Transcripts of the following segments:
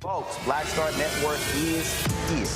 Folks, Black Star Network is here.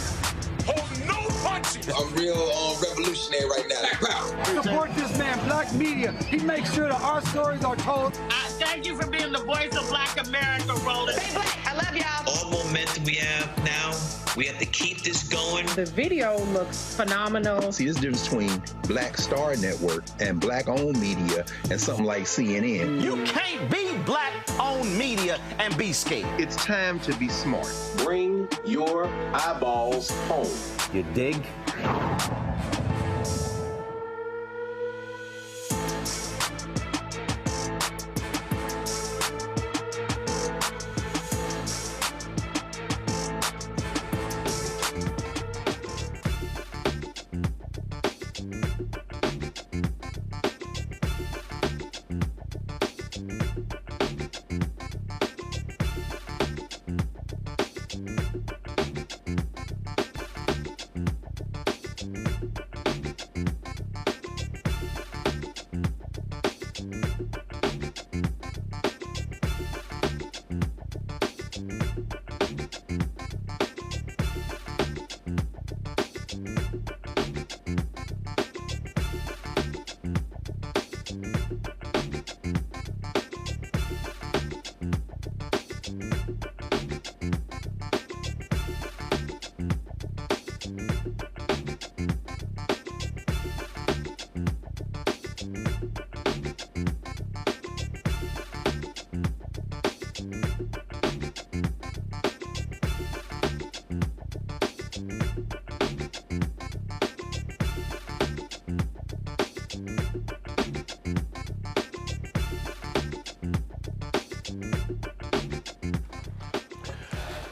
Hold no punches. I'm real revolutionary right now. Support this man, Black Media. He makes sure that our stories are told. Thank you for being the voice of Black America, Roland. Stay black. I love y'all. All momentum we have now, we have to keep this going. The video looks phenomenal. See, there's a difference between Black Star Network and Black-owned media and something like CNN. You can't be Black-owned media and be scared. It's time to be smart. Bring your eyeballs home. You dig?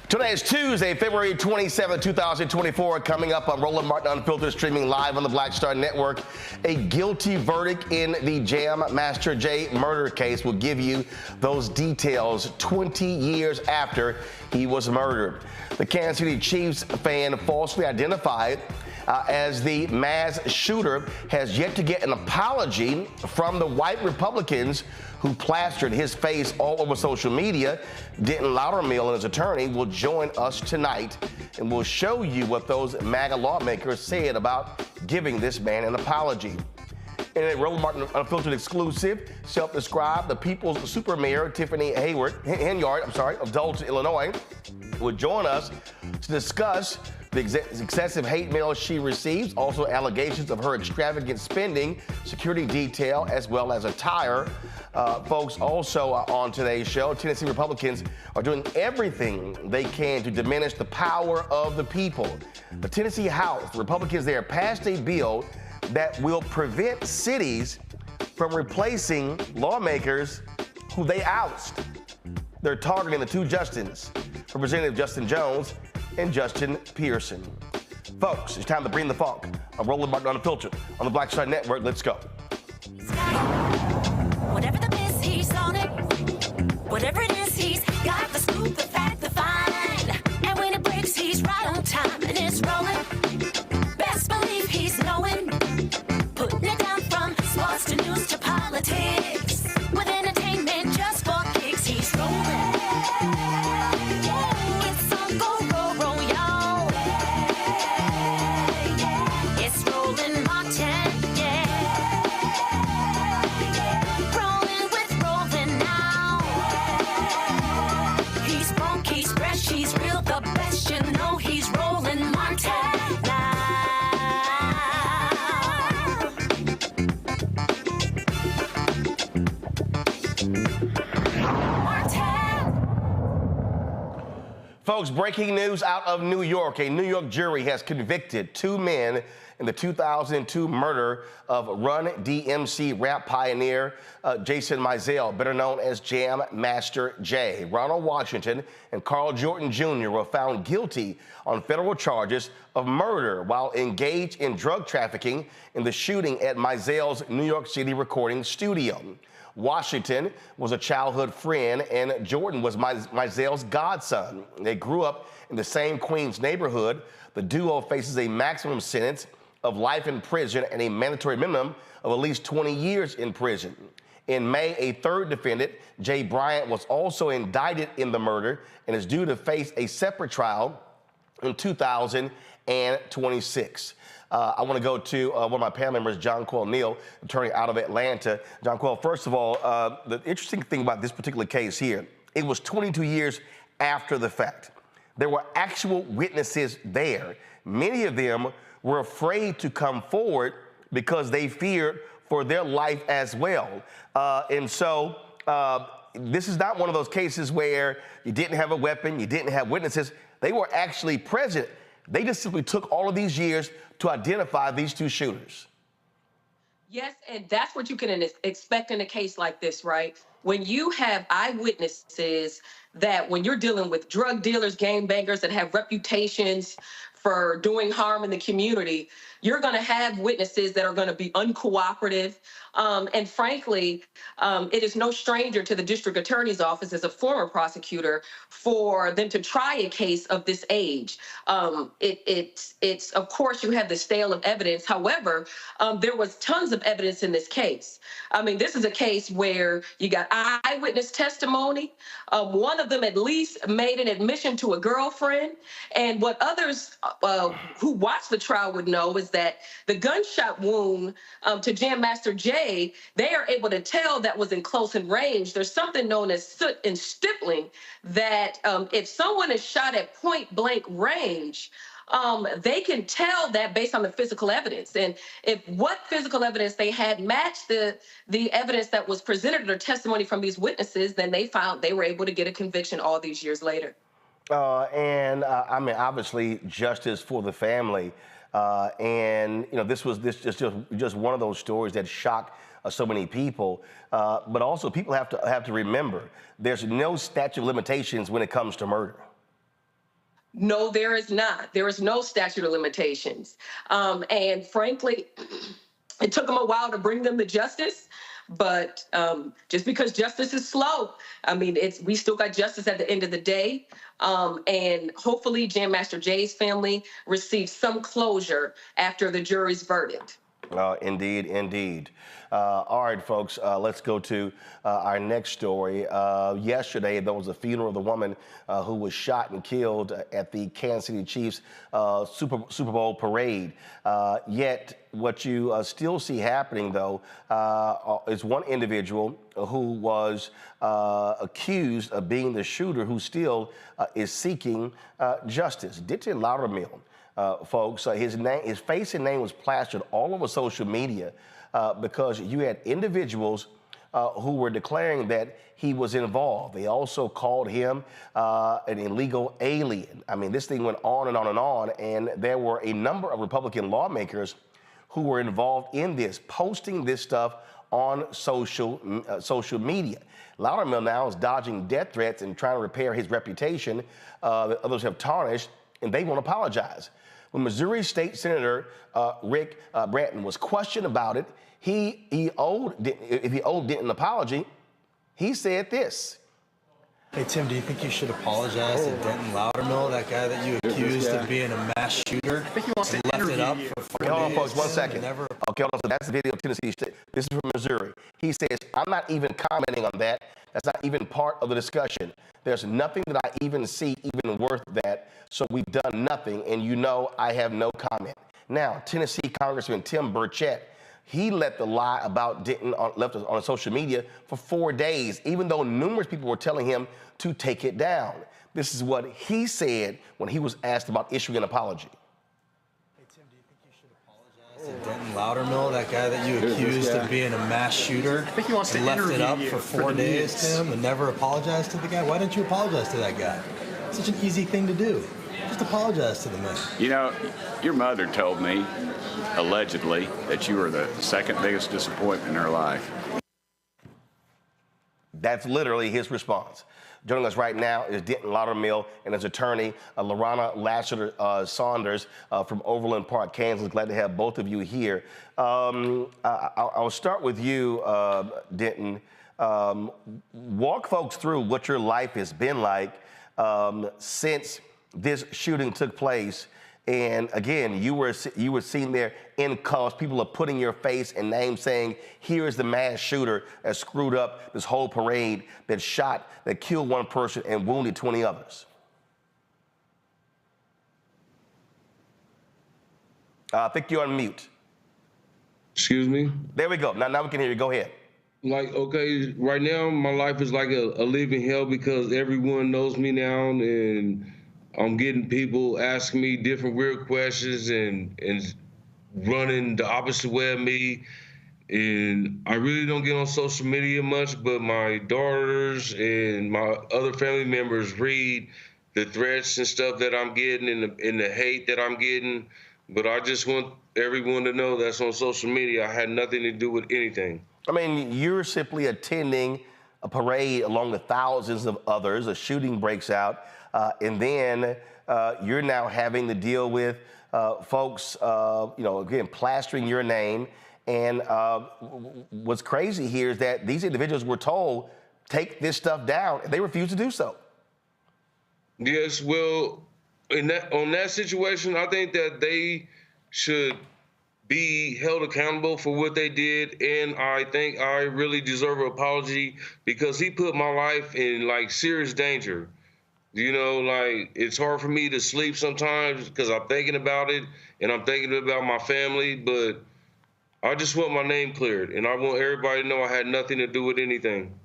Today is Tuesday, February 27, 2024. Coming up on Roland Martin Unfiltered, streaming live on the Black Star Network. A guilty verdict in the Jam Master Jay murder case. Will give you those details 20 years after he was murdered. The Kansas City Chiefs fan falsely identified as the mass shooter has yet to get an apology from the white Republicans who plastered his face all over social media. Denton Loudermill and his attorney will join us tonight, and we'll show you what those MAGA lawmakers said about giving this man an apology. In a Roland Martin Unfiltered exclusive, self-described the people's SuperMayor Tiffany Henyard of Dolton, Illinois, will join us to discuss the excessive hate mail she receives, also allegations of her extravagant spending, security detail, as well as attire. Folks, also on today's show, Tennesse Republicans are doing everything they can to diminish the power of the people. The Tennessee House, the Republicans there passed a bill that will prevent cities from replacing lawmakers who they oust. They're targeting the two Justins, Representative Justin Jones and Justin Pearson. Folks, it's time to bring the funk. I'm Roland Martin Unfiltered on the Black Star Network. Let's go. Whatever the biz, he's on it. Whatever it is, he's got the scoop, the fact, the find. And when it breaks, he's right on time and it's rolling. Best believe he's knowing. Putting it down from sports to news to politics. With entertainment just for kicks, It's on go, roll, roll, y'all. It's rolling Martin, yeah. Rolling with rolling now. He's funk, he's fresh, he's real, the best, you know he's rolling Martin now. Folks, breaking news out of New York. A New York jury has convicted two men in the 2002 murder of Run DMC rap pioneer Jason Mizell, better known as Jam Master Jay. Ronald Washington and Carl Jordan Jr. were found guilty on federal charges of murder while engaged in drug trafficking in the shooting at Mizell's New York City recording studio. Washington was a childhood friend, and Jordan was Mizell's godson. They grew up in the same Queens neighborhood. The duo faces a maximum sentence of life in prison and a mandatory minimum of at least 20 years in prison. In May, a third defendant, Jay Bryant, was also indicted in the murder and is due to face a separate trial in 2026. I want to go to one of my panel members, John Quell Neal, attorney out of Atlanta. John Quell, first of all, the interesting thing about this particular case here, it was 22 years after the fact. There were actual witnesses there. Many of them were afraid to come forward because they feared for their life as well. And so this is not one of those cases where you didn't have a weapon, you didn't have witnesses. They were actually present. They just simply took all of these years to identify these two shooters. Yes, and that's what you can expect in a case like this, right? When you have eyewitnesses that when you're dealing with drug dealers, gangbangers that have reputations for doing harm in the community, you're going to have witnesses that are going to be uncooperative. And frankly, it is no stranger to the district attorney's office as a former prosecutor for them to try a case of this age. It's of course, you have the stale of evidence. However, there was tons of evidence in this case. I mean, this is a case where you got eyewitness testimony. One of them at least made an admission to a girlfriend. And what others who watched the trial would know is that the gunshot wound to Jam Master Jay, they are able to tell that was in close and range. There's something known as soot and stippling that if someone is shot at point blank range, they can tell that based on the physical evidence. And if what physical evidence they had matched the evidence that was presented or testimony from these witnesses, then they were able to get a conviction all these years later. I mean, obviously, justice for the family. And you know, this just one of those stories that shocked so many people. But also, people have to remember there's no statute of limitations when it comes to murder. No, there is not. There is no statute of limitations. And frankly, it took them a while to bring them to justice. But just because justice is slow, I mean, we still got justice at the end of the day. And hopefully Jam Master Jay's family receives some closure after the jury's verdict. Indeed, indeed. All right, folks, let's go to our next story. Yesterday, there was a funeral of the woman who was shot and killed at the Kansas City Chiefs Super Bowl parade. Yet, what you still see happening, though, is one individual who was accused of being the shooter who still is seeking justice. Ditton Loudermill. Folks, his face and name was plastered all over social media because you had individuals who were declaring that he was involved. They also called him an illegal alien. I mean, this thing went on and on and on, and there were a number of Republican lawmakers who were involved in this, posting this stuff on social media. Loudermill now is dodging death threats and trying to repair his reputation that others have tarnished, and they won't apologize. When Missouri State Senator Rick Bratton was questioned about it, if he owed Denton an apology, he said this. Hey, Tim, do you think you should apologize to Denton Loudermill, that guy that you accused of being a mass shooter? I think he wants to left it up for 4 days. Hold on, folks, 1 second. Never... Okay, hold on. So that's the video of Tennessee State. This is from Missouri. He says, I'm not even commenting on that. That's not even part of the discussion. There's nothing that I even see even worth that. So we've done nothing, and you know I have no comment. Now, Tennessee Congressman Tim Burchett, he let the lie about Denton left on social media for 4 days, even though numerous people were telling him to take it down. This is what he said when he was asked about issuing an apology. Hey, Tim, do you think you should apologize to Denton Loudermill, that guy that you accused of being a mass shooter? I think he wants to left it up for 4 days, Tim, and never apologized to the guy. Why didn't you apologize to that guy? It's such an easy thing to do. Just apologize to the man. You know, your mother told me, allegedly, that you were the second biggest disappointment in her life. That's literally his response. Joining us right now is Denton Loudermill and his attorney, Lorana Lassiter Saunders from Overland Park, Kansas. Glad to have both of you here. I'll start with you, Denton. Walk folks through what your life has been like since this shooting took place. And again, you were seen there in cuffs. People are putting your face and name saying, here is the mass shooter that screwed up this whole parade, that shot, that killed one person and wounded 20 others. I think you're on mute. Excuse me? There we go. Now we can hear you. Go ahead. Like, okay, right now my life is like a living hell because everyone knows me now, and I'm getting people asking me different weird questions and running the opposite way of me. And I really don't get on social media much, but my daughters and my other family members read the threats and stuff that I'm getting and the hate that I'm getting. But I just want everyone to know that's on social media. I had nothing to do with anything. I mean, you're simply attending a parade along with thousands of others. A shooting breaks out. And then you're now having to deal with folks, again, plastering your name. And what's crazy here is that these individuals were told, take this stuff down, and they refused to do so. Yes, well, on that situation, I think that they should be held accountable for what they did, and I think I really deserve an apology because he put my life in, like, serious danger. You know, like, it's hard for me to sleep sometimes because I'm thinking about it and I'm thinking about my family, but I just want my name cleared, and I want everybody to know I had nothing to do with anything.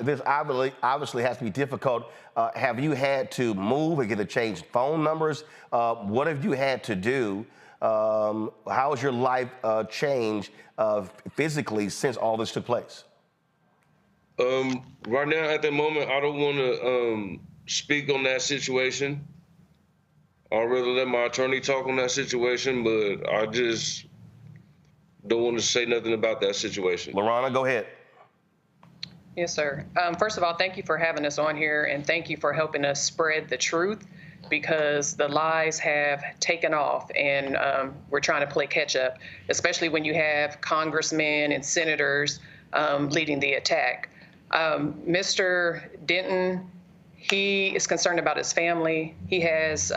This obviously has to be difficult. Have you had to move or get to change phone numbers? What have you had to do? How has your life changed physically since all this took place? Right now, at the moment, I don't want to speak on that situation. I'd rather let my attorney talk on that situation, but I just don't want to say nothing about that situation. Lorana, go ahead. Yes, sir. First of all, thank you for having us on here, and thank you for helping us spread the truth, because the lies have taken off, and we're trying to play catch up, especially when you have congressmen and senators leading the attack. Mr. Denton, he is concerned about his family. He has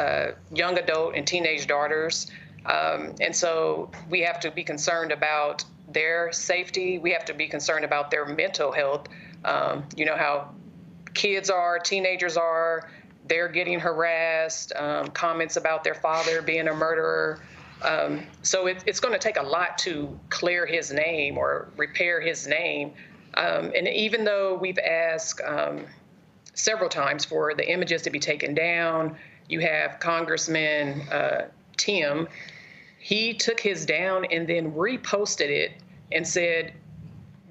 young adult and teenage daughters. And so we have to be concerned about their safety. We have to be concerned about their mental health. You know how kids are, teenagers are, they're getting harassed, comments about their father being a murderer. So it's going to take a lot to clear his name or repair his name. And even though we've asked several times for the images to be taken down, you have Congressman Tim. He took his down and then reposted it and said,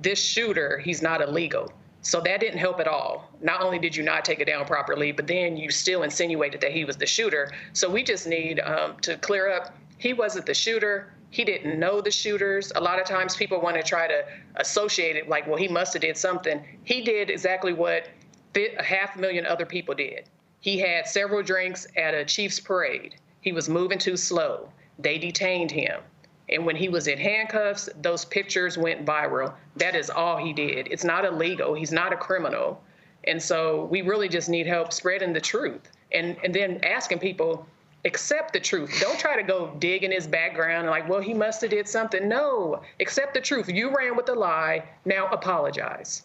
this shooter, he's not illegal. So that didn't help at all. Not only did you not take it down properly, but then you still insinuated that he was the shooter. So we just need to clear up. He wasn't the shooter. He didn't know the shooters. A lot of times people want to try to associate it like, well, he must have did something. He did exactly what 500,000 other people did. He had several drinks at a Chiefs parade. He was moving too slow. They detained him. And when he was in handcuffs, those pictures went viral. That is all he did. It's not illegal. He's not a criminal. And so we really just need help spreading the truth and then asking people, accept the truth. Don't try to go dig in his background like, well, he must have did something. No, accept the truth. You ran with the lie. Now apologize.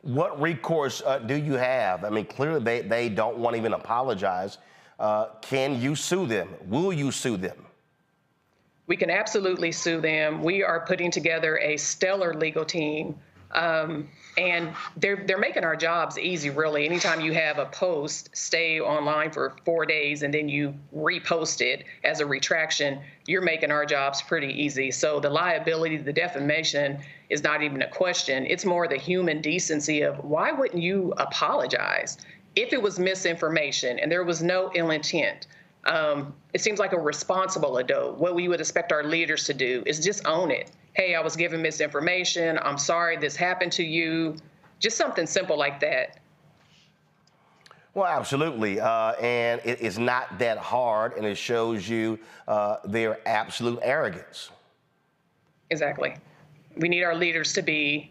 What recourse do you have? I mean, clearly they don't want to even apologize. Can you sue them? Will you sue them? We can absolutely sue them. We are putting together a stellar legal team. And they're making our jobs easy, really. Anytime you have a post stay online for 4 days and then you repost it as a retraction, you're making our jobs pretty easy. So the liability, the defamation is not even a question. It's more the human decency of why wouldn't you apologize? If it was misinformation and there was no ill intent, it seems like a responsible adult. What we would expect our leaders to do is just own it. Hey, I was given misinformation. I'm sorry this happened to you. Just something simple like that. Well, absolutely. And it is not that hard, and it shows you their absolute arrogance. Exactly. We need our leaders to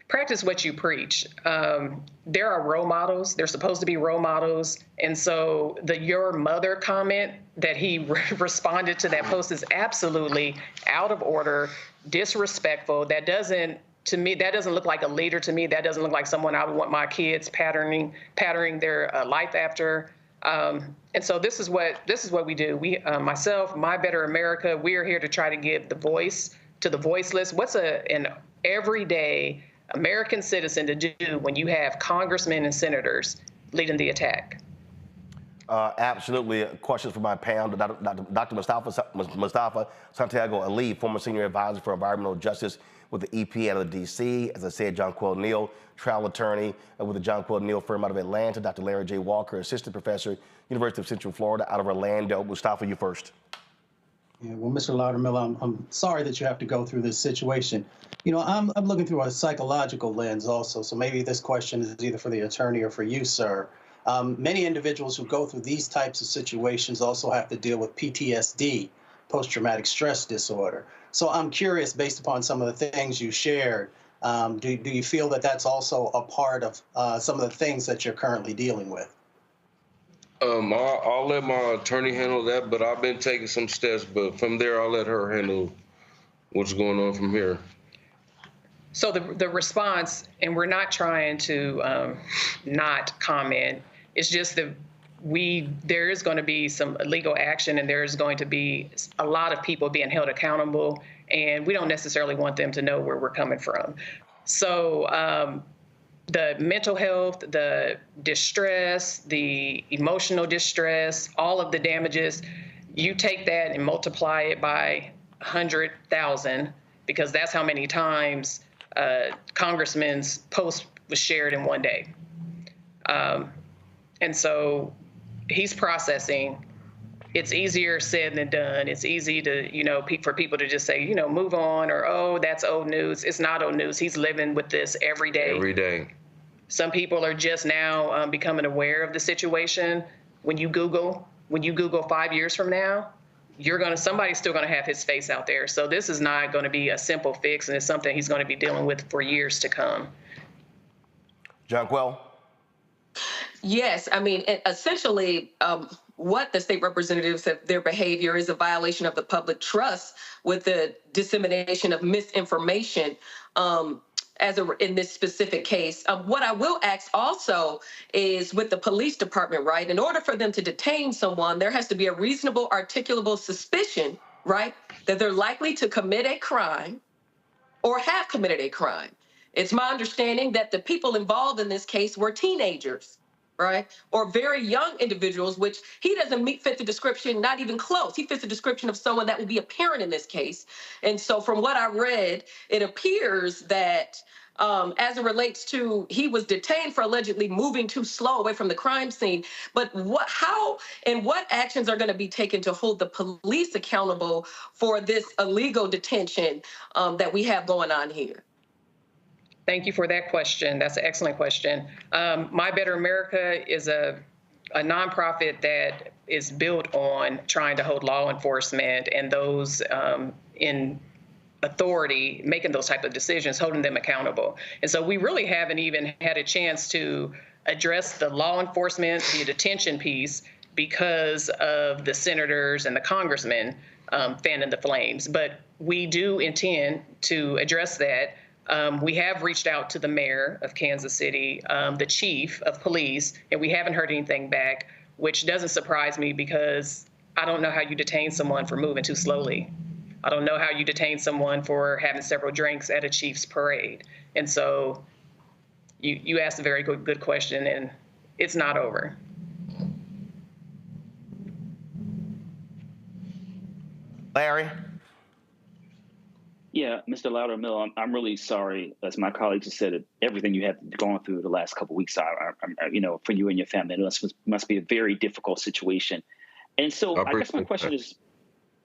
practice what you preach. There are role models. They're supposed to be role models. And so your mother comment that he responded to that post is absolutely out of order, disrespectful. That doesn't look like a leader to me. That doesn't look like someone I would want my kids patterning their life after. And so this is what we do. We, myself, My Better America, we are here to try to give the voice to the voiceless. What's an everyday American citizen to do when you have congressmen and senators leading the attack? Absolutely. Questions for my panel, Dr. Mustafa Santiago Ali, former senior advisor for environmental justice with the EPA out of D.C. As I said, John Quill Neal, trial attorney with the John Quill Neal firm out of Atlanta. Dr. Larry J. Walker, assistant professor, University of Central Florida out of Orlando. Mustafa, you first. Yeah, well, Mr. Loudermilk, I'm sorry that you have to go through this situation. You know, I'm looking through a psychological lens also, so maybe this question is either for the attorney or for you, sir. Many individuals who go through these types of situations also have to deal with PTSD, post-traumatic stress disorder. So I'm curious, based upon some of the things you shared, do you feel that that's also a part of some of the things that you're currently dealing with? I'll let my attorney handle that, but I've been taking some steps, but from there, I'll let her handle what's going on from here. So the response, and we're not trying to not comment, it's just that there is going to be some legal action and there's going to be a lot of people being held accountable, and we don't necessarily want them to know where we're coming from. So the mental health, the distress, the emotional distress, all of the damages, you take that and multiply it by 100,000, because that's how many times Congressman's post was shared in one day. And so he's processing. It's easier said than done. It's easy to, for people to just say, move on, or, oh, that's old news. It's not old news. He's living with this every day. Every day. Some people are just now becoming aware of the situation. When you Google 5 years from now, somebody's still going to have his face out there. So this is not going to be a simple fix, and it's something he's going to be dealing with for years to come. John Quill? Yes, I mean, essentially, what the state representatives have, their behavior is a violation of the public trust with the dissemination of misinformation in this specific case. What I will ask also is with the police department, right? In order for them to detain someone, there has to be a reasonable, articulable suspicion, right, that they're likely to commit a crime or have committed a crime. It's my understanding that the people involved in this case were teenagers, right, or very young individuals, which he doesn't fit the description, not even close. He fits the description of someone that would be a parent in this case. And so from what I read, it appears that as it relates to, he was detained for allegedly moving too slow away from the crime scene. But how and what actions are going to be taken to hold the police accountable for this illegal detention that we have going on here? Thank you for that question. That's an excellent question. My Better America is a nonprofit that is built on trying to hold law enforcement and those in authority making those type of decisions, holding them accountable. And so we really haven't even had a chance to address the law enforcement, the detention piece, because of the senators and the congressmen fanning the flames. But we do intend to address that. We have reached out to the mayor of Kansas City, the chief of police, and we haven't heard anything back, which doesn't surprise me because I don't know how you detain someone for moving too slowly. I don't know how you detain someone for having several drinks at a Chiefs parade. And so you asked a very good question, and it's not over. Larry? Yeah, Mr. Loudermill, I'm really sorry, as my colleagues have said, everything you have gone through the last couple of weeks, for you and your family, it must be a very difficult situation. And so I guess my question is,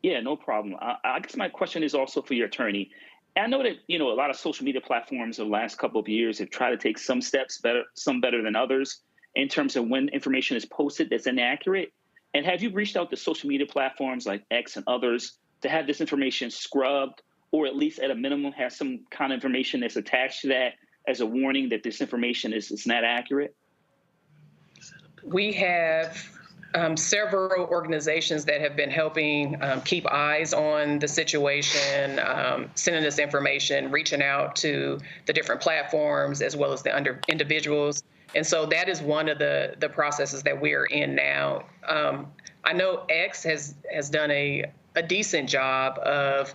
yeah, no problem. I guess my question is also for your attorney. I know that, a lot of social media platforms over the last couple of years have tried to take some steps better, some better than others, in terms of when information is posted that's inaccurate. And have you reached out to social media platforms like X and others to have this information scrubbed, or at least at a minimum have some kind of information that's attached to that as a warning that this information is not accurate? We have several organizations that have been helping keep eyes on the situation, sending us information, reaching out to the different platforms as well as the individuals. And so that is one of the processes that we're in now. I know X has done a decent job of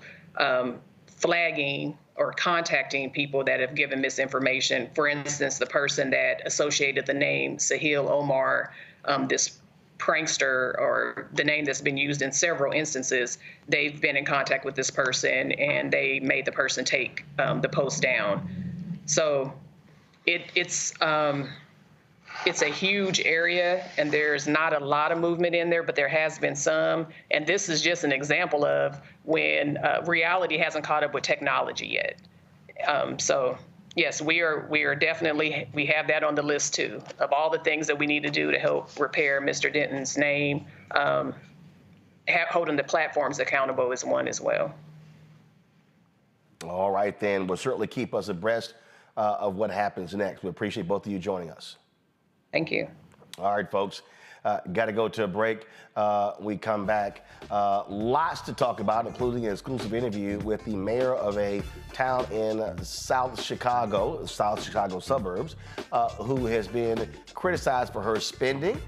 flagging or contacting people that have given misinformation. For instance, the person that associated the name Sahil Omar, this prankster, or the name that's been used in several instances, they've been in contact with this person and they made the person take the post down. So it's a huge area, and there's not a lot of movement in there, but there has been some. And this is just an example of when reality hasn't caught up with technology yet. So yes, we are definitely, we have that on the list too, of all the things that we need to do to help repair Mr. Denton's name. Holding the platforms accountable is one as well. All right, then. We'll certainly keep us abreast of what happens next. We appreciate both of you joining us. Thank you. All right, folks. Got to go to a break. We come back. Lots to talk about, including an exclusive interview with the mayor of a town in South Chicago suburbs, who has been criticized for her spending.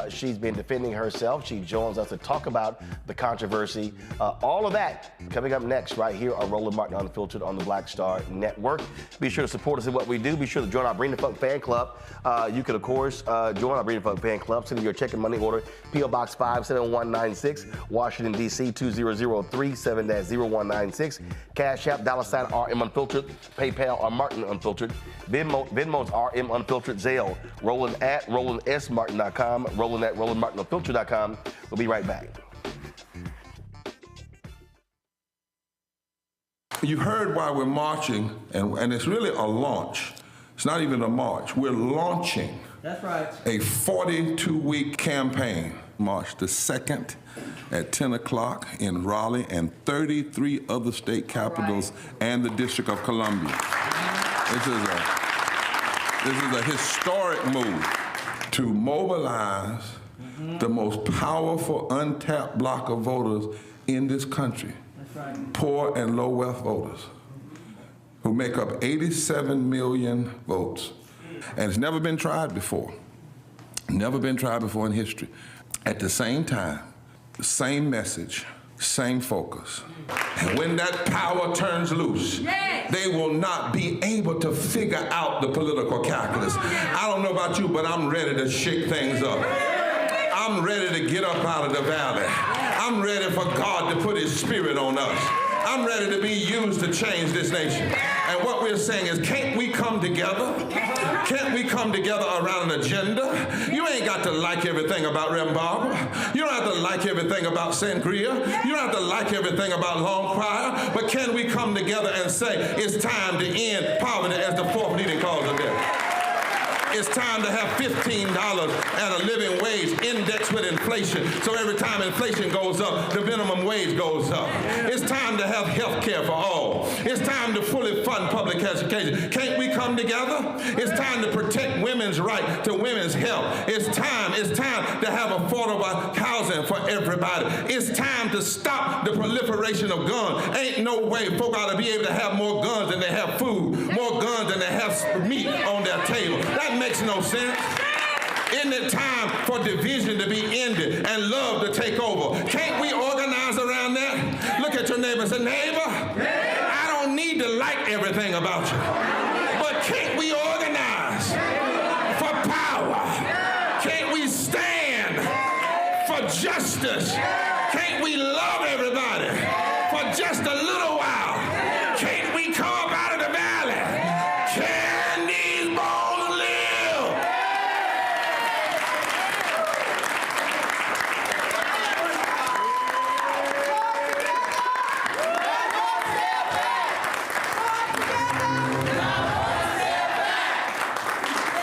She's been defending herself. She joins us to talk about the controversy. All of that coming up next right here on Roland Martin Unfiltered on the Black Star Network. Be sure to support us in what we do. Be sure to join our Bring the Funk fan club. You can, of course, join our Bring the Funk fan club. Send your check and money order, P.O. Box 57196, Washington, D.C. 20037 -0196. Cash App, $ RM Unfiltered, PayPal or Martin Unfiltered, Venmo's RM Unfiltered, Zelle, Roland at RolandSMartin.com, Roland at RolandMartinUnfiltered.com. We'll be right back. You heard why we're marching, and it's really a launch. It's not even a march. We're launching. That's right. A 42-week campaign. March the 2nd at 10 o'clock in Raleigh and 33 other state capitals and the District of Columbia. This is a historic move to mobilize the most powerful untapped block of voters in this country. That's right. Poor and low wealth voters who make up 87 million votes. And it's never been tried before. Never been tried before in history. At the same time, the same message, same focus. And when that power turns loose, they will not be able to figure out the political calculus. I don't know about you, but I'm ready to shake things up. I'm ready to get up out of the valley. I'm ready for God to put his spirit on us. I'm ready to be used to change this nation. And what we're saying is, can't we come together? Can't we come together around an agenda? You ain't got to like everything about Reverend Barber. You don't have to like everything about Sangria. You don't have to like everything about Long Choir. But can we come together and say, it's time to end poverty as the fourth leading cause of death? It's time to have $15 at a living wage indexed with inflation. So every time inflation goes up, the minimum wage goes up. It's time to have health care for all. It's time to fully fund public education. Can't we come together? It's time to protect women's right to women's health. It's time to have affordable housing for everybody. It's time to stop the proliferation of guns. Ain't no way folk ought to be able to have more guns than they have food, more guns than they have meat on their table. That makes no sense. Isn't it time for division to be ended and love to take over? Can't we organize around that? Look at your neighbor and say, neighbor, I don't need to like everything about you, but can't we organize for power? Can't we stand for justice? Can't we love everybody for just a little while? Can't we come up out of the valley? Can these bones live?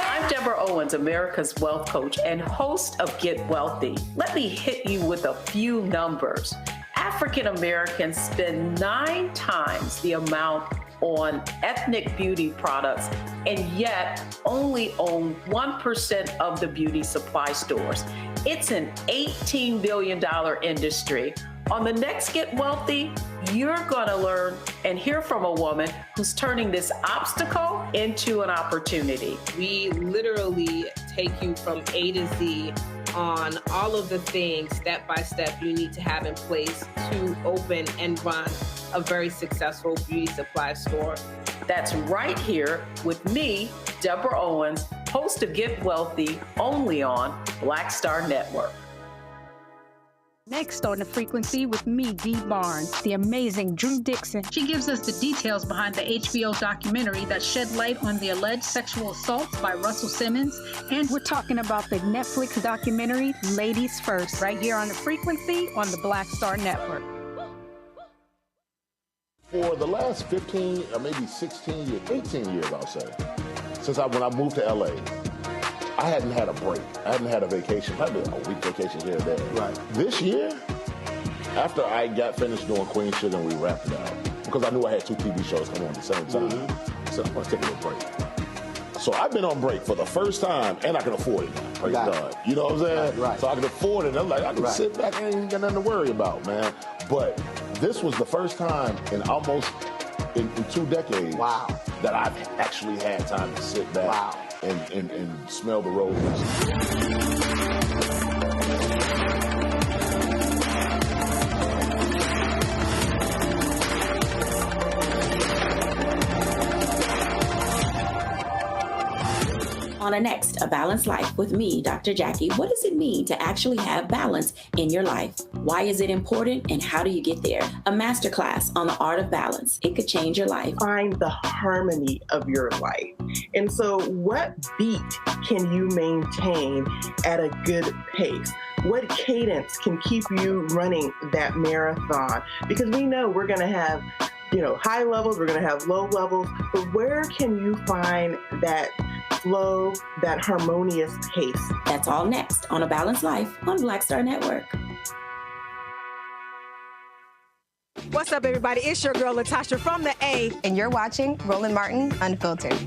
I'm Deborah Owens, America's Wealth Coach and host of Get Wealthy. Let me hit you with a few numbers. African Americans spend 9 times the amount on ethnic beauty products and yet only own 1% of the beauty supply stores. It's an $18 billion industry. On the next Get Wealthy, you're gonna learn and hear from a woman who's turning this obstacle into an opportunity. We literally take you from A to Z on all of the things step by step you need to have in place to open and run a very successful beauty supply store. That's right here with me, Deborah Owens, host of Get Wealthy, only on Black Star Network. Next on The Frequency with me, Dee Barnes, the amazing Drew Dixon. She gives us the details behind the HBO documentary that shed light on the alleged sexual assaults by Russell Simmons. And we're talking about the Netflix documentary, Ladies First, right here on The Frequency on the Black Star Network. For the last 15 or maybe 16 years, 18 years, I'll say, since when I moved to LA, I hadn't had a break. I hadn't had a vacation, probably a week vacation here and there. Right. This year, after I got finished doing Queen Sugar and we wrapped it out, because I knew I had 2 TV shows coming on at the same time, I said, I'm going to take a little break. So I've been on break for the first time, and I can afford it now. Praise God. You know what I'm saying? Right. So I can afford it. I'm like, I can sit back and ain't got nothing to worry about, man. But this was the first time in almost in 2 decades that I've actually had time to sit back and smell the roses. On the next, A Balanced Life with me, Dr. Jackie. What does it mean to actually have balance in your life? Why is it important and how do you get there? A masterclass on the art of balance. It could change your life. Find the harmony of your life. And so what beat can you maintain at a good pace? What cadence can keep you running that marathon? Because we know we're going to have high levels, we're going to have low levels, but where can you find that flow, that harmonious pace? That's all next on A Balanced Life on Black Star Network. What's up, everybody? It's your girl, Latasha from the A. And you're watching Roland Martin Unfiltered.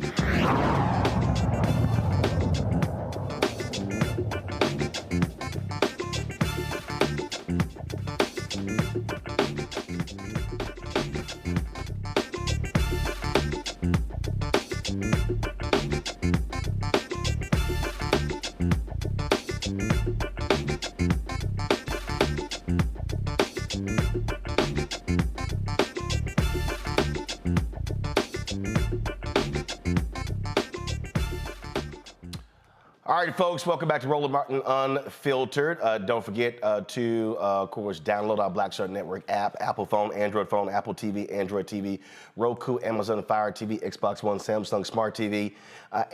All right, folks, welcome back to Roland Martin Unfiltered. Don't forget to, of course, download our Black Star Network app, Apple phone, Apple TV, Android TV, Roku, Amazon Fire TV, Xbox One, Samsung Smart TV,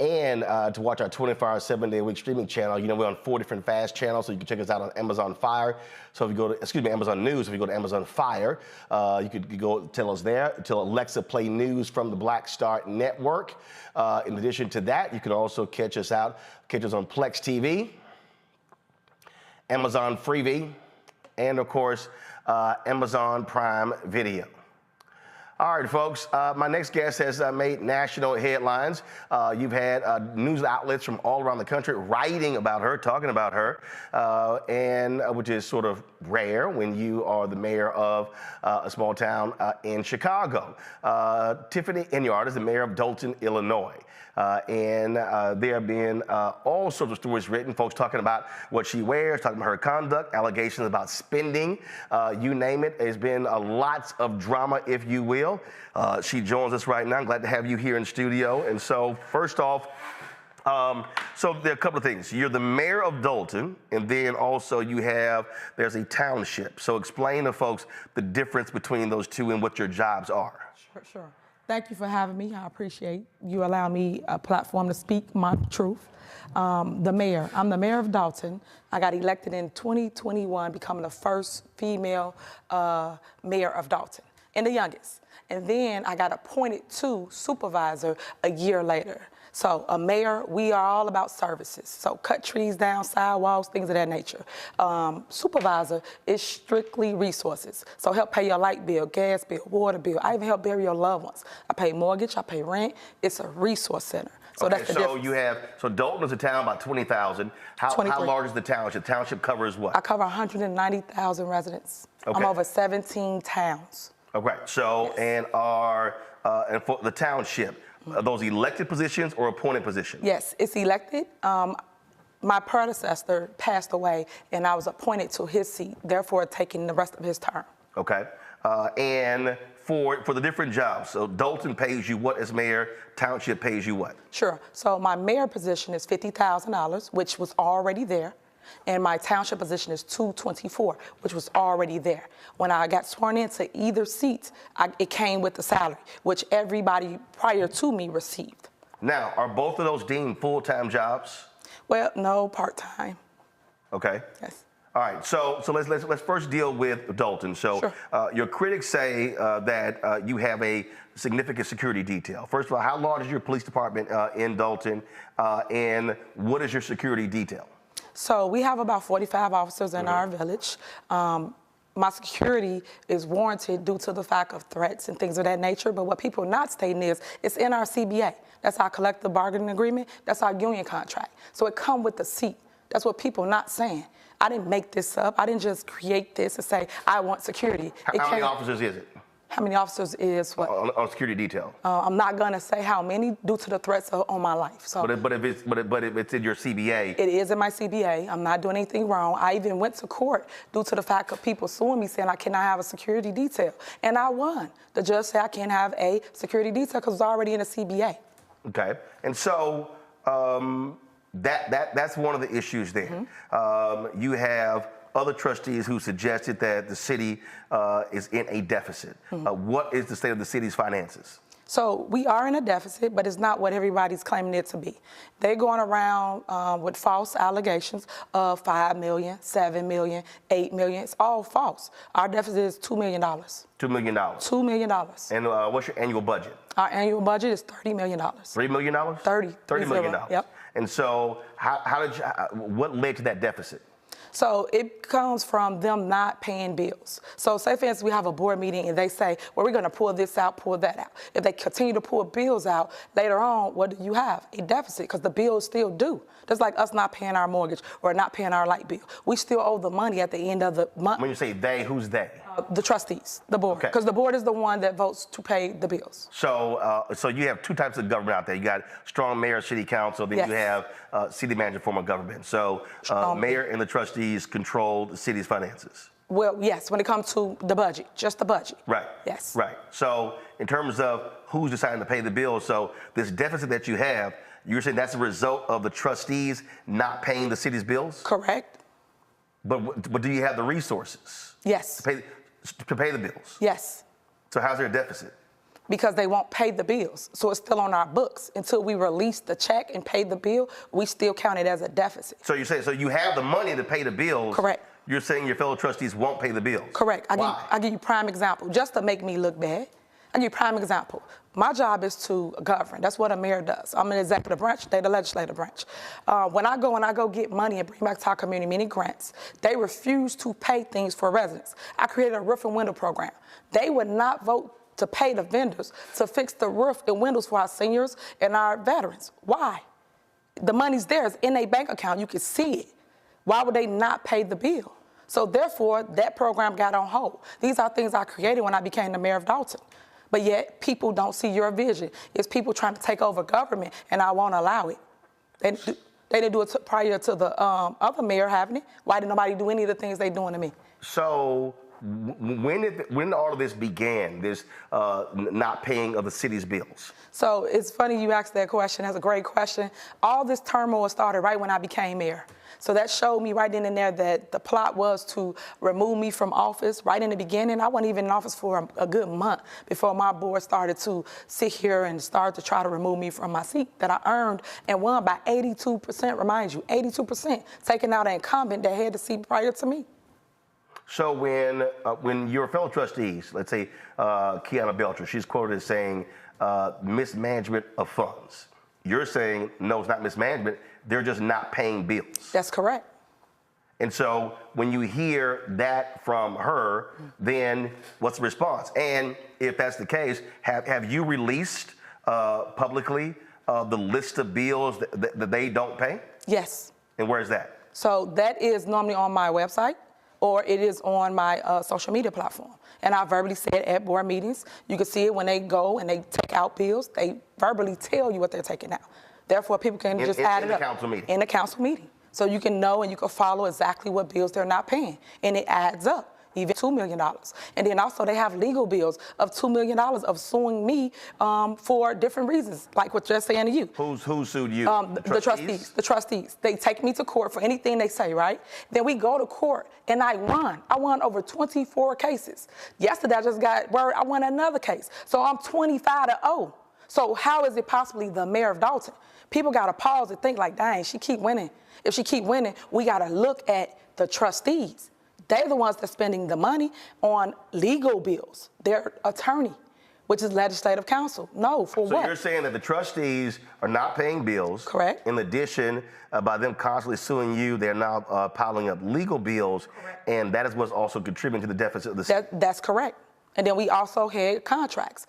and to watch our 24-hour, 7-day-a-week streaming channel. You know, we're on 4 different fast channels, so you can check us out on Amazon Fire. So if you go to, Amazon News, if you go to Amazon Fire, you could go tell us there, tell Alexa play news from the Black Star Network. In addition to that, you can also catch us on Plex TV, Amazon Freevee, and of course, Amazon Prime Video. All right, folks, my next guest has made national headlines. You've had news outlets from all around the country writing about her, talking about her, and which is sort of rare when you are the mayor of a small town in Chicago. Tiffany Henyard is the mayor of Dolton, Illinois. And there have been all sorts of stories written, folks talking about what she wears, talking about her conduct, allegations about spending, you name it. There's been lots of drama, if you will. She joins us right now. I'm glad to have you here in studio. And so first off, so there are a couple of things. You're the mayor of Dolton, and then also there's a township. So explain to folks the difference between those two and what your jobs are. Sure. Thank you for having me. I appreciate you allowing me a platform to speak my truth. I'm the mayor of Dolton. I got elected in 2021, becoming the first female mayor of Dolton, and the youngest. And then I got appointed to supervisor a year later. So a mayor, we are all about services. So cut trees down, sidewalks, things of that nature. Supervisor is strictly resources. So help pay your light bill, gas bill, water bill. I even help bury your loved ones. I pay mortgage, I pay rent. It's a resource center. So okay, that's the difference. So Dolton is a town about 20,000. How large is the township? The township covers what? I cover 190,000 residents. Okay. I'm over 17 towns. Okay, so yes. And for the township, are those elected positions or appointed positions? Yes, it's elected. My predecessor passed away, and I was appointed to his seat, therefore taking the rest of his term. Okay, and for the different jobs, so Dolton pays you what as mayor, township pays you what? Sure, so my mayor position is $50,000, which was already there. And my township position is $224,000, which was already there. When I got sworn into either seat, it came with the salary, which everybody prior to me received. Now, are both of those deemed full-time jobs? Well, no, part-time. Okay. Yes. All right. So let's first deal with Dolton. So sure. Your critics say that you have a significant security detail. First of all, how large is your police department in Dolton, and what is your security detail? So we have about 45 officers in our village. My security is warranted due to the fact of threats and things of that nature, but what people are not stating is it's in our CBA. That's our collective bargaining agreement. That's our union contract. So it comes with the seat. That's what people are not saying. I didn't make this up. I didn't just create this and say, I want security. How many officers is it? How many officers is what? On security detail. I'm not gonna say how many due to the threats on my life. So, but if it's in your CBA. It is in my CBA. I'm not doing anything wrong. I even went to court due to the fact of people suing me saying I cannot have a security detail, and I won. The judge said I can't have a security detail because it's already in a CBA. Okay, and so that's one of the issues there. Mm-hmm. You have other trustees who suggested that the city is in a deficit. Mm-hmm. What is the state of the city's finances? So we are in a deficit, but it's not what everybody's claiming it to be. They're going around with false allegations of $5 million, $7 million, $8 million. It's all false. Our deficit is $2 million. $2 million? $2 million. And what's your annual budget? Our annual budget is $30 million. $3 million? $30 million. Yep. And so what led to that deficit? So it comes from them not paying bills. So say, for instance, we have a board meeting and they say, well, we're going to pull this out, pull that out. If they continue to pull bills out, later on, what do you have? A deficit, because the bills still due. Just like us not paying our mortgage or not paying our light bill. We still owe the money at the end of the month. When you say they, who's they? The trustees, the board, because the board is the one that votes to pay the bills. So so you have two types of government out there. You got strong mayor, city council, then you have city manager form of government. So mayor and the trustees control the city's finances. Well, yes, when it comes to the budget, just the budget. Right. Yes. Right. So in terms of who's deciding to pay the bills, so this deficit that you have, You're saying that's a result of the trustees not paying the city's bills? Correct. But do you have the resources? Yes. To pay the bills? Yes. So how's there a deficit? Because they won't pay the bills. So it's still on our books. Until we release the check and pay the bill, we still count it as a deficit. So you're saying, so you have the money to pay the bills. Correct. You're saying your fellow trustees won't pay the bills. Correct. I'll give you prime example, just to make me look bad. I'll give you prime example. My job is to govern. That's what a mayor does. I'm an executive branch, they're the legislative branch. When I go get money and bring back to our community, many grants, they refuse to pay things for residents. I created a roof and window program. They would not vote to pay the vendors to fix the roof and windows for our seniors and our veterans. Why? The money's there, it's in a bank account, you can see it. Why would they not pay the bill? So therefore, that program got on hold. These are things I created when I became the mayor of Dolton. But yet, people don't see your vision. It's people trying to take over government, and I won't allow it. They didn't do it prior to the other mayor having it. Why did nobody do any of the things they doing to me? So when all of this began, this not paying of the city's bills? So it's funny you asked that question. That's a great question. All this turmoil started right when I became mayor. So that showed me right then and there that the plot was to remove me from office right in the beginning. I wasn't even in office for a good month before my board started to sit here and start to try to remove me from my seat that I earned and won by 82%, remind you, 82%, taking out an incumbent that had the seat prior to me. So when your fellow trustees, let's say Kiana Belcher, she's quoted as saying mismanagement of funds. You're saying, no, it's not mismanagement. They're just not paying bills. That's correct. And so when you hear that from her, then what's the response? And if that's the case, have you released publicly the list of bills that they don't pay? Yes. And where's that? So that is normally on my website, or it is on my social media platform. And I verbally say it at board meetings. You can see it when they go and they take out bills. They verbally tell you what they're taking out. Therefore, people can just add it up. In the council meeting? In the council meeting. So you can know and you can follow exactly what bills they're not paying. And it adds up, even $2 million. And then also they have legal bills of $2 million of suing me for different reasons, like what you're saying to you. Who sued you? The trustees. The trustees. They take me to court for anything they say, right? Then we go to court and I won. I won over 24 cases. Yesterday I just got word I won another case. So I'm 25-0. So how is it possibly the mayor of Dolton? People got to pause and think like, dang, she keep winning. If she keep winning, we got to look at the trustees. They're the ones that's spending the money on legal bills. Their attorney, which is legislative counsel. No, for what? So you're saying that the trustees are not paying bills. Correct. In addition, by them constantly suing you, they're now piling up legal bills. Correct. And that is what's also contributing to the deficit of the city. That's correct. And then we also had contracts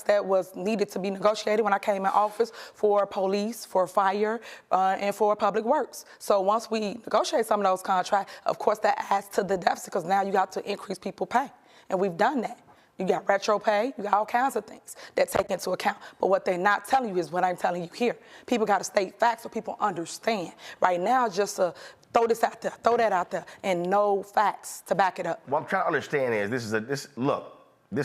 that was needed to be negotiated when I came in office for police, for fire, and for public works. So once we negotiate some of those contracts, of course that adds to the deficit because now you got to increase people pay. And we've done that. You got retro pay, you got all kinds of things that take into account. But what they're not telling you is what I'm telling you here. People got to state facts so people understand. Right now, just throw this out there, throw that out there, and no facts to back it up. What I'm trying to understand is this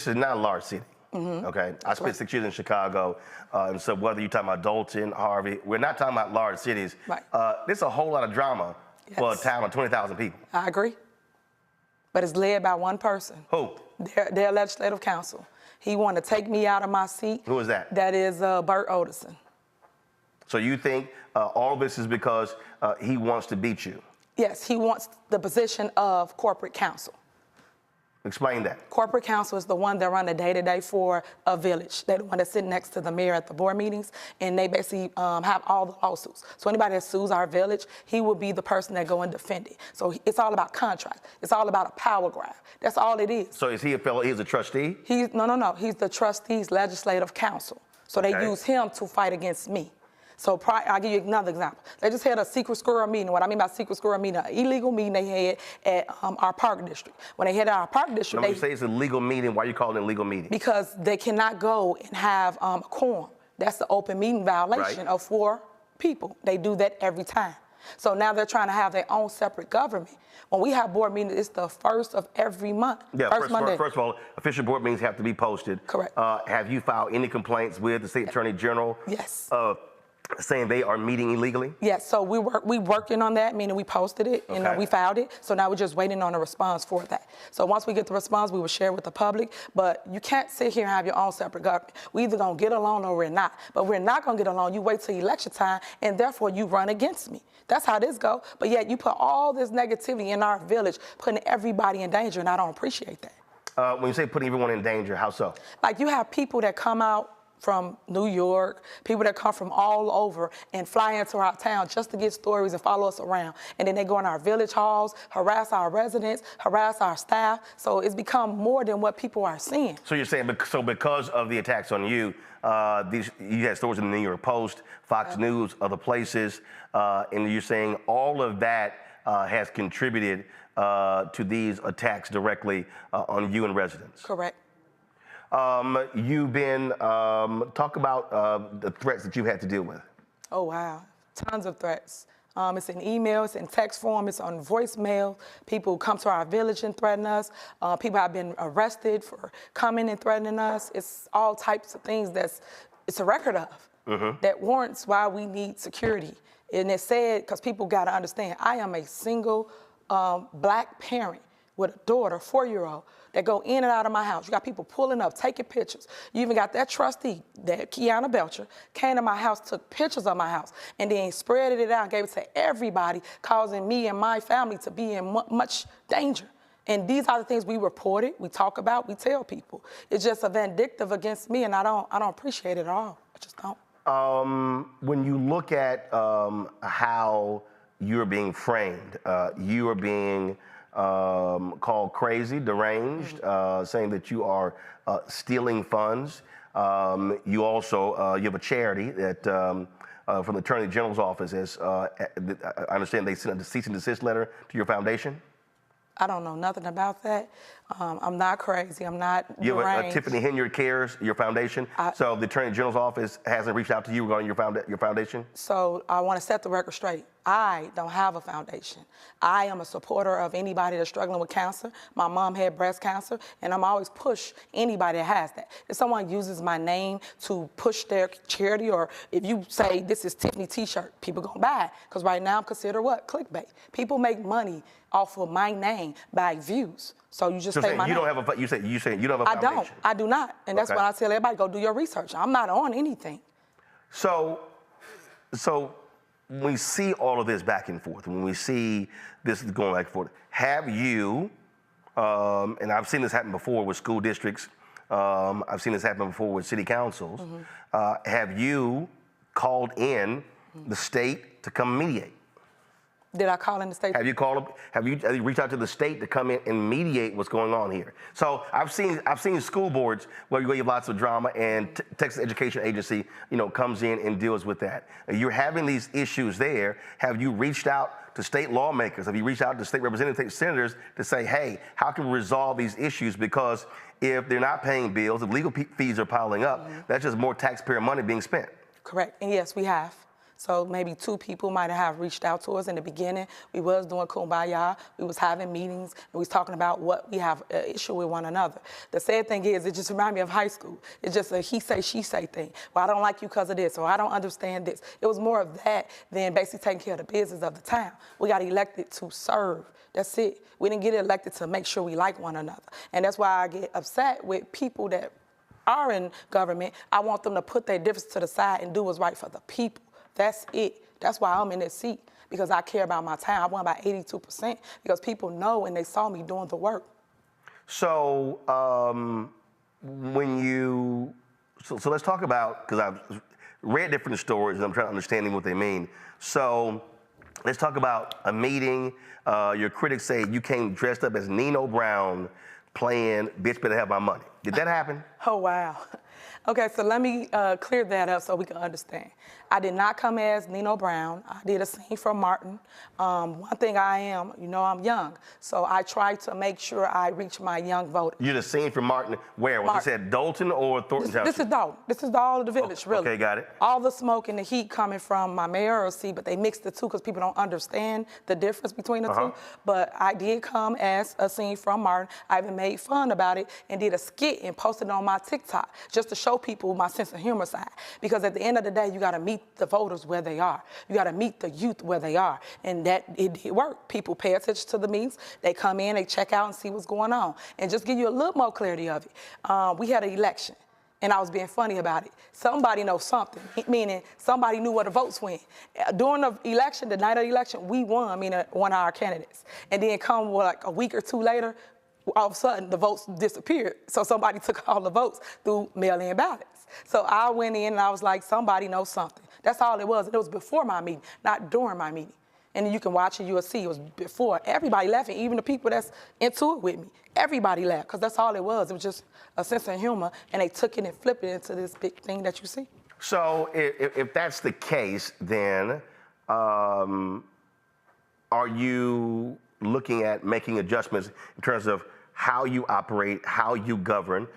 is not a large city. Mm-hmm. Okay, I spent 6 years in Chicago, and so whether you're talking about Dolton, Harvey, we're not talking about large cities. Right. There's a whole lot of drama for a town of 20,000 people. I agree, but it's led by one person. Who? Their legislative counsel. He wanted to take me out of my seat. Who is that? That is Bert Oderson. So you think all of this is because he wants to beat you? Yes, he wants the position of corporate counsel. Explain that. Corporate counsel is the one that run the day-to-day for a village. They're the one that sit next to the mayor at the board meetings, and they basically have all the lawsuits. So anybody that sues our village, he will be the person that go and defend it. So it's all about contract. It's all about a power grab. That's all it is. So is he he's a trustee? No. He's the trustees' legislative counsel. So they use him to fight against me. So I'll give you another example. They just had a secret squirrel meeting. What I mean by secret squirrel meeting, an illegal meeting they had at our park district. When they had our park district, When you say it's a legal meeting, why are you calling it a legal meeting? Because they cannot go and have a quorum. That's the open meeting violation of 4 people. They do that every time. So now they're trying to have their own separate government. When we have board meetings, it's the first of every month. Yeah, first Monday. First of all, official board meetings have to be posted. Correct. Have you filed any complaints with the state attorney general? Yes. saying they are meeting illegally? Yes, so we working on that, meaning we posted it and we filed it. So now we're just waiting on a response for that. So once we get the response, we will share with the public. But you can't sit here and have your own separate government. We either gonna get along or we're not. But we're not gonna get along. You wait till election time, and therefore you run against me. That's how this go. But yet you put all this negativity in our village, putting everybody in danger, and I don't appreciate that. When you say putting everyone in danger, how so? Like you have people that come out from New York, people that come from all over and fly into our town just to get stories and follow us around. And then they go in our village halls, harass our residents, harass our staff. So it's become more than what people are seeing. So you're saying, so because of the attacks on you, you had stories in the New York Post, Fox News, other places, and you're saying all of that has contributed to these attacks directly on you and residents? Correct. You've been, talk about the threats that you've had to deal with. Oh, wow. Tons of threats. It's in email, it's in text form, it's on voicemail. People come to our village and threaten us. People have been arrested for coming and threatening us. It's all types of things it's a record of that warrants why we need security. And it's sad because people got to understand, I am a single black parent with a daughter, 4-year-old, that go in and out of my house. You got people pulling up, taking pictures. You even got that trustee, that Kiana Belcher, came to my house, took pictures of my house, and then spreaded it out, gave it to everybody, causing me and my family to be in much danger. And these are the things we reported, we talk about, we tell people. It's just a vindictive against me, and I don't appreciate it at all. I just don't. When you look at how you're being framed, you are being called crazy, deranged, saying that you are stealing funds. You also you have a charity that from the Attorney General's office. I understand they sent a cease and desist letter to your foundation. I don't know nothing about that. I'm not crazy. I'm not You have deranged. Tiffany Henyard Cares, your foundation. So the Attorney General's office hasn't reached out to you regarding your foundation? So I want to set the record straight. I don't have a foundation. I am a supporter of anybody that's struggling with cancer. My mom had breast cancer, and I'm always push anybody that has that. If someone uses my name to push their charity, or if you say this is Tiffany t-shirt, people gonna buy it. Because right now I'm considered what? Clickbait. People make money off of my name by views. So you just say my name. You say you don't have a foundation. I do not. And that's why I tell everybody, go do your research. I'm not on anything. So when we see all of this back and forth, when we see this going back and forth, have you, and I've seen this happen before with school districts, I've seen this happen before with city councils, have you called in the state to come mediate? Did I call in the state? Have you reached out to the state to come in and mediate what's going on here? So I've seen school boards where you have lots of drama, and Texas Education Agency, comes in and deals with that. You're having these issues there. Have you reached out to state lawmakers? Have you reached out to state representatives, senators to say, hey, how can we resolve these issues? Because if they're not paying bills, if legal fees are piling up, that's just more taxpayer money being spent. Correct. And yes, we have. So maybe 2 people might have reached out to us in the beginning. We was doing kumbaya. We was having meetings, and we was talking about what we have an issue with one another. The sad thing is, it just reminded me of high school. It's just a he say, she say thing. Well, I don't like you because of this, or I don't understand this. It was more of that than basically taking care of the business of the town. We got elected to serve. That's it. We didn't get elected to make sure we like one another. And that's why I get upset with people that are in government. I want them to put their difference to the side and do what's right for the people. That's it. That's why I'm in this seat, because I care about my town. I won by 82% because people know and they saw me doing the work. So so let's talk about, because I've read different stories and I'm trying to understand what they mean. So let's talk about a meeting. Your critics say you came dressed up as Nino Brown playing Bitch Better Have My Money. Did that happen? Oh, wow. Okay, so let me clear that up so we can understand. I did not come as Nino Brown. I did a scene from Martin. One thing I am, I'm young, so I try to make sure I reach my young voters. You did a scene from Martin. Where? Was this at Dolton or Thornton Township? This is Dolton. This is all of the village, really. Okay, got it. All the smoke and the heat coming from my mayoral seat, but they mixed the two because people don't understand the difference between the two. But I did come as a scene from Martin. I even made fun about it and did a skit it and posted it on my TikTok just to show people my sense of humor side. Because at the end of the day, you got to meet the voters where they are. You got to meet the youth where they are. And that it did work. People pay attention to the meetings. They come in, they check out and see what's going on. And just give you a little more clarity of it. We had an election. And I was being funny about it. Somebody knows something, meaning somebody knew where the votes went. During the election, the night of the election, we won, meaning one of our candidates. And then come like a week or two later, all of a sudden the votes disappeared. So somebody took all the votes through mail-in ballots. So I went in and I was like, somebody knows something. That's all it was. And it was before my meeting, not during my meeting. And you can watch it, you'll see it was before. Everybody laughing, even the people that's into it with me. Everybody laughed, because that's all it was. It was just a sense of humor, and they took it and flipped it into this big thing that you see. So if that's the case, then are you looking at making adjustments in terms of how you operate, how you govern,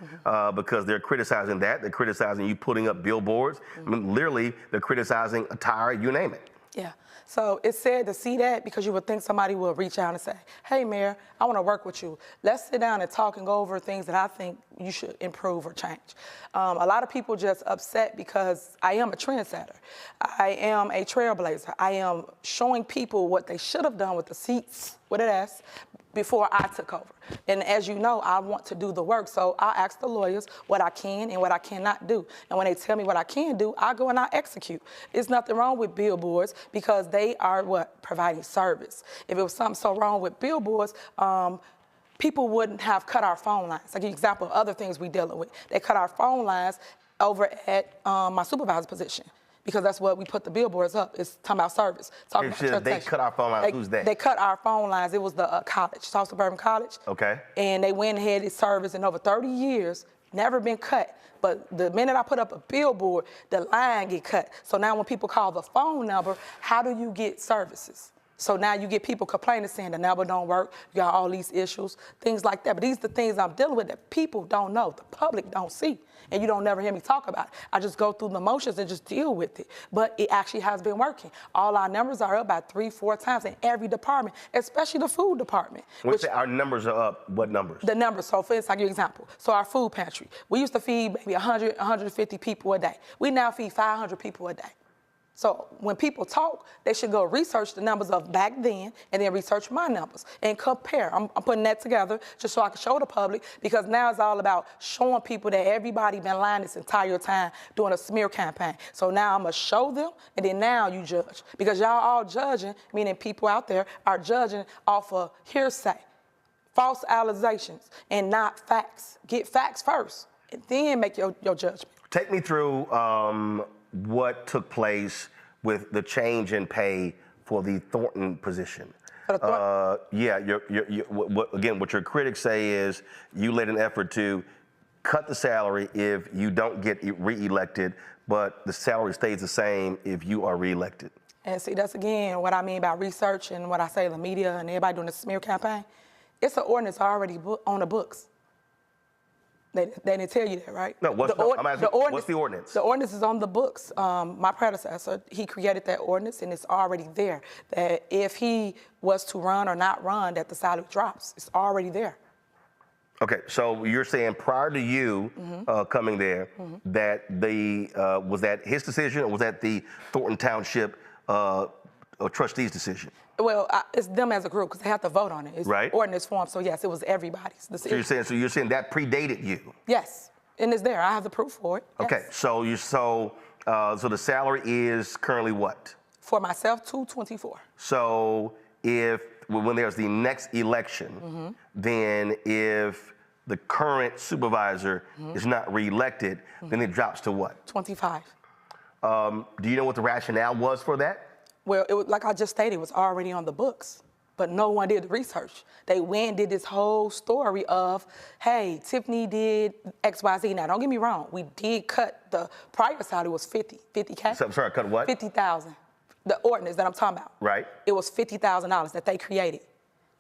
because they're criticizing that. They're criticizing you putting up billboards. I mean, literally, they're criticizing attire, you name it. Yeah. So it's sad to see that, because you would think somebody will reach out and say, hey, Mayor, I want to work with you. Let's sit down and talk and go over things that I think you should improve or change. A lot of people just upset because I am a trendsetter. I am a trailblazer. I am showing people what they should have done with the seats, with an S, before I took over. And as you know, I want to do the work. So I ask the lawyers what I can and what I cannot do. And when they tell me what I can do, I go and I execute. There's nothing wrong with billboards, because they are what? Providing service. If it was something so wrong with billboards, people wouldn't have cut our phone lines. I'll give you an example of other things we're dealing with. They cut our phone lines over at my supervisor position, because that's what we put the billboards up. It's talking about service. Talking about they cut our phone lines. Who's that? They cut our phone lines. It was the college, South Suburban College. Okay. And they went ahead and service in over 30 years, never been cut. But the minute I put up a billboard, the line get cut. So now when people call the phone number, how do you get services? So now you get people complaining, saying the number don't work, you got all these issues, things like that. But these are the things I'm dealing with that people don't know, the public don't see, and you don't never hear me talk about it. I just go through the motions and just deal with it. But it actually has been working. All our numbers are up by 3-4 times in every department, especially the food department. When you say our numbers are up, what numbers? The numbers, so for instance, I'll give you an example. So our food pantry, we used to feed maybe 100, 150 people a day. We now feed 500 people a day. So when people talk, they should go research the numbers of back then and then research my numbers and compare. I'm putting that together just so I can show the public, because now it's all about showing people that everybody been lying this entire time doing a smear campaign. So now I'm going to show them, and then now you judge. Because y'all all judging, meaning people out there are judging off of hearsay, false allegations, and not facts. Get facts first, and then make your judgment. Take me through what took place with the change in pay for the Thornton position. Yeah, what your critics say is you led an effort to cut the salary if you don't get re-elected, but the salary stays the same if you are re-elected. And see, that's again what I mean by research and what I say, the media and everybody doing the smear campaign. It's an ordinance already on the books. They didn't tell you that, right? No, what's the ordinance? The ordinance is on the books. My predecessor, he created that ordinance, and it's already there. That if he was to run or not run, that the salary drops. It's already there. Okay, so you're saying prior to you coming there, that was that his decision, or was that the Thornton Township trustees' decision? Well, it's them as a group, because they have to vote on it. It's right. Ordinance form, so yes, it was everybody's decision. So you're saying that predated you? Yes, and it's there. I have the proof for it. Yes. Okay, so the salary is currently what? For myself, $224. So when there's the next election, then if the current supervisor is not reelected, then it drops to what? 25. Do you know what the rationale was for that? Well, it was, like I just stated, it was already on the books, but no one did the research. They went and did this whole story of, hey, Tiffany did X, Y, Z. Now, don't get me wrong. We did cut the prior salary was $50K. So, I'm sorry, cut what? $50,000. The ordinance that I'm talking about. Right. It was $50,000 that they created.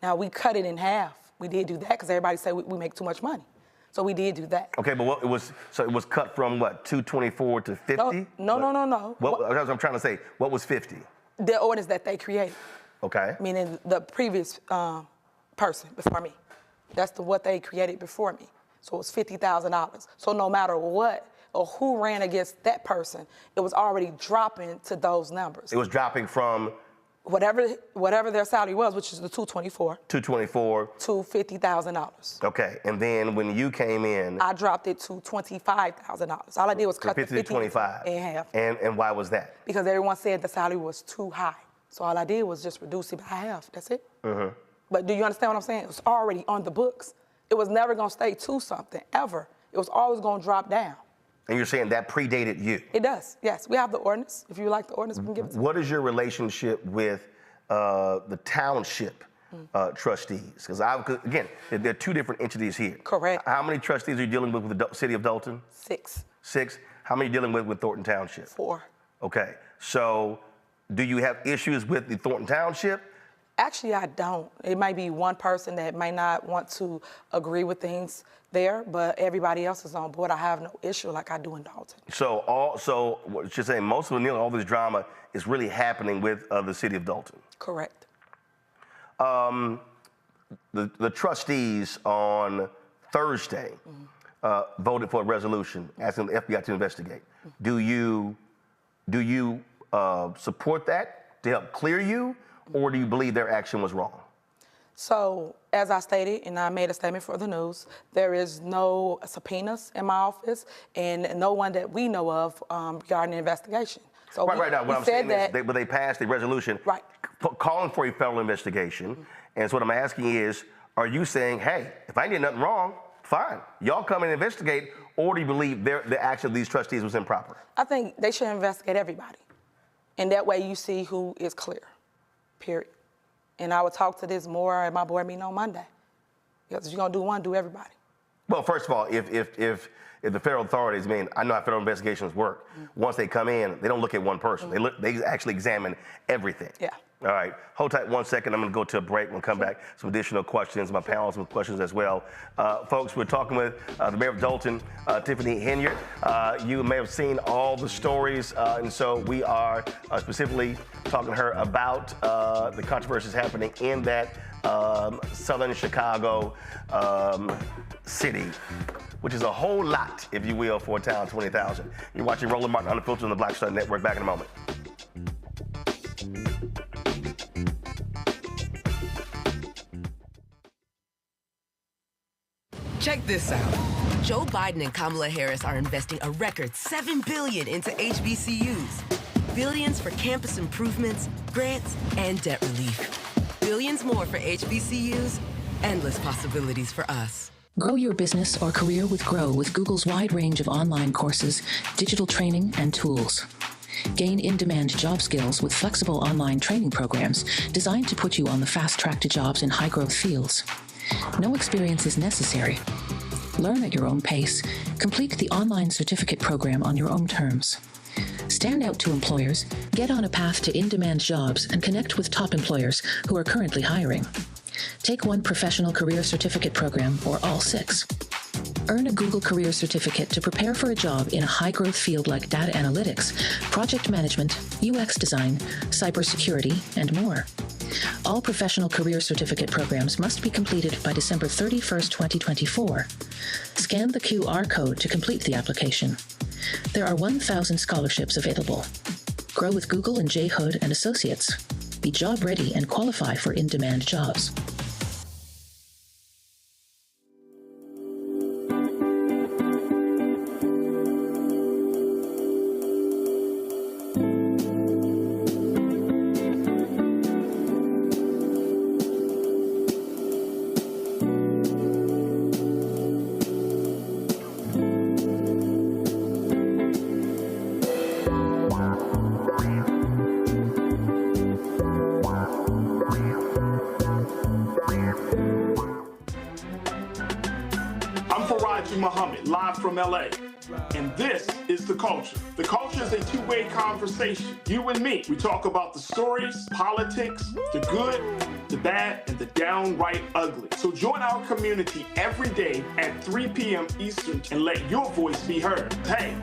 Now, we cut it in half. We did do that because everybody said we make too much money. So we did do that. Okay, but it was cut from what, 224 to 50? No. What I'm trying to say, what was 50? The ordinance that they created. Okay. Meaning the previous person before me. That's what they created before me. So it was $50,000. So no matter what or who ran against that person, it was already dropping to those numbers. It was dropping from whatever their salary was, which is the $224 to $50,000. Okay, and then when you came in, I dropped it to $25,000. All I did was cut the 50 to 25 in half. And why was that? Because everyone said the salary was too high. So all I did was just reduce it by half. That's it. Mm-hmm. But do you understand what I'm saying? It was already on the books. It was never going to stay to something, ever. It was always going to drop down. And you're saying that predated you? It does, yes. We have the ordinance. If you like the ordinance, we can give it to you. What is your relationship with the township trustees? Because again, there are two different entities here. Correct. How many trustees are you dealing with the city of Dolton? 6. 6. How many are you dealing with Thornton Township? 4. Okay. So do you have issues with the Thornton Township? Actually, I don't. It might be one person that might not want to agree with things there, but everybody else is on board. I have no issue like I do in Dolton. So what you're saying, most of all this drama is really happening with the city of Dolton. Correct. The trustees on Thursday voted for a resolution asking the FBI to investigate. Do you support that to help clear you, or do you believe their action was wrong? So, as I stated, and I made a statement for the news, there is no subpoenas in my office and no one that we know of regarding the investigation. So right now, what I'm saying is they passed a resolution calling for a federal investigation. And so what I'm asking is, are you saying, hey, if I did nothing wrong, fine, y'all come and investigate, or do you believe the action of these trustees was improper? I think they should investigate everybody. And that way you see who is clear, period. And I will talk to this more at my board meeting on Monday. Because if you're going to do one, do everybody. Well, first of all, if the federal authorities, I know how federal investigations work. Once they come in, they don't look at one person. They actually examine everything. Yeah. All right, hold tight 1 second. I'm going to go to a break. We'll come back, some additional questions. My panel has some questions as well. Folks, we're talking with the mayor of Dolton, Tiffany Henyard. You may have seen all the stories, and so we are specifically talking to her about the controversies happening in that southern Chicago city, which is a whole lot, if you will, for a town of 20,000. You're watching Roland Martin Unfiltered on the Black Star Network. Back in a moment. Check this out. Joe Biden and Kamala Harris are investing a record $7 billion into HBCUs. Billions for campus improvements, grants, and debt relief. Billions more for HBCUs. Endless possibilities for us. Grow your business or career with Grow with Google's wide range of online courses, digital training, and tools. Gain in-demand job skills with flexible online training programs designed to put you on the fast track to jobs in high-growth fields. No experience is necessary. Learn at your own pace. Complete the online certificate program on your own terms. Stand out to employers, get on a path to in-demand jobs, and connect with top employers who are currently hiring. Take one professional career certificate program or all 6. Earn a Google Career Certificate to prepare for a job in a high-growth field like data analytics, project management, UX design, cybersecurity, and more. All professional career certificate programs must be completed by December 31st, 2024. Scan the QR code to complete the application. There are 1,000 scholarships available. Grow with Google and J. Hood and Associates. Be job ready and qualify for in-demand jobs. Live from LA. And this is The Culture. The Culture is a two-way conversation. You and me. We talk about the stories, politics, the good, the bad, and the downright ugly. So join our community every day at 3 p.m. Eastern and let your voice be heard. Hey,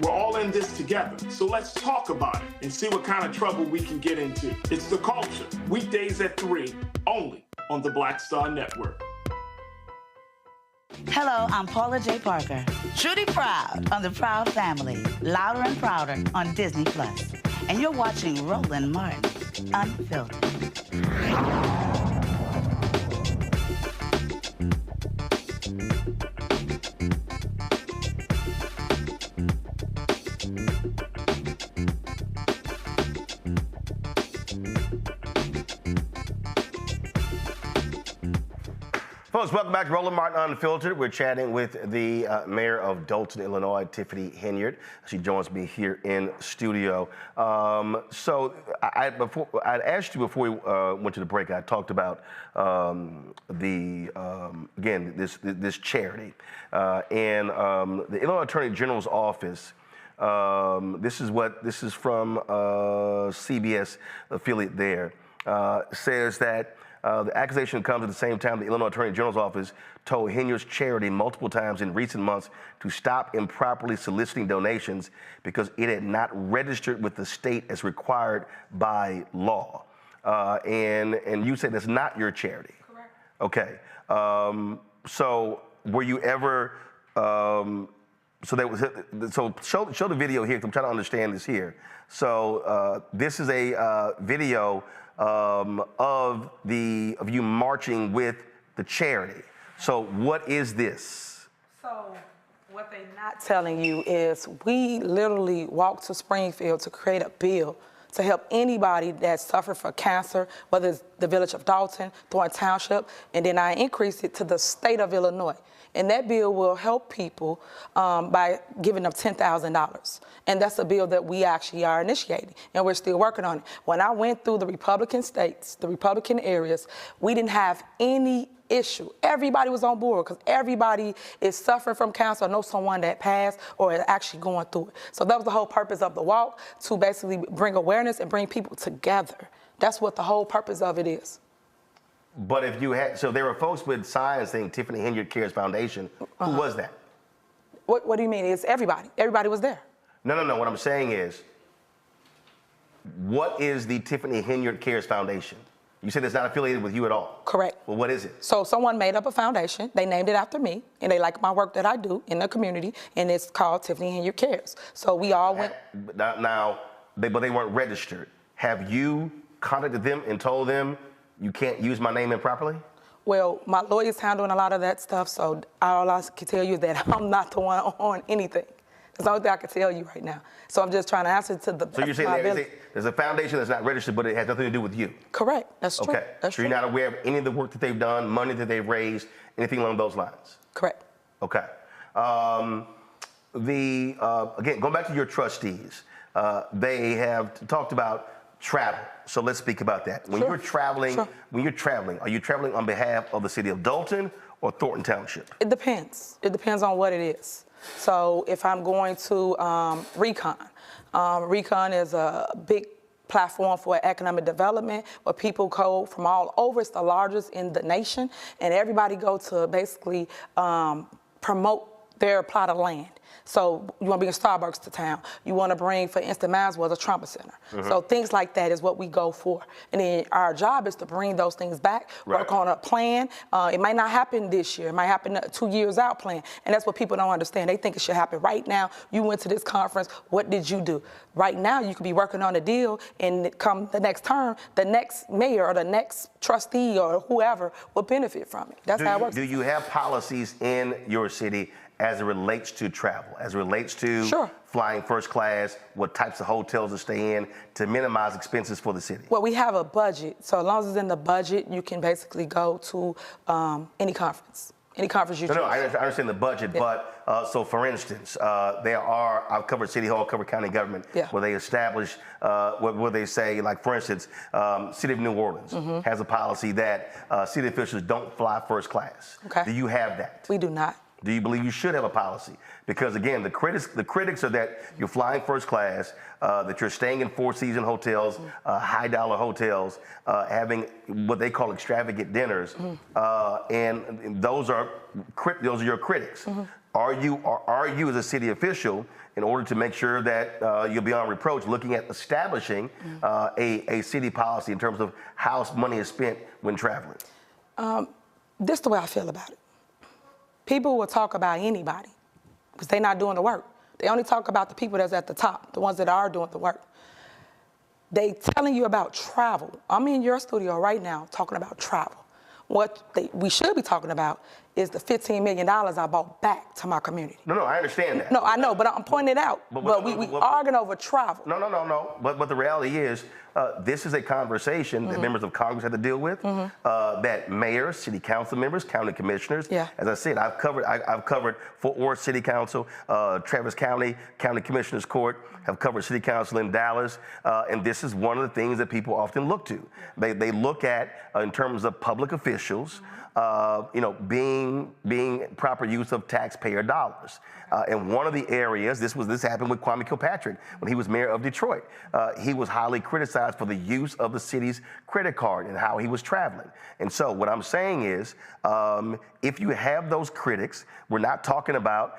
we're all in this together. So let's talk about it and see what kind of trouble we can get into. It's The Culture. Weekdays at 3, only on the Black Star Network. Hello, I'm Paula J. Parker. Truly proud on the Proud Family, louder and prouder on Disney+. And you're watching Roland Martin, Unfiltered. Folks, welcome back to Roland Martin Unfiltered. We're chatting with the mayor of Dolton, Illinois, Tiffany Henyard. She joins me here in studio. So I'd asked you before we went to the break, I talked about again, this charity. And the Illinois Attorney General's office, this is from CBS affiliate there, says that the accusation comes at the same time the Illinois Attorney General's office told Henyard's charity multiple times in recent months to stop improperly soliciting donations because it had not registered with the state as required by law. And you said that's not your charity. Correct. Okay. So were you ever? So show the video here. 'Cause I'm trying to understand this here. So this is a video of you marching with the charity. So what is this? So what they're not telling you is we literally walked to Springfield to create a bill to help anybody that suffered from cancer, whether it's the village of Dolton, Thornton Township, and then I increased it to the state of Illinois. And that bill will help people by giving them $10,000. And that's a bill that we actually are initiating, and we're still working on it. When I went through the Republican states, the Republican areas, we didn't have any issue. Everybody was on board because everybody is suffering from cancer or knows someone that passed or is actually going through it. So that was the whole purpose of the walk, to basically bring awareness and bring people together. That's what the whole purpose of it is. But if you had, so there were folks with signs saying Tiffany Henyard Cares Foundation. Who was that? What do you mean? It's everybody. Everybody was there. No. What I'm saying is, what is the Tiffany Henyard Cares Foundation? You said it's not affiliated with you at all. Correct. Well, what is it? So someone made up a foundation. They named it after me, and they like my work that I do in the community, and it's called Tiffany Henyard Cares. So we all went. But they weren't registered. Have you contacted them and told them you can't use my name improperly? Well, my lawyer's handling a lot of that stuff, so all I can tell you is that I'm not the one on anything. That's the only thing I can tell you right now. So I'm just trying to answer to the. So you're saying there's a foundation that's not registered, but it has nothing to do with you? Correct. That's true. Okay. That's so you're not aware of any of the work that they've done, money that they've raised, anything along those lines? Correct. Okay. Again, going back to your trustees, they have talked about travel. So let's speak about that. When you're traveling, are you traveling on behalf of the city of Dolton or Thornton Township? It depends. It depends on what it is. So if I'm going to Recon, Recon is a big platform for economic development where people go from all over. It's the largest in the nation, and everybody go to basically promote their plot of land. So you want to bring Starbucks to town. You want to bring, for instance, mine was a trauma center. So things like that is what we go for. And then our job is to bring those things back, work on a plan. It might not happen this year. It might happen 2 years out plan. And that's what people don't understand. They think it should happen right now. You went to this conference. What did you do? Right now, you could be working on a deal, and come the next term, the next mayor or the next trustee or whoever will benefit from it. That's how it works. Do you have policies in your city as it relates to travel, as it relates to flying first class, what types of hotels to stay in to minimize expenses for the city? Well, we have a budget. So as long as it's in the budget, you can basically go to any conference. Any conference you choose. No, I understand the budget, but so for instance, I've covered City Hall, covered county government, where they establish, where they say, like for instance, City of New Orleans has a policy that city officials don't fly first class. Okay. Do you have that? We do not. Do you believe you should have a policy? Because again, the critics are that you're flying first class, that you're staying in four-season hotels, high-dollar hotels, having what they call extravagant dinners, and those are your critics. Are you as a city official, in order to make sure that you'll be on reproach, looking at establishing a city policy in terms of how money is spent when traveling? This is the way I feel about it. People will talk about anybody because they're not doing the work. They only talk about the people that's at the top, the ones that are doing the work. They telling you about travel. I'm in your studio right now talking about travel. What we should be talking about is the $15 million I brought back to my community. No, I understand that. No, I know, but I'm pointing it out. But we arguing over travel. No. But the reality is, this is a conversation that members of Congress have to deal with, that mayors, city council members, county commissioners. Yeah. As I said, I've covered Fort Worth City Council, Travis County Commissioners Court, have covered City Council in Dallas, and this is one of the things that people often look to. They look at, in terms of public officials, being proper use of taxpayer dollars. And one of the areas, this happened with Kwame Kilpatrick when he was mayor of Detroit. He was highly criticized for the use of the city's credit card and how he was traveling. And so what I'm saying is, if you have those critics, we're not talking about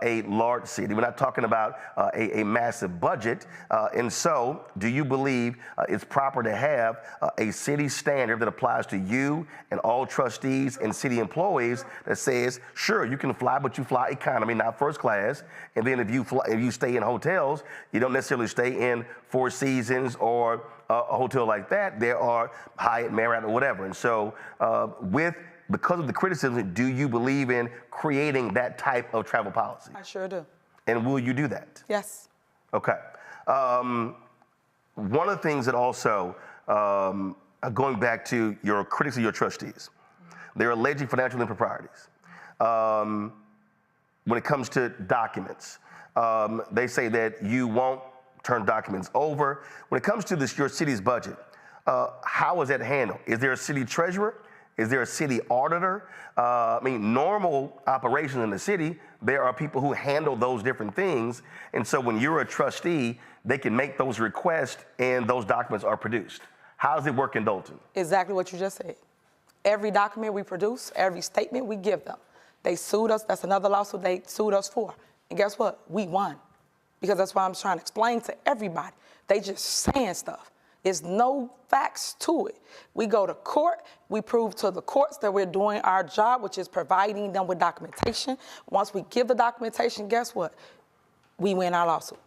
a large city. We're not talking about a massive budget. And so do you believe it's proper to have a city standard that applies to you and all trustees and city employees that says, sure, you can fly, but you fly economy, not first class. And then if you stay in hotels, you don't necessarily stay in Four Seasons or a hotel like that. There are Hyatt, Marriott, or whatever. And so because of the criticism, do you believe in creating that type of travel policy? I sure do. And will you do that? Yes. Okay. One of the things that also, going back to your critics of your trustees, they're alleging financial improprieties. When it comes to documents, they say that you won't turn documents over. When it comes to your city's budget, how is that handled? Is there a city treasurer? Is there a city auditor? Normal operations in the city, there are people who handle those different things. And so when you're a trustee, they can make those requests and those documents are produced. How does it work in Dolton? Exactly what you just said. Every document we produce, every statement we give them. They sued us. That's another lawsuit they sued us for. And guess what? We won. Because that's why I'm trying to explain to everybody. They just saying stuff. There's no facts to it. We go to court. We prove to the courts that we're doing our job, which is providing them with documentation. Once we give the documentation, guess what? We win our lawsuit.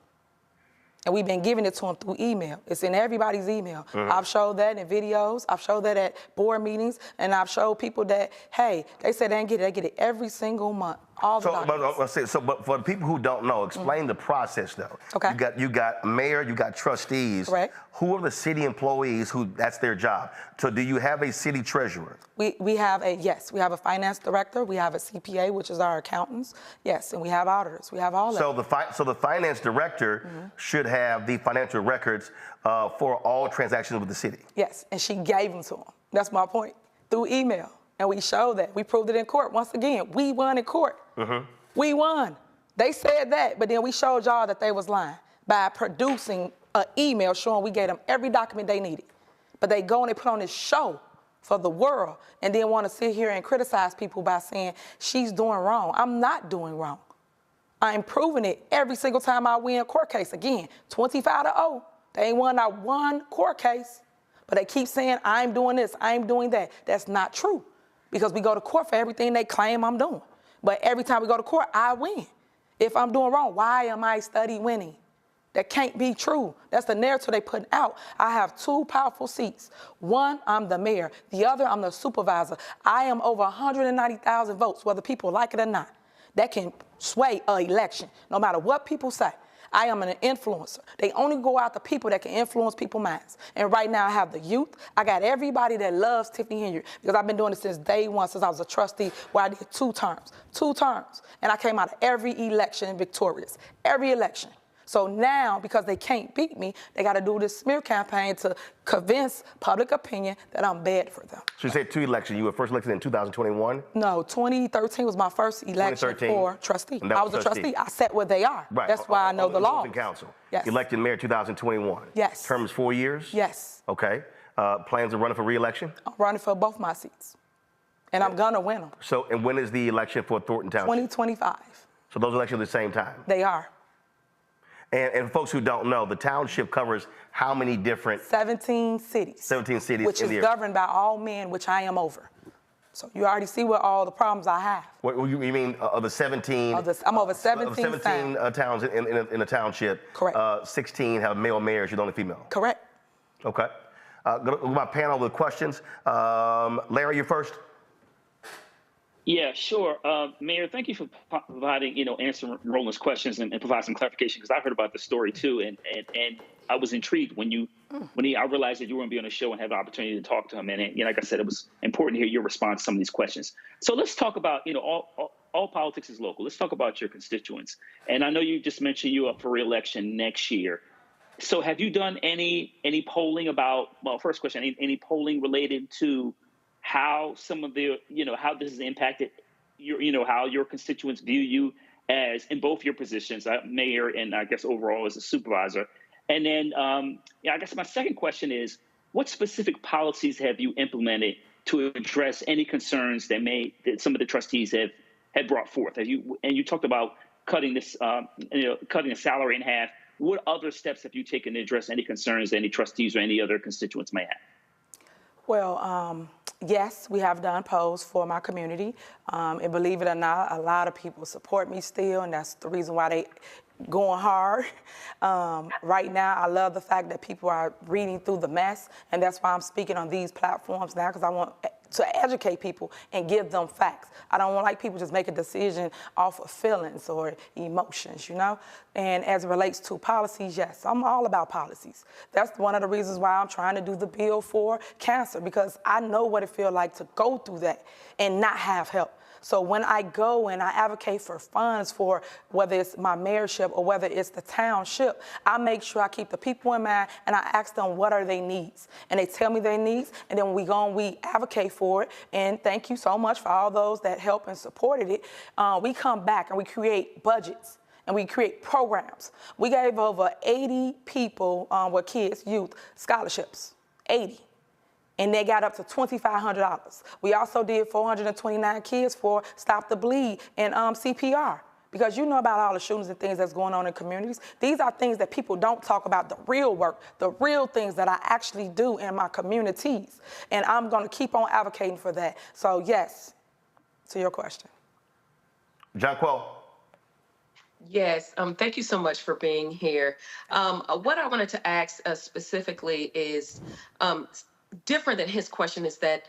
And we've been giving it to them through email. It's in everybody's email. I've showed that in videos. I've showed that at board meetings. And I've showed people that, hey, they said they didn't get it. They get it every single month. All the documents. But for the people who don't know, explain the process, though. Okay. You got mayor, you got trustees. Correct. Who are the city employees who that's their job? So do you have a city treasurer? We have a finance director. We have a CPA, which is our accountants. Yes, and we have auditors. We have all that. So the finance director should have the financial records for all transactions with the city. Yes, and she gave them to them. That's my point. Through email. And we showed that. We proved it in court. Once again, we won in court. We won. They said that, but then we showed y'all that they was lying by producing an email showing we gave them every document they needed. But they go and they put on this show for the world and then want to sit here and criticize people by saying she's doing wrong. I'm not doing wrong. I'm proving it every single time I win a court case. Again, 25-0. They ain't won not one court case. But they keep saying, I'm doing this, I'm doing that. That's not true. Because we go to court for everything they claim I'm doing. But every time we go to court, I win. If I'm doing wrong, why am I study winning? That can't be true. That's the narrative they put out. I have two powerful seats. One, I'm the mayor. The other, I'm the supervisor. I am over 190,000 votes, whether people like it or not. That can sway an election, no matter what people say. I am an influencer. They only go out to people that can influence people's minds. And right now I have the youth. I got everybody that loves Tiffany Henyard because I've been doing it since day one, since I was a trustee, where I did 2 terms. 2 terms. And I came out of every election victorious. Every election. So now, because they can't beat me, they got to do this smear campaign to convince public opinion that I'm bad for them. So you said 2 elections. You were first elected in 2021? No, 2013 was my first election for trustee. I was a trustee. I sat where they are. Right. That's why I know the law. Council. Yes. Elected mayor 2021. Yes. Terms 4 years? Yes. Okay. Plans of running for re-election? I'm running for both my seats. And I'm going to win them. So, and when is the election for Thornton Township? 2025. So those elections are at the same time? They are. And folks who don't know, the township covers how many different? 17 cities. 17 cities. Which is governed by all men, which I am over. So you already see what all the problems I have. What you mean of the 17? I'm over 17. Of 17 towns in a township. Correct. 16 have male mayors. You're the only female. Correct. Okay. Go to my panel with questions. Larry, you first. Yeah, sure. Mayor, thank you for providing, answering Roland's questions and provide some clarification, because I heard about the story too, and I was intrigued when I realized that you were going to be on the show and have the opportunity to talk to him. And like I said, it was important to hear your response to some of these questions. So let's talk about, all politics is local. Let's talk about your constituents. And I know you just mentioned you're up for re-election next year. So have you done any polling about, well, first question, any polling related to how some of the, how this has impacted your, how your constituents view you as in both your positions, mayor and I guess overall as a supervisor? And then I guess my second question is, what specific policies have you implemented to address any concerns that some of the trustees have brought forth? You talked about cutting this, cutting the salary in half. What other steps have you taken to address any concerns that any trustees or any other constituents may have? Well, yes, we have done polls for my community, and believe it or not, a lot of people support me still, and that's the reason why they going hard. Right now, I love the fact that people are reading through the mess, and that's why I'm speaking on these platforms now, because I want to educate people and give them facts. I don't want people just make a decision off of feelings or emotions, And as it relates to policies, yes, I'm all about policies. That's one of the reasons why I'm trying to do the bill for cancer, because I know what it feels like to go through that and not have help. So when I go and I advocate for funds for whether it's my mayorship or whether it's the township, I make sure I keep the people in mind and I ask them what are their needs. And they tell me their needs, and then we go and we advocate for it. And thank you so much for all those that helped and supported it. We come back and we create budgets and we create programs. We gave over 80 people with kids, youth, scholarships, 80. And they got up to $2,500. We also did 429 kids for Stop the Bleed and CPR. Because you know about all the shootings and things that's going on in communities. These are things that people don't talk about, the real work, the real things that I actually do in my communities. And I'm going to keep on advocating for that. So yes, to your question. Jonquil. Yes, thank you so much for being here. What I wanted to ask specifically is, different than his question, is that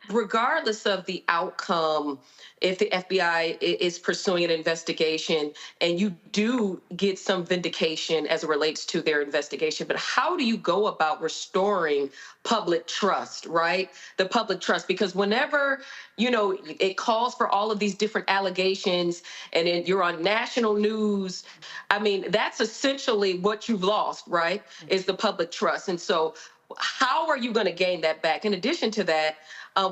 regardless of the outcome, if the FBI is pursuing an investigation and you do get some vindication as it relates to their investigation, but how do you go about restoring public trust, right? The public trust, because whenever, it calls for all of these different allegations and then you're on national news, that's essentially what you've lost, right? Is the public trust. And so how are you going to gain that back? In addition to that,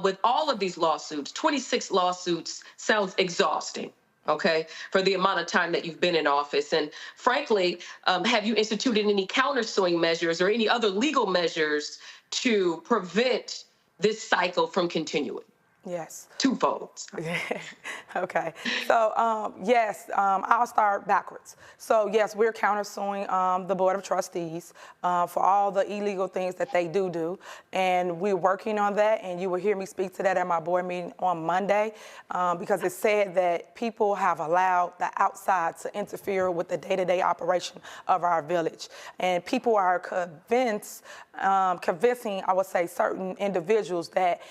with all of these lawsuits, 26 lawsuits sounds exhausting, okay, for the amount of time that you've been in office. And frankly, have you instituted any countersuing measures or any other legal measures to prevent this cycle from continuing? Yes. Twofold. Okay. So, yes, I'll start backwards. So, yes, we're countersuing the Board of Trustees for all the illegal things that they do. And we're working on that. And you will hear me speak to that at my board meeting on Monday because it said that people have allowed the outside to interfere with the day-to-day operation of our village. And people are convincing, I would say, certain individuals that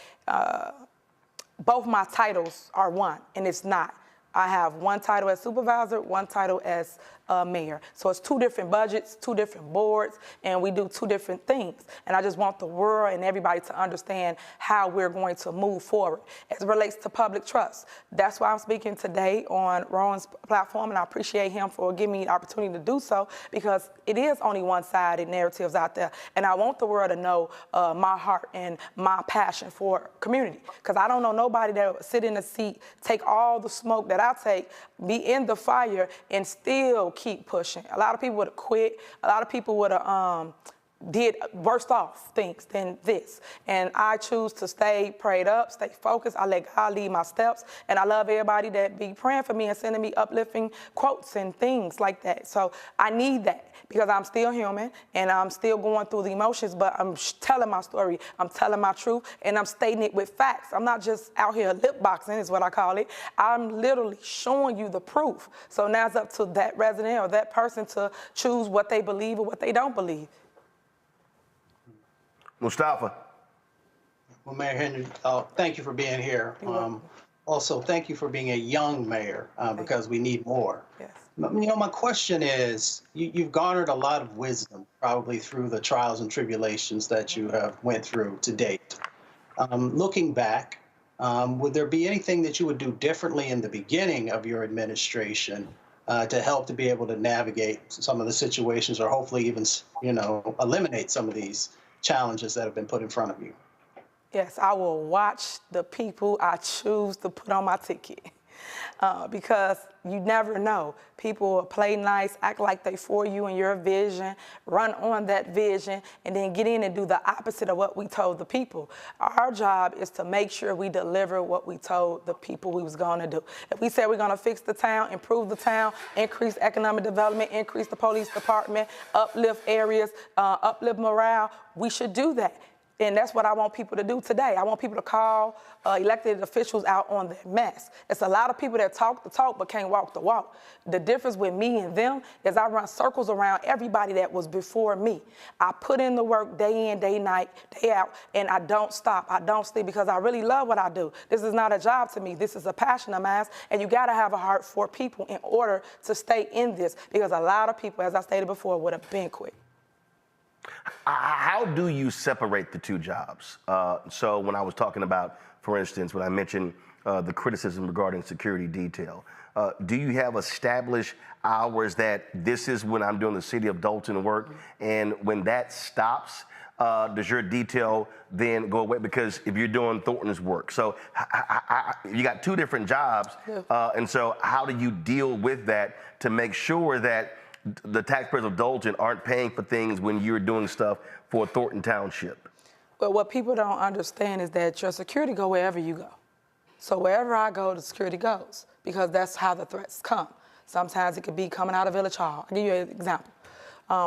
both my titles are one, and it's not. I have one title as supervisor, one title as mayor. So it's two different budgets, two different boards, and we do two different things. And I just want the world and everybody to understand how we're going to move forward as it relates to public trust. That's why I'm speaking today on Rowan's platform, and I appreciate him for giving me the opportunity to do so, because it is only one-sided narratives out there. And I want the world to know my heart and my passion for community, because I don't know nobody that would sit in the seat, take all the smoke that I take, be in the fire, and still keep pushing. A lot of people would have quit. A lot of people would have did worse off things than this. And I choose to stay prayed up, stay focused. I let God lead my steps. And I love everybody that be praying for me and sending me uplifting quotes and things like that. So I need that because I'm still human and I'm still going through the emotions, but I'm telling my story. I'm telling my truth and I'm stating it with facts. I'm not just out here lip boxing is what I call it. I'm literally showing you the proof. So now it's up to that resident or that person to choose what they believe or what they don't believe. Mustafa. Well, Mayor Henyard, thank you for being here. Also, thank you for being a young mayor because we need more. Yes. You know, my question is, you've garnered a lot of wisdom probably through the trials and tribulations that you have went through to date. Looking back, would there be anything that you would do differently in the beginning of your administration to help to be able to navigate some of the situations or hopefully even, you know, eliminate some of these challenges that have been put in front of you? Yes, I will watch the people I choose to put on my ticket because you never know. People will play nice, act like they for you and your vision, run on that vision, and then get in and do the opposite of what we told the people. Our job is to make sure we deliver what we told the people we was going to do. If we said we're going to fix the town, improve the town, increase economic development, increase the police department, uplift areas, uplift morale, we should do that. And that's what I want people to do today. I want people to call elected officials out on their mess. It's a lot of people that talk the talk but can't walk the walk. The difference with me and them is I run circles around everybody that was before me. I put in the work day in, day night, day out, and I don't stop. I don't sleep because I really love what I do. This is not a job to me. This is a passion of mine, and you got to have a heart for people in order to stay in this because a lot of people, as I stated before, would have been quit. How do you separate the two jobs? So when I was talking about, for instance, when I mentioned the criticism regarding security detail, do you have established hours that this is when I'm doing the city of Dolton work, and when that stops, does your detail then go away? Because if you're doing Thornton's work, so you got two different jobs, and so how do you deal with that to make sure that the taxpayers of Dolton aren't paying for things when you're doing stuff for Thornton Township? But what people don't understand is that your security go wherever you go. So wherever I go, the security goes, because that's how the threats come. Sometimes it could be coming out of Village Hall. I'll give you an example.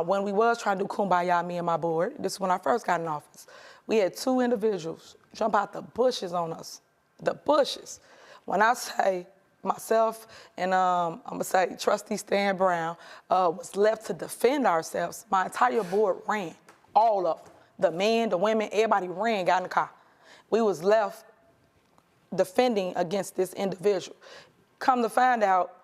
When we was trying to do Kumbaya, me and my board, this is when I first got in office, we had two individuals jump out the bushes on us, the bushes. When I say myself and I'm gonna say Trustee Stan Brown was left to defend ourselves, my entire board ran, all of them. The men, the women, everybody ran, got in the car. We was left defending against this individual. Come to find out,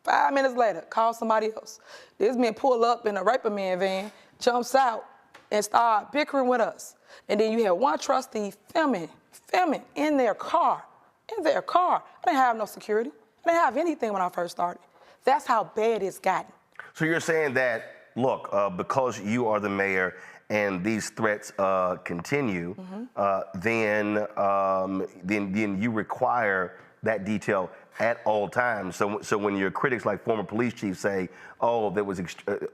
5 minutes later, call somebody else. This man pull up in a Reappointment van, jumps out, and start bickering with us. And then you have one trustee filming in their car. I didn't have no security. I didn't have anything when I first started. That's how bad it's gotten. So you're saying that, look, because you are the mayor and these threats continue, then you require that detail at all times. So when your critics, like former police chiefs, say, oh, there was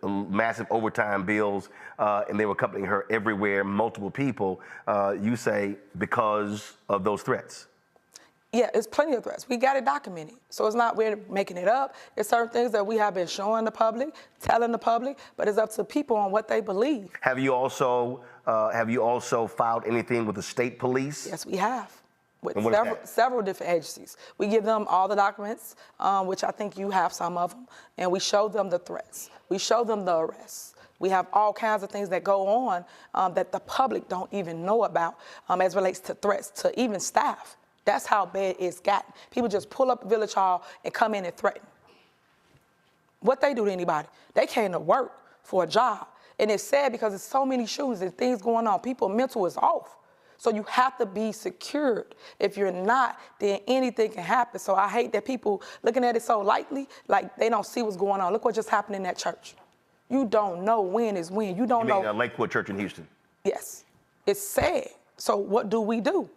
massive overtime bills and they were accompanying her everywhere, multiple people, you say because of those threats. Yeah, it's plenty of threats. We got it documented. So it's not we're making it up. It's certain things that we have been showing the public, telling the public, but it's up to people on what they believe. Have you also filed anything with the state police? Yes, we have. With several different agencies. We give them all the documents, which I think you have some of them, and we show them the threats. We show them the arrests. We have all kinds of things that go on that the public don't even know about as relates to threats to even staff. That's how bad it's gotten. People just pull up Village Hall and come in and threaten. What they do to anybody? They came to work for a job. And it's sad because there's so many shootings and things going on. People mental is off. So you have to be secured. If you're not, then anything can happen. So I hate that people looking at it so lightly, like they don't see what's going on. Look what just happened in that church. You don't know when is when. You don't know. You mean Lakewood Church in Houston? Yes. It's sad. So what do we do?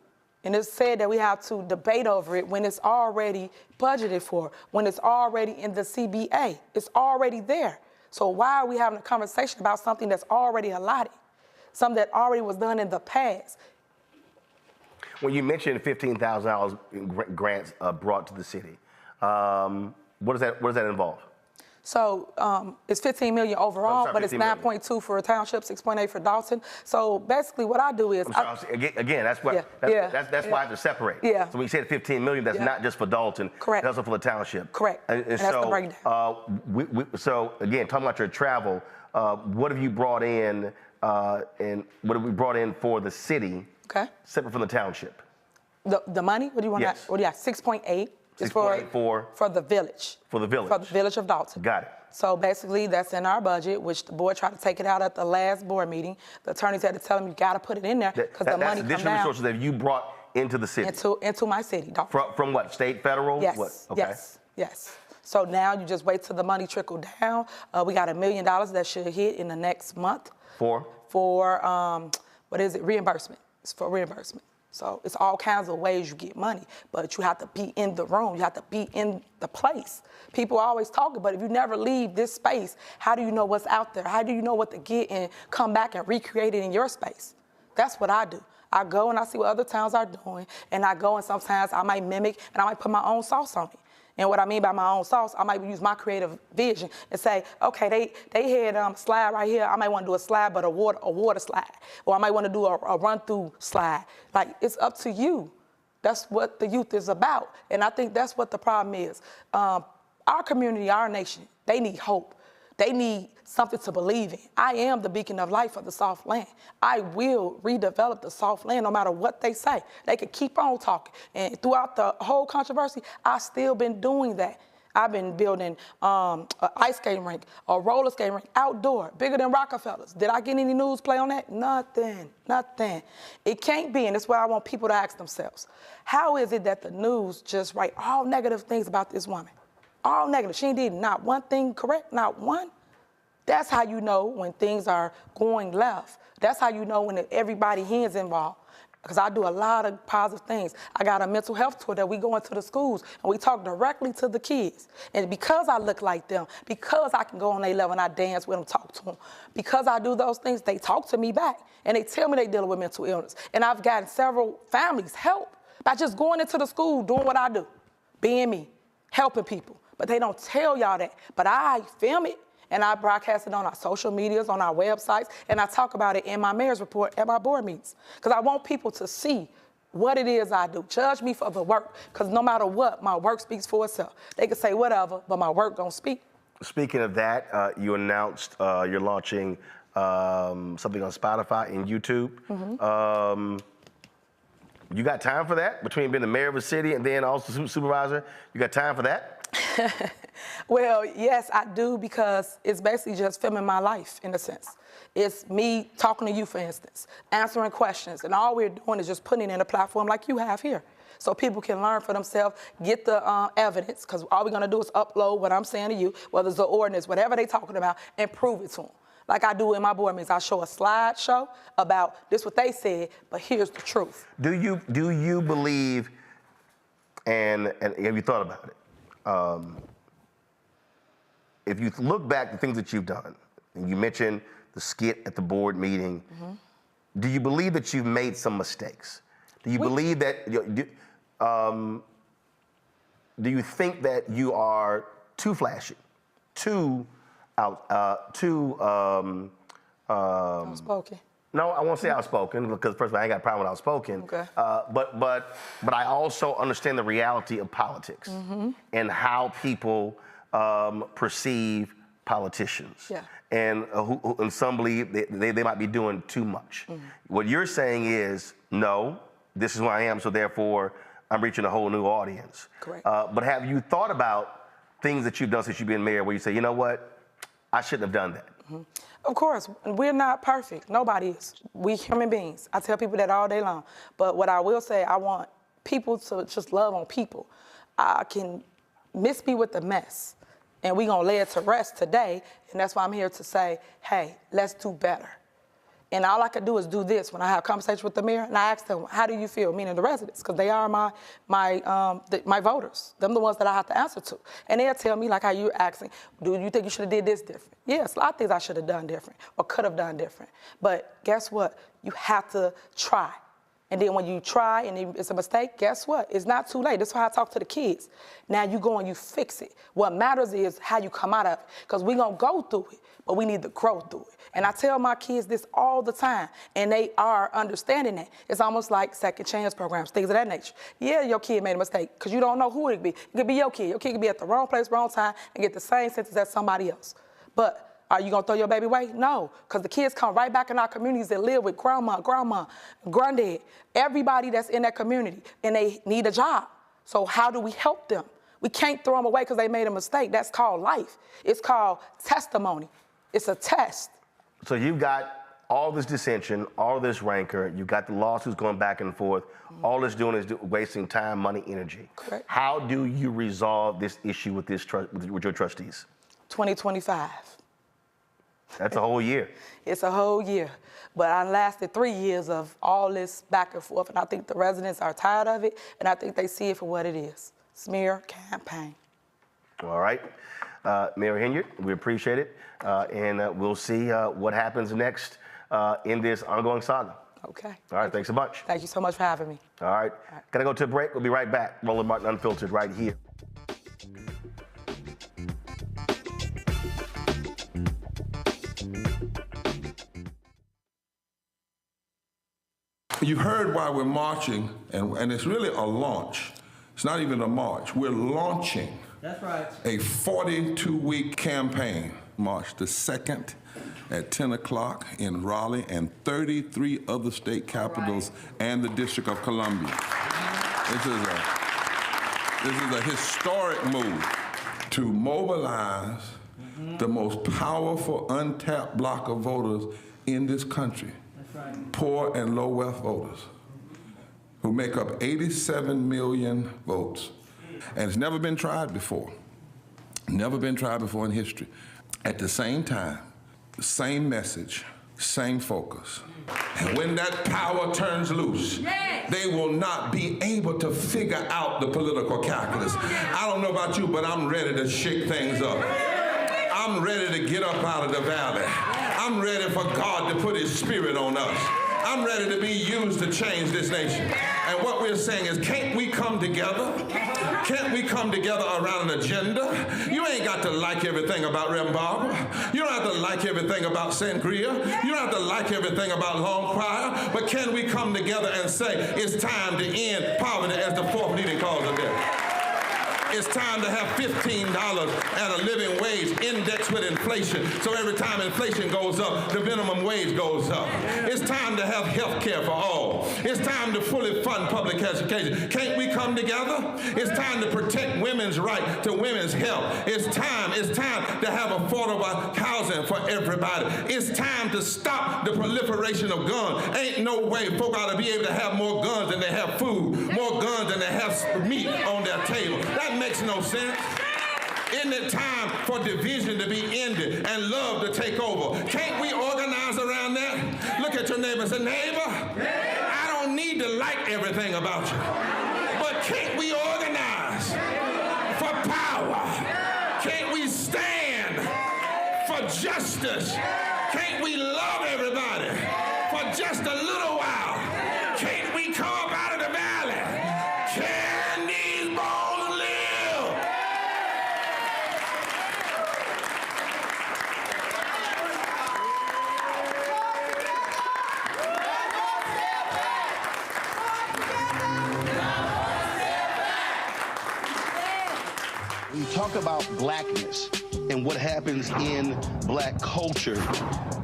And it's said that we have to debate over it when it's already budgeted for, when it's already in the CBA. It's already there. So why are we having a conversation about something that's already allotted? something that already was done in the past. When you mentioned $15,000 in grants brought to the city, what does that involve? So it's $15 million overall, but it's 9.2 for townships, 6.8 for Dolton. So basically, what I do is again, that's why I have to separate. Yeah. So when you said $15 million, that's not just for Dolton. Correct. That's also for the township. Correct. And that's so, the breakdown. So again, talking about your travel, what have you brought in, and what have we brought in for the city? Okay. Separate from the township. The money? What do you want? Yes. What do you have? 6.8. It's 6.8 for the village. For the village. For the village of Dolton. Got it. So basically, that's in our budget, which the board tried to take it out at the last board meeting. The attorneys had to tell them, you got to put it in there because the money comes down. That's additional resources that you brought into the city. Into my city, Dolton. From what? State, federal? Yes. What? Okay. Yes. So now you just wait till the money trickle down. We got $1 million that should hit in the next month. For what is it? Reimbursement. It's for reimbursement. So it's all kinds of ways you get money, but you have to be in the room. You have to be in the place. People always talk, but if you never leave this space, how do you know what's out there? How do you know what to get and come back and recreate it in your space? That's what I do. I go and I see what other towns are doing, and I go and sometimes I might mimic and I might put my own sauce on it. And what I mean by my own sauce, I might use my creative vision and say, okay, they had a slide right here. I might want to do a slide, but a water slide. Or I might want to do a run-through slide. Like, it's up to you. That's what the youth is about. And I think that's what the problem is. Our community, our nation, they need hope. They need something to believe in. I am the beacon of light for the soft land. I will redevelop the soft land no matter what they say. They could keep on talking. And throughout the whole controversy, I've still been doing that. I've been building an ice skating rink, a roller skating rink, outdoor, bigger than Rockefellers. Did I get any news play on that? Nothing. It can't be, and that's where I want people to ask themselves. How is it that the news just write all negative things about this woman? All negative. She did not one thing correct, not one. That's how you know when things are going left. That's how you know when everybody here is involved. Because I do a lot of positive things. I got a mental health tour that we go into the schools and we talk directly to the kids. And because I look like them, because I can go on their level and I dance with them, talk to them, because I do those things, they talk to me back and they tell me they're dealing with mental illness. And I've gotten several families help by just going into the school, doing what I do, being me, helping people. But they don't tell y'all that. But I film it and I broadcast it on our social medias, on our websites, and I talk about it in my mayor's report at my board meetings. Because I want people to see what it is I do. Judge me for the work, because no matter what, my work speaks for itself. They can say whatever, but my work gonna speak. Speaking of that, you announced you're launching something on Spotify and YouTube. Mm-hmm. You got time for that? Between being the mayor of a city and then also supervisor, you got time for that? Well, yes, I do, because it's basically just filming my life in a sense. It's me talking to you, for instance, answering questions, and all we're doing is just putting it in a platform like you have here, so people can learn for themselves, get the evidence, because all we're gonna do is upload what I'm saying to you, whether it's the ordinance, whatever they're talking about, and prove it to them. Like I do in my board meetings, I show a slideshow about this what they said, but here's the truth. Do you believe, and have you thought about it? If you look back at the things that you've done, and you mentioned the skit at the board meeting, mm-hmm. Do you believe that you've made some mistakes? Do you believe that, do you think that you are too flashy, too outspoken? No, I won't say outspoken, because first of all, I ain't got a problem with outspoken. Okay. But I also understand the reality of politics, mm-hmm. and how people perceive politicians. Yeah. And and some believe they might be doing too much. Mm-hmm. What you're saying is, no, this is who I am, so therefore I'm reaching a whole new audience. Correct. But have you thought about things that you've done since you've been mayor where you say, you know what, I shouldn't have done that? Mm-hmm. Of course, we're not perfect. Nobody is. We human beings. I tell people that all day long. But what I will say, I want people to just love on people. I can miss me with the mess, and we're going to lay it to rest today, and that's why I'm here to say, hey, let's do better. And all I could do is do this when I have conversations with the mayor, and I ask them, how do you feel, meaning the residents, because they are my voters. Them the ones that I have to answer to. And they'll tell me, like how you're asking, do you think you should have did this different? Yes, a lot of things I should have done different or could have done different. But guess what? You have to try. And then when you try and it's a mistake, guess what? It's not too late. That's why I talk to the kids. Now you go and you fix it. What matters is how you come out of it, because we're going to go through it, but we need to grow through it. And I tell my kids this all the time, and they are understanding that. It's almost like second chance programs, things of that nature. Yeah, your kid made a mistake, because you don't know who it could be. It could be your kid. Your kid could be at the wrong place, wrong time, and get the same sentence as somebody else. But are you going to throw your baby away? No, because the kids come right back in our communities that live with grandma, granddad, everybody that's in that community, and they need a job. So how do we help them? We can't throw them away because they made a mistake. That's called life. It's called testimony. It's a test. So you've got all this dissension, all this rancor, you've got the lawsuits going back and forth. All it's doing is wasting time, money, energy. Correct. How do you resolve this issue with your trustees? 2025. That's a whole year. It's a whole year. But I lasted 3 years of all this back and forth, and I think the residents are tired of it, and I think they see it for what it is. Smear campaign. All right. Mayor Henyard, we appreciate it, and we'll see what happens next in this ongoing saga. Okay. All right, thanks a bunch. Thank you so much for having me. All right. Gotta go to a break. We'll be right back. Roland Martin Unfiltered right here. You heard why we're marching, and it's really a launch. It's not even a march. We're launching. That's right. A 42-week campaign, March the 2nd at 10 o'clock in Raleigh and 33 other state capitals and the District of Columbia. This is a historic move to mobilize the most powerful untapped block of voters in this country. That's right. Poor and low wealth voters who make up 87 million votes. And it's never been tried before. Never been tried before in history. At the same time, the same message, same focus. And when that power turns loose, they will not be able to figure out the political calculus. I don't know about you, but I'm ready to shake things up. I'm ready to get up out of the valley. I'm ready for God to put his spirit on us. I'm ready to be used to change this nation. And what we're saying is, can't we come together? Can't we come together around an agenda? You ain't got to like everything about Reverend Barber. You don't have to like everything about Sangria. You don't have to like everything about Long Choir. But can we come together and say, it's time to end poverty as the fourth leading cause of death? It's time to have $15 and a living wage indexed with inflation. So every time inflation goes up, the minimum wage goes up. It's time to have health care for all. It's time to fully fund public education. Can't we come together? It's time to protect women's right to women's health. It's time to have affordable housing for everybody. It's time to stop the proliferation of guns. Ain't no way folk ought to be able to have more guns than they have food, more guns than they have meat on their table. That makes no sense. Isn't it time for division to be ended and love to take over? Can't we organize around that? Look at your neighbor and say, neighbor, I don't need to like everything about you, but can't we organize for power? Can't we stand for justice? Can't we love everybody for just a little while? Can't we come up out of the valley? Can these bones live? When you talk about blackness and what happens in black culture,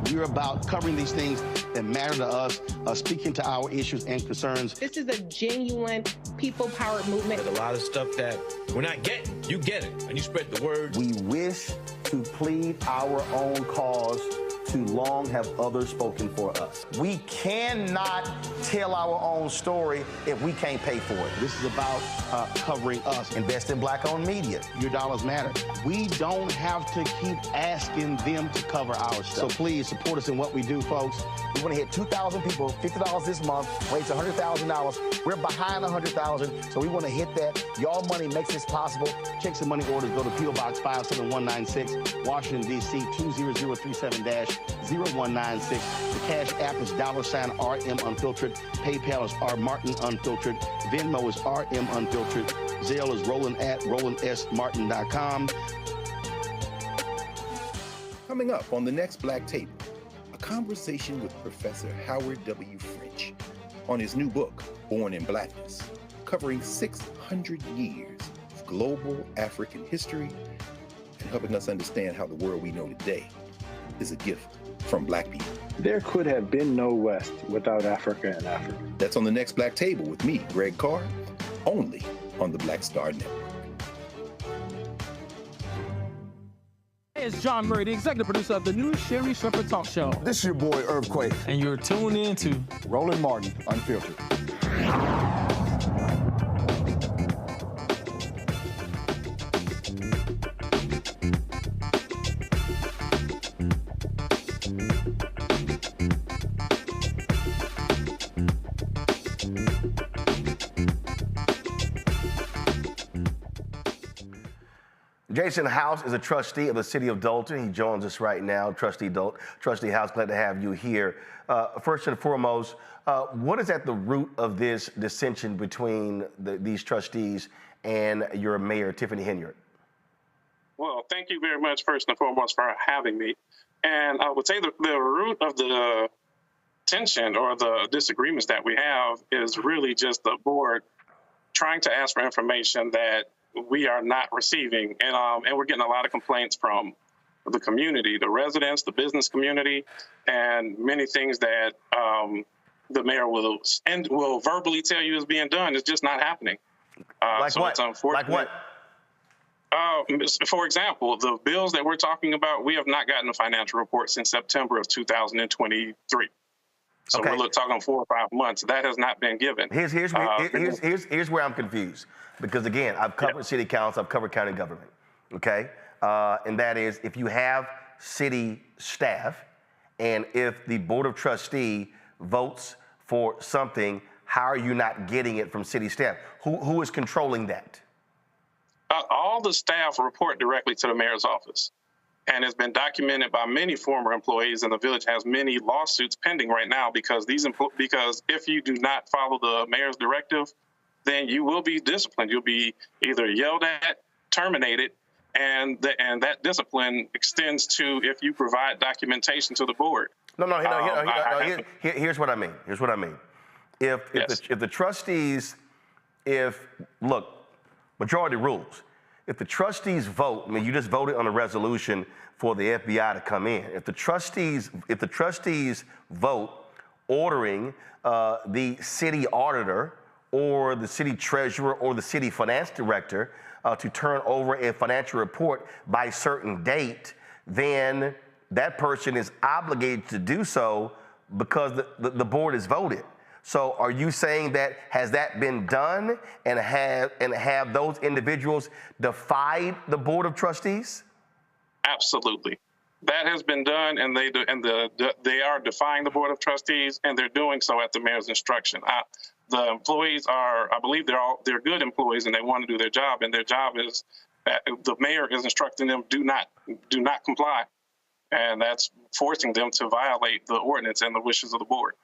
you're about covering these things that matter to us, speaking to our issues and concerns. This is a genuine people-powered movement. There's a lot of stuff that we're not getting. You get it, and you spread the word. We wish to plead our own cause too long have others spoken for us. We cannot tell our own story if we can't pay for it. This is about covering us. Invest in black-owned media. Your dollars matter. We don't have to keep asking them to cover our stuff. So please support us in what we do, folks. We want to hit 2,000 people, $50 this month, raise $100,000. We're behind $100,000, so we want to hit that. Y'all money makes this possible. Checks and money orders go to P.O. Box 57196, Washington, D.C. 20037-0196. The Cash App is $RM Unfiltered. PayPal is R Martin Unfiltered. Venmo is RM Unfiltered. Zelle is roland@rolandsmartin.com. Coming up on the next Black Table, a conversation with Professor Howard W. French on his new book, Born in Blackness, covering 600 years of global African history and helping us understand how the world we know today is a gift from Black people. There could have been no West without Africa and Africa. That's on the next Black Table with me, Greg Carr, only on the Black Star Network. Hey, it's John Murray, the executive producer of the new Sherry Shepherd Talk Show. This is your boy, Earthquake. And you're tuned in to Roland Martin Unfiltered. Jason House is a trustee of the city of Dolton. He joins us right now, Trustee House, glad to have you here. First and foremost, what is at the root of this dissension between these trustees and your mayor, Tiffany Henyard? Well, thank you very much, first and foremost, for having me. And I would say the root of the tension or the disagreements that we have is really just the board trying to ask for information that we are not receiving. And we're getting a lot of complaints from the community, the residents, the business community, and many things that the mayor will verbally tell you is being done. It's just not happening. Like what? Like what? For example, the bills that we're talking about, we have not gotten a financial report since September of 2023. So Okay. we're talking 4 or 5 months. That has not been given. Here's where I'm confused. Because again, I've covered city council, I've covered county government, okay? And that is, if you have city staff, and if the board of trustee votes for something, how are you not getting it from city staff? Who is controlling that? All the staff report directly to the mayor's office. And it's been documented by many former employees, and the village has many lawsuits pending right now because because if you do not follow the mayor's directive, then you will be disciplined. You'll be either yelled at, terminated, and that discipline extends to if you provide documentation to the board. Here's what I mean. Here's what I mean. If the trustees, look, majority rules. If the trustees vote, I mean, you just voted on a resolution for the FBI to come in. If the trustees vote ordering the city auditor or the city treasurer or the city finance director to turn over a financial report by a certain date, then that person is obligated to do so because the board has voted. So are you saying that has that been done and have those individuals defied the board of trustees? Absolutely. That has been done, and they are defying the board of trustees, and they're doing so at the mayor's instruction. The employees are, I believe they're good employees, and they want to do their job, and their job is the mayor is instructing them do not comply, and that's forcing them to violate the ordinance and the wishes of the board.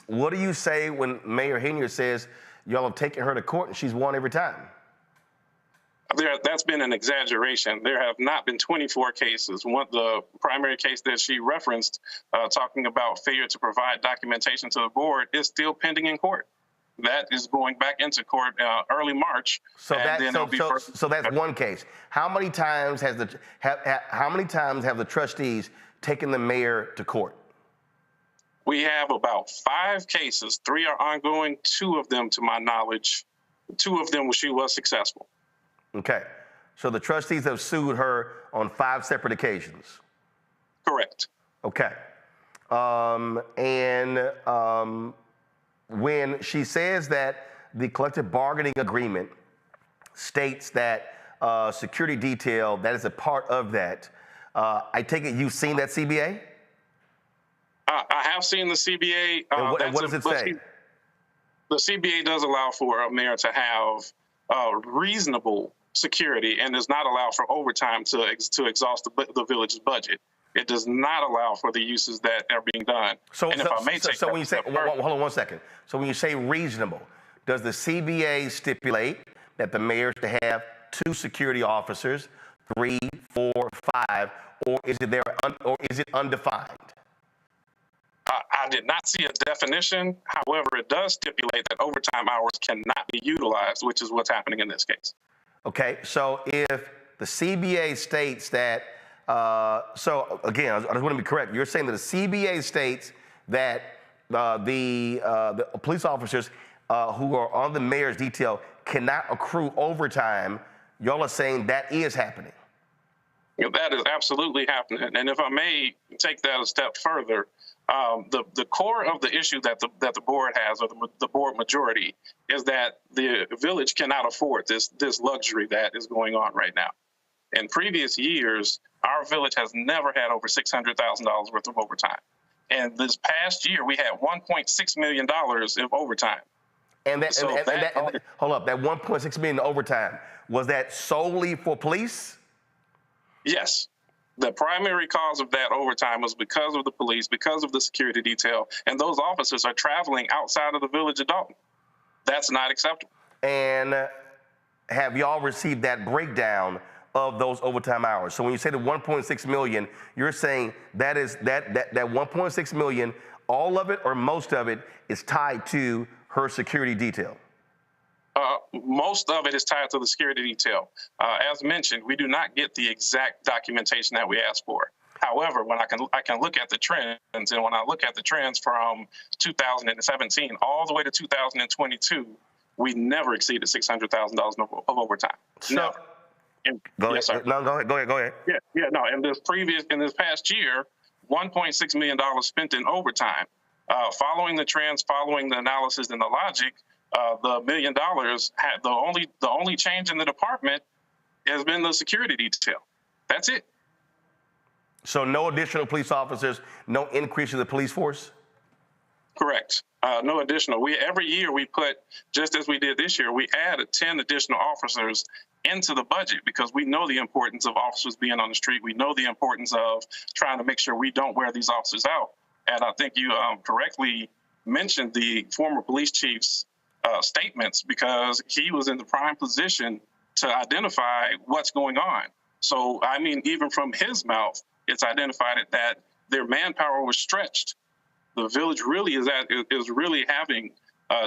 What do you say when Mayor Henyard says y'all have taken her to court and she's won every time? That's been an exaggeration. There have not been 24 cases. The primary case that she referenced, talking about failure to provide documentation to the board, is still pending in court. That is going back into court early March. So that's one case. How many times have the trustees taken the mayor to court? We have about 5 cases. 3 are ongoing. 2 of them, to my knowledge, 2 of them she was successful. Okay. So the trustees have sued her on 5 separate occasions. Correct. Okay. When she says that the collective bargaining agreement states that security detail, that is a part of that, I take it you've seen that CBA? I have seen the CBA. And what does it say? The CBA does allow for a mayor to have reasonable security and does not allow for overtime to exhaust the village's budget. It does not allow for the uses that are being done. So when you say, hold on one second. So when you say reasonable, does the CBA stipulate that the mayor is to have 2 security officers, 3, 4, 5, or is it undefined? I did not see a definition. However, it does stipulate that overtime hours cannot be utilized, which is what's happening in this case. Okay, so if the CBA states that, so again, I just want to be correct. You're saying that the CBA states that the police officers who are on the mayor's detail cannot accrue overtime. Y'all are saying that is happening. That is absolutely happening. And if I may take that a step further, the core of the issue that the board has, or the board majority, is that the village cannot afford this luxury that is going on right now. In previous years, our village has never had over $600,000 worth of overtime. And this past year, we had $1.6 million of overtime. And hold up, that $1.6 million overtime, was that solely for police? Yes. The primary cause of that overtime was because of the police, because of the security detail, and those officers are traveling outside of the village of Dolton. That's not acceptable. And have y'all received that breakdown of those overtime hours? So when you say the 1.6 million, you're saying that is that 1.6 million, all of it or most of it is tied to her security detail? Most of it is tied to the security detail. As mentioned, we do not get the exact documentation that we ask for. However, when I can look at the trends, and when I look at the trends from 2017 all the way to 2022, we never exceeded $600,000 of overtime. So, yes, sir. No, go ahead. No. In this past year, $1.6 million spent in overtime. Following the trends, following the analysis and the logic, the $1 million had the only change in the department has been the security detail. That's it. So no additional police officers, no increase in the police force? Correct. No additional. Every year we put, just as we did this year, we added 10 additional officers into the budget because we know the importance of officers being on the street. We know the importance of trying to make sure we don't wear these officers out. And I think you correctly mentioned the former police chief's statements because he was in the prime position to identify what's going on. So, I mean, even from his mouth, it's identified that their manpower was stretched. The village really is really having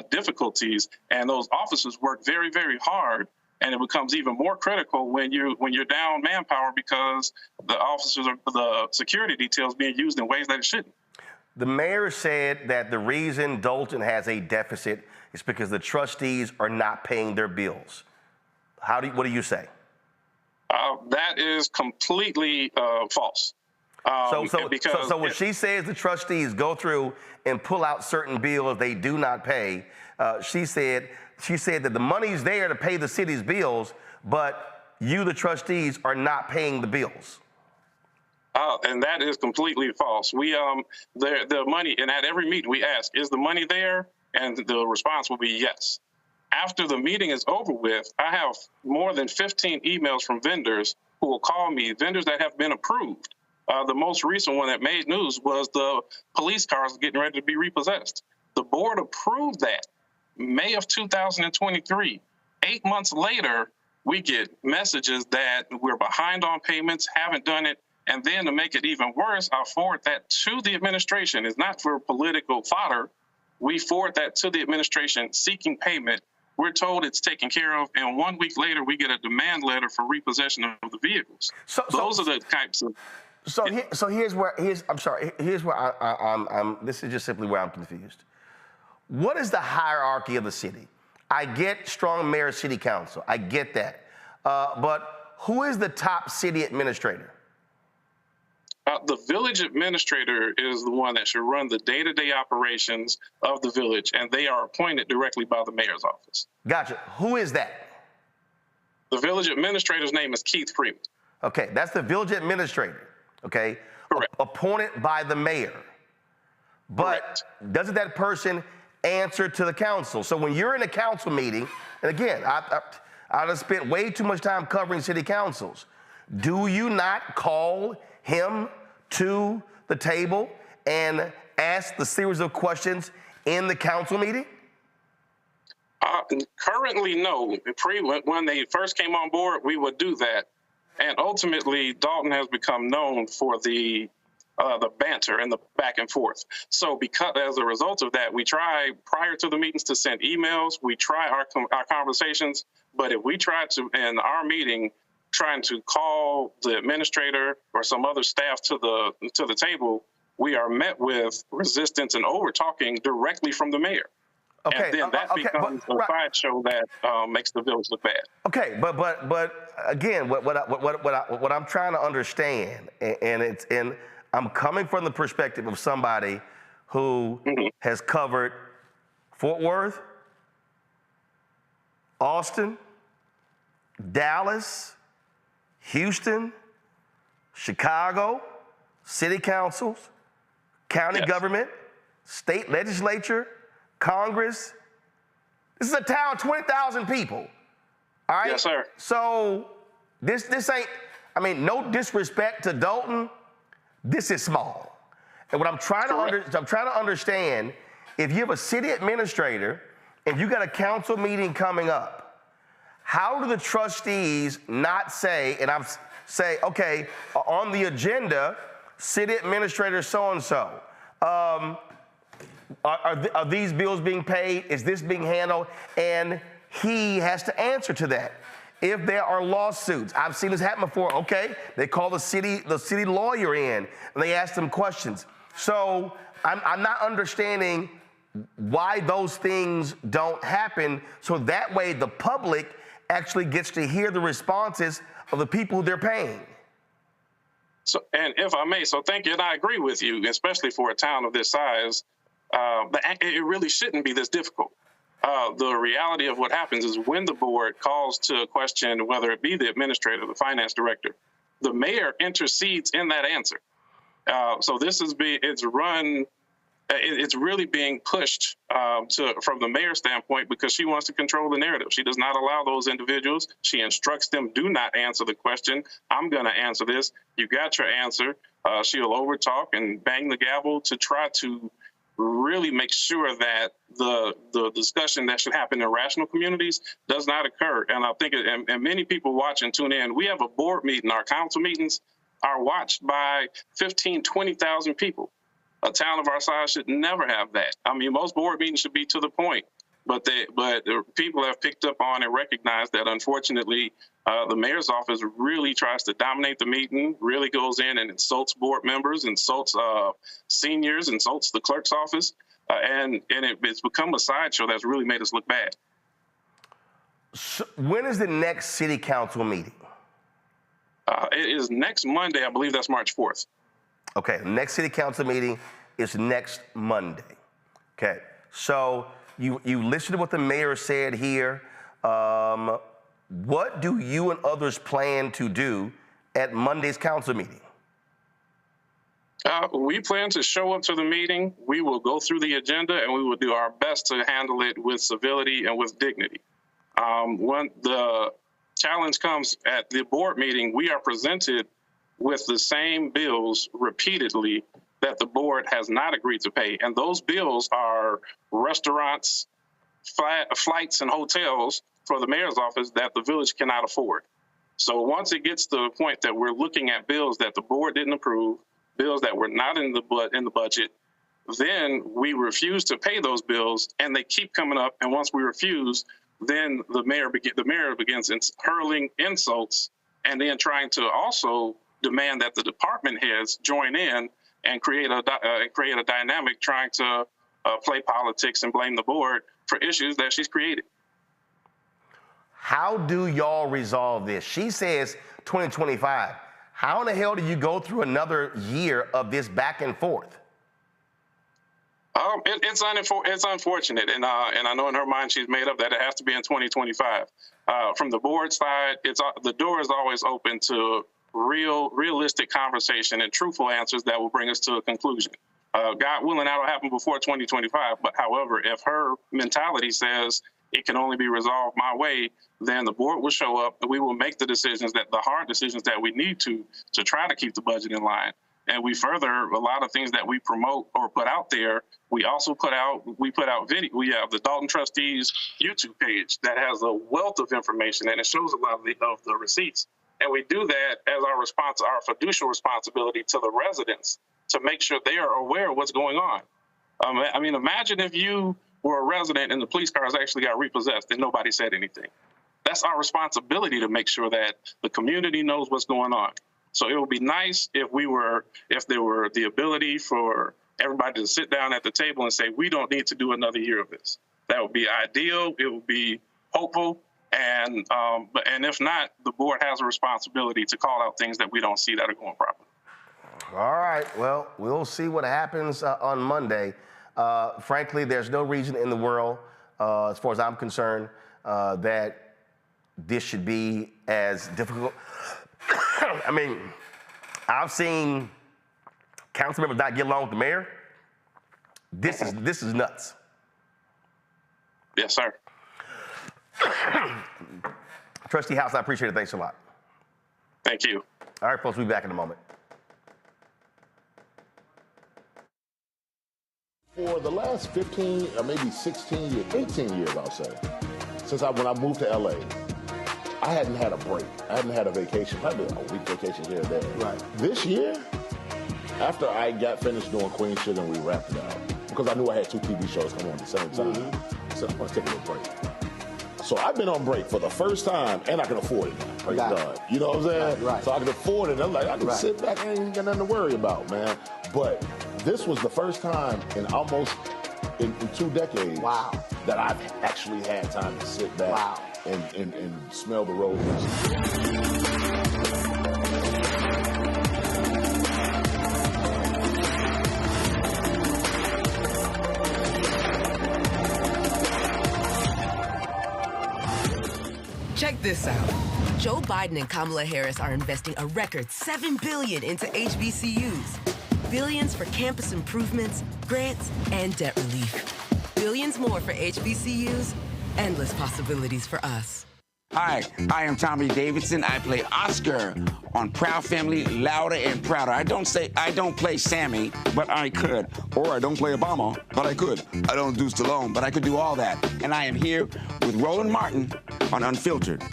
difficulties, and those officers work very, very hard. And it becomes even more critical when you're down manpower because the security details being used in ways that it shouldn't. The mayor said that the reason Dolton has a deficit is because the trustees are not paying their bills. What do you say? That is completely false. So when she says the trustees go through and pull out certain bills they do not pay, she said that the money's there to pay the city's bills, but you, the trustees, are not paying the bills. And that is completely false. The money, and at every meeting we ask, is the money there? And the response will be yes. After the meeting is over with, I have more than 15 emails from vendors who will call me, vendors that have been approved. The most recent one that made news was the police cars getting ready to be repossessed. The board approved that May of 2023. 8 months later, we get messages that we're behind on payments, haven't done it. And then to make it even worse, I'll forward that to the administration. It's not for political fodder. We forward that to the administration seeking payment. We're told it's taken care of, and 1 week later, we get a demand letter for repossession of the vehicles. Those are the types of. Here's where this is just simply where I'm confused. What is the hierarchy of the city? I get strong mayor, city council. I get that. But who is the top city administrator? The village administrator is the one that should run the day-to-day operations of the village, and they are appointed directly by the mayor's office. Gotcha. Who is that? The village administrator's name is Keith Freeman. Okay, that's the village administrator, okay? Correct. Appointed by the mayor. But Correct. doesn't that person answer to the council? So when you're in a council meeting, and again, I've spent way too much time covering city councils. Do you not call him to the table and ask the series of questions in the council meeting? Currently, no. When they first came on board, we would do that. And ultimately, Dolton has become known for the banter and the back and forth. So because as a result of that, we try prior to the meetings to send emails. We try our conversations. But if we try to, in our meeting, trying to call the administrator or some other staff to the table, we are met with resistance and over-talking directly from the mayor. Okay, and then that becomes a sideshow that makes the village look bad. Okay, but again, what I'm trying to understand, and I'm coming from the perspective of somebody who has covered Fort Worth, Austin, Dallas, Houston, Chicago, city councils, county government, state legislature, Congress. This is a town of 20,000 people. All right? Yes, sir. So this ain't, I mean, no disrespect to Dolton. This is small. And what I'm trying to understand, if you have a city administrator and you got a council meeting coming up, how do the trustees not say, and I'm say, okay, on the agenda, city administrator so-and-so, are these bills being paid? Is this being handled? And he has to answer to that. If there are lawsuits, I've seen this happen before. Okay, they call the city lawyer in, and they ask them questions. So I'm not understanding why those things don't happen. So that way, the public actually gets to hear the responses of the people they're paying. So, and if I may, so thank you, and I agree with you, especially for a town of this size. It really shouldn't be this difficult. The reality of what happens is when the board calls to question whether it be the administrator or the finance director, the mayor intercedes in that answer. So this is it's really being pushed from the mayor's standpoint because she wants to control the narrative. She does not allow those individuals. She instructs them, do not answer the question. I'm going to answer this. You got your answer. She'll overtalk and bang the gavel to try to really make sure that the discussion that should happen in rational communities does not occur. And I think, and many people watch and tune in, we have a board meeting, our council meetings are watched by 15, 20,000 people. A town of our size should never have that. I mean, most board meetings should be to the point, but people have picked up on and recognized that, unfortunately, the mayor's office really tries to dominate the meeting, really goes in and insults board members, insults seniors, insults the clerk's office, and it's become a sideshow that's really made us look bad. So when is the next city council meeting? It is next Monday. I believe that's March 4th. Okay, the next city council meeting is next Monday. Okay, so you listened to what the mayor said here. What do you and others plan to do at Monday's council meeting? We plan to show up to the meeting. We will go through the agenda and we will do our best to handle it with civility and with dignity. When the challenge comes at the board meeting, we are presented with the same bills repeatedly that the board has not agreed to pay. And those bills are restaurants, flights, and hotels for the mayor's office that the village cannot afford. So once it gets to the point that we're looking at bills that the board didn't approve, bills that were not in the budget, then we refuse to pay those bills, and they keep coming up. And once we refuse, then the mayor begins hurling insults, and then trying to also demand that the department heads join in and create a dynamic trying to play politics and blame the board for issues that she's created. How do y'all resolve this? She says 2025. How in the hell do you go through another year of this back and forth? It's unfortunate, and I know in her mind she's made up that it has to be in 2025. From the board side, the door is always open to realistic conversation and truthful answers that will bring us to a conclusion. God willing, that'll happen before 2025. But however, if her mentality says it can only be resolved my way, then the board will show up and we will make the hard decisions that we need to try to keep the budget in line. And we further a lot of things that we promote or put out there. We also put out video. We have the Dolton Trustees YouTube page that has a wealth of information and it shows a lot of the receipts. And we do that as our fiducial responsibility to the residents to make sure they are aware of what's going on. I mean, imagine if you were a resident and the police cars actually got repossessed and nobody said anything. That's our responsibility to make sure that the community knows what's going on. So it would be nice if there were the ability for everybody to sit down at the table and say, we don't need to do another year of this. That would be ideal. It would be hopeful. And if not, the board has a responsibility to call out things that we don't see that are going properly. All right. Well, we'll see what happens on Monday. Frankly, there's no reason in the world, as far as I'm concerned, that this should be as difficult. I mean, I've seen council members not get along with the mayor. This is nuts. Yes, sir. Trustee House, I appreciate it. Thanks a lot. Thank you. All right, folks, we'll be back in a moment. For the last 15 or maybe 16 years, 18 years, I'll say, when I moved to LA, I hadn't had a break. I hadn't had a vacation, probably a week vacation here and there. Right. This year, after I got finished doing Queen Sugar and we wrapped it out, because I knew I had 2 TV shows coming on at the same time, I said, I'm going to take a little break. So I've been on break for the first time, and I can afford it now. Praise God. You know what I'm saying? Right. So I can afford it. I'm like, I can sit back and ain't got nothing to worry about, man. But this was the first time in almost in 2 decades that I've actually had time to sit back and smell the roses. Check this out. Joe Biden and Kamala Harris are investing a record $7 billion into HBCUs. Billions for campus improvements, grants, and debt relief. Billions more for HBCUs. Endless possibilities for us. Hi, I am Tommy Davidson. I play Oscar on Proud Family, Louder and Prouder. I don't play Sammy, but I could. Or I don't play Obama, but I could. I don't do Stallone, but I could do all that. And I am here with Roland Martin on Unfiltered.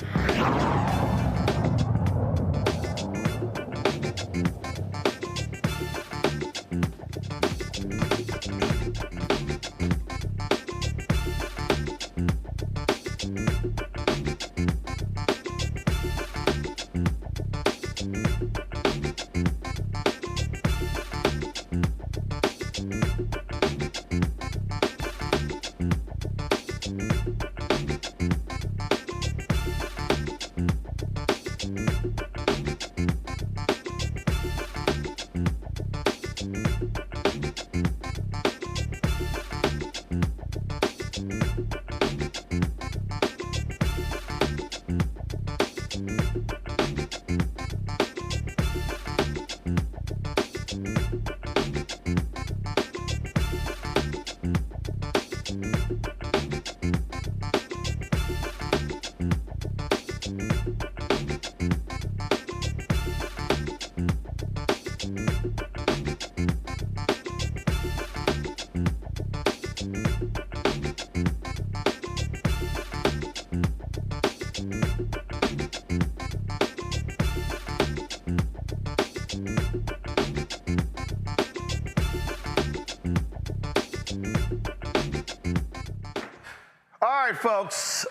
All right, folks.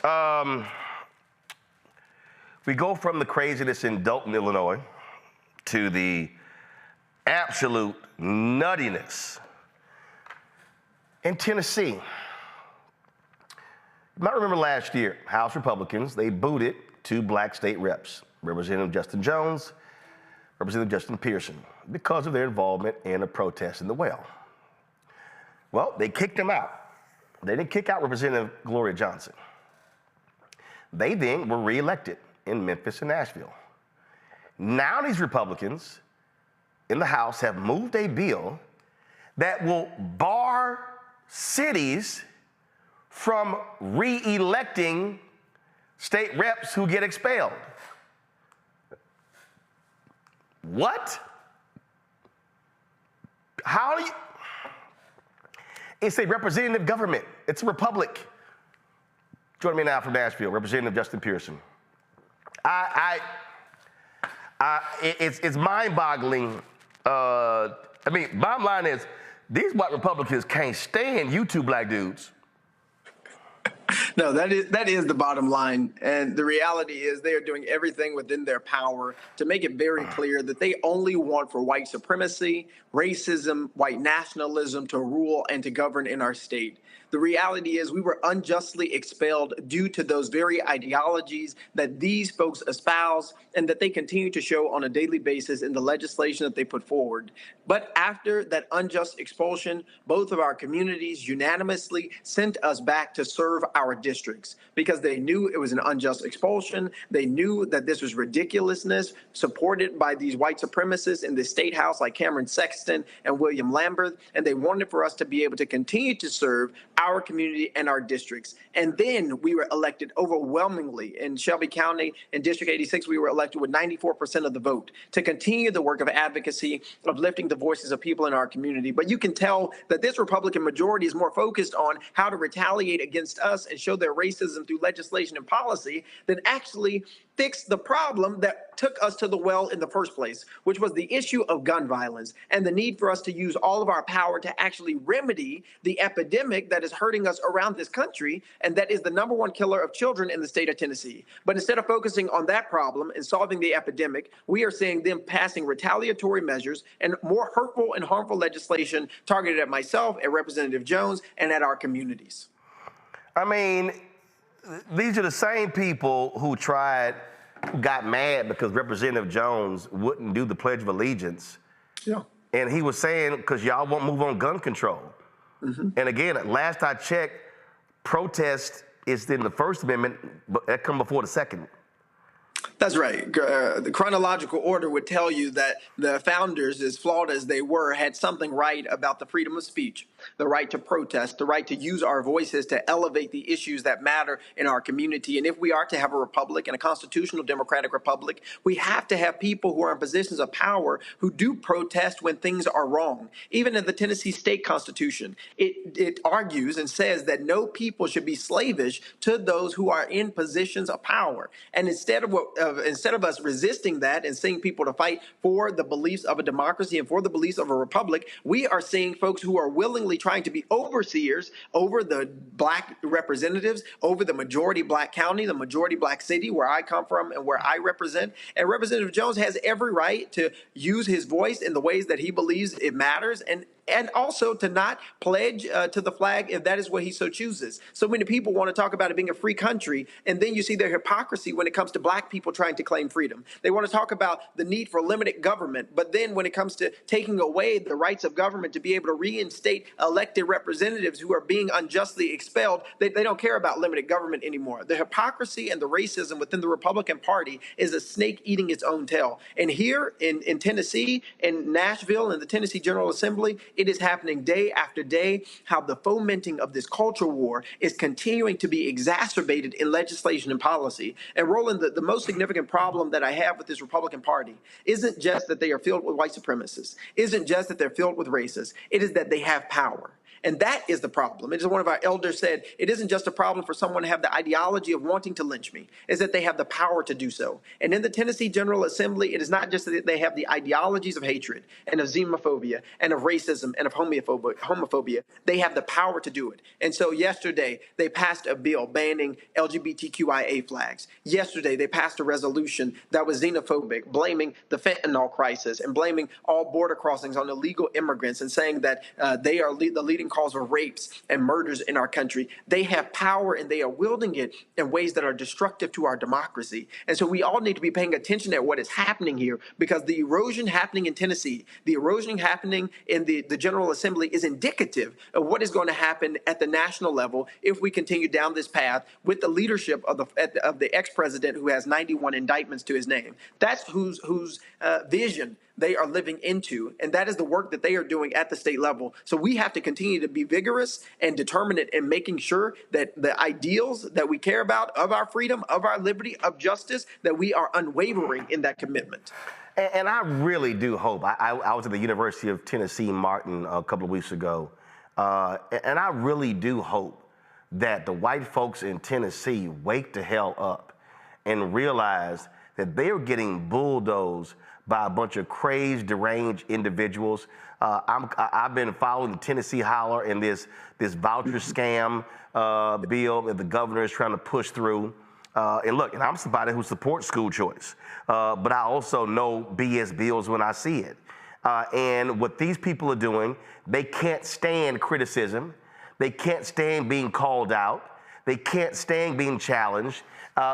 We go from the craziness in Dolton, Illinois, to the absolute nuttiness in Tennessee. You might remember last year, House Republicans, they booted 2 black state reps, Representative Justin Jones, Representative Justin Pearson, because of their involvement in a protest in the well. Well, they kicked him out. They didn't kick out Representative Gloria Johnson. They then were reelected in Memphis and Nashville. Now these Republicans in the House have moved a bill that will bar cities from re-electing state reps who get expelled. What? How do you? It's a representative government. It's a republic. Joining me now from Nashville, Representative Justin Pearson. It's mind-boggling. Bottom line is, these white Republicans can't stand you two black dudes. No, that is the bottom line. And the reality is they are doing everything within their power to make it very clear that they only want for white supremacy, racism, white nationalism to rule and to govern in our state. The reality is we were unjustly expelled due to those very ideologies that these folks espouse and that they continue to show on a daily basis in the legislation that they put forward. But after that unjust expulsion, both of our communities unanimously sent us back to serve our districts because they knew it was an unjust expulsion. They knew that this was ridiculousness supported by these white supremacists in the state house like Cameron Sexton and William Lambert. And they wanted for us to be able to continue to serve our community and our districts. And then we were elected overwhelmingly in Shelby County in District 86. We were elected with 94% of the vote to continue the work of advocacy, of lifting the voices of people in our community. But you can tell that this Republican majority is more focused on how to retaliate against us and show their racism through legislation and policy than actually fix the problem that took us to the well in the first place, which was the issue of gun violence and the need for us to use all of our power to actually remedy the epidemic that is hurting us around this country, and that is the #1 killer of children in the state of Tennessee. But instead of focusing on that problem and solving the epidemic, we are seeing them passing retaliatory measures and more hurtful and harmful legislation targeted at myself, at Representative Jones, and at our communities. I mean, these are the same people who got mad because Representative Jones wouldn't do the Pledge of Allegiance. Yeah. And he was saying, because y'all won't move on gun control. Mm-hmm. And again, last I checked, protest is in the First Amendment, but that come before the Second. That's right. The chronological order would tell you that the founders, as flawed as they were, had something right about the freedom of speech, the right to protest, the right to use our voices to elevate the issues that matter in our community. And if we are to have a republic and a constitutional democratic republic, we have to have people who are in positions of power who do protest when things are wrong. Even in the Tennessee state constitution, it argues and says that no people should be slavish to those who are in positions of power. And instead of us resisting that and seeing people to fight for the beliefs of a democracy and for the beliefs of a republic, we are seeing folks who are willingly trying to be overseers over the black representatives, over the majority black county, the majority black city where I come from and where I represent. And Representative Jones has every right to use his voice in the ways that he believes it matters, and also to not pledge to the flag if that is what he so chooses. So many people want to talk about it being a free country, and then you see their hypocrisy when it comes to black people trying to claim freedom. They want to talk about the need for limited government, but then when it comes to taking away the rights of government to be able to reinstate elected representatives who are being unjustly expelled, they don't care about limited government anymore. The hypocrisy and the racism within the Republican Party is a snake eating its own tail. And here in Tennessee, in Nashville, in the Tennessee General Assembly, it is happening day after day, how the fomenting of this culture war is continuing to be exacerbated in legislation and policy. And Roland, the most significant problem that I have with this Republican Party isn't just that they are filled with white supremacists, isn't just that they're filled with racists, it is that they have power. And that is the problem. It is one of our elders said, it isn't just a problem for someone to have the ideology of wanting to lynch me, it's that they have the power to do so. And in the Tennessee General Assembly, it is not just that they have the ideologies of hatred and of xenophobia and of racism and of homophobia. They have the power to do it. And so yesterday, they passed a bill banning LGBTQIA flags. Yesterday, they passed a resolution that was xenophobic, blaming the fentanyl crisis and blaming all border crossings on illegal immigrants and saying that they are the leading cause of rapes and murders in our country. They have power and they are wielding it in ways that are destructive to our democracy. And so we all need to be paying attention at what is happening here, because the erosion happening in Tennessee, the erosion happening in the General Assembly is indicative of what is going to happen at the national level if we continue down this path with the leadership of the ex-president who has 91 indictments to his name. That's whose vision they are living into, and that is the work that they are doing at the state level. So we have to continue to be vigorous and determined in making sure that the ideals that we care about of our freedom, of our liberty, of justice, that we are unwavering in that commitment. And I really do hope. I was at the University of Tennessee, Martin, a couple of weeks ago, and I really do hope that the white folks in Tennessee wake the hell up and realize that they are getting bulldozed by a bunch of crazed, deranged individuals. I've been following the Tennessee Holler and this voucher scam bill that the governor is trying to push through. And look, and I'm somebody who supports school choice, but I also know BS bills when I see it. And what these people are doing, they can't stand criticism. They can't stand being called out. They can't stand being challenged.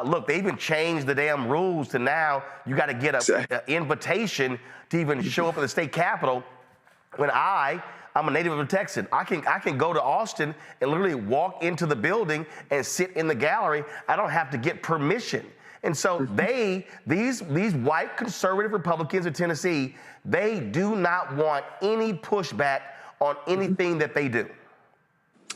Look, they even changed the damn rules to now you got to get an invitation to even show up at the state capitol. When I'm a native of a Texan, I can go to Austin and literally walk into the building and sit in the gallery. I don't have to get permission. And so these white conservative Republicans in Tennessee, they do not want any pushback on anything that they do.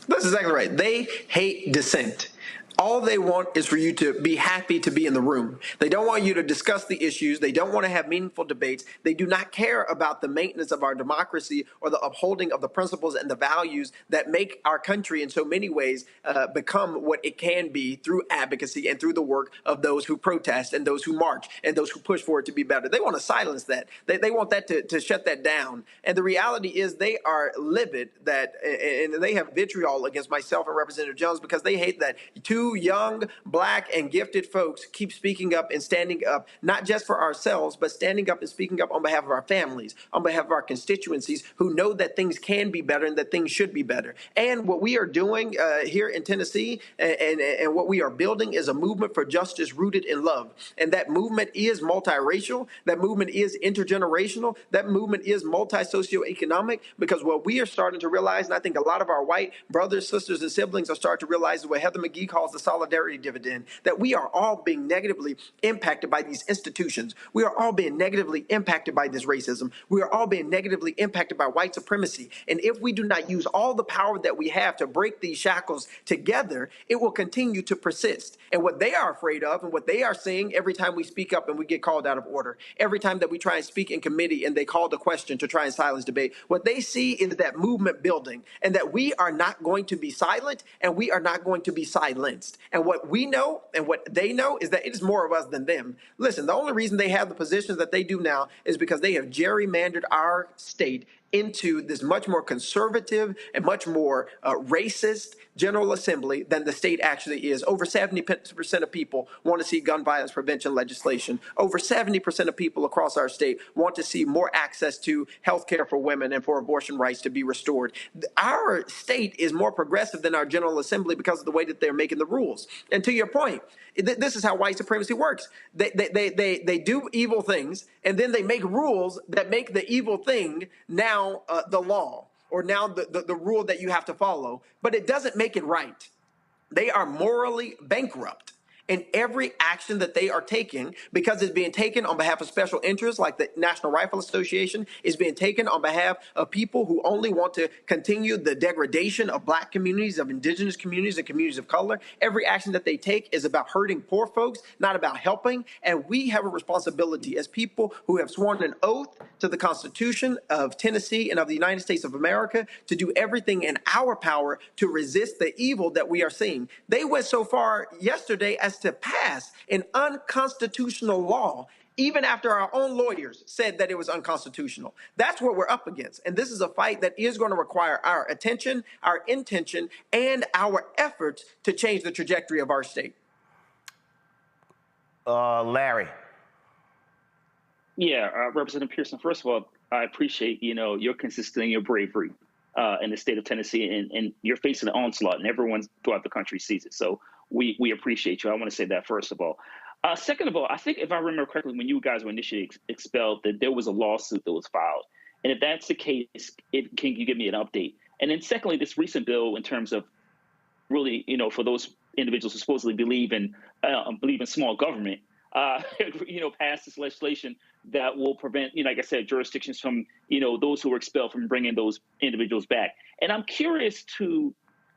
That's exactly right. They hate dissent. All they want is for you to be happy to be in the room. They don't want you to discuss the issues. They don't want to have meaningful debates. They do not care about the maintenance of our democracy or the upholding of the principles and the values that make our country in so many ways become what it can be through advocacy and through the work of those who protest and those who march and those who push for it to be better. They want to silence that. They want that to shut that down. And the reality is they are livid and they have vitriol against myself and Representative Jones because they hate that two young, black, and gifted folks keep speaking up and standing up, not just for ourselves, but standing up and speaking up on behalf of our families, on behalf of our constituencies who know that things can be better and that things should be better. And what we are doing here in Tennessee and what we are building is a movement for justice rooted in love. And that movement is multiracial. That movement is intergenerational. That movement is multi-socioeconomic, because what we are starting to realize, and I think a lot of our white brothers, sisters, and siblings are starting to realize, is what Heather McGhee calls the solidarity dividend, that we are all being negatively impacted by these institutions. We are all being negatively impacted by this racism. We are all being negatively impacted by white supremacy. And if we do not use all the power that we have to break these shackles together, it will continue to persist. And what they are afraid of and what they are seeing every time we speak up and we get called out of order, every time that we try and speak in committee and they call the question to try and silence debate, what they see is that movement building, and that we are not going to be silent and we are not going to be silenced. And what we know and what they know is that it is more of us than them. Listen, the only reason they have the positions that they do now is because they have gerrymandered our state into this much more conservative and much more racist General Assembly than the state actually is. Over 70% of people want to see gun violence prevention legislation. Over 70% of people across our state want to see more access to health care for women and for abortion rights to be restored. Our state is more progressive than our General Assembly because of the way that they're making the rules. And to your point, this is how white supremacy works. They do evil things, and then they make rules that make the evil thing now the law, or now the rule that you have to follow, but it doesn't make it right. They are morally bankrupt in every action that they are taking, because it's being taken on behalf of special interests like the National Rifle Association, is being taken on behalf of people who only want to continue the degradation of black communities, of indigenous communities, and communities of color. Every action that they take is about hurting poor folks, not about helping. And we have a responsibility as people who have sworn an oath to the Constitution of Tennessee and of the United States of America to do everything in our power to resist the evil that we are seeing. They went so far yesterday as to pass an unconstitutional law, even after our own lawyers said that it was unconstitutional. That's what we're up against. And this is a fight that is going to require our attention, our intention, and our efforts to change the trajectory of our state. Larry. Yeah, Representative Pearson, first of all, I appreciate, your consistency and your bravery. in the state of Tennessee, and you're facing an onslaught, and everyone throughout the country sees it. So we appreciate you. I want to say that first of all. Second of all, I think if I remember correctly, when you guys were initially expelled, that there was a lawsuit that was filed. And if that's the case, can you give me an update? And then secondly, this recent bill in terms of really, for those individuals who supposedly believe in small government, passed this legislation that will prevent, like I said, jurisdictions from, those who were expelled from bringing those individuals back. And I'm curious to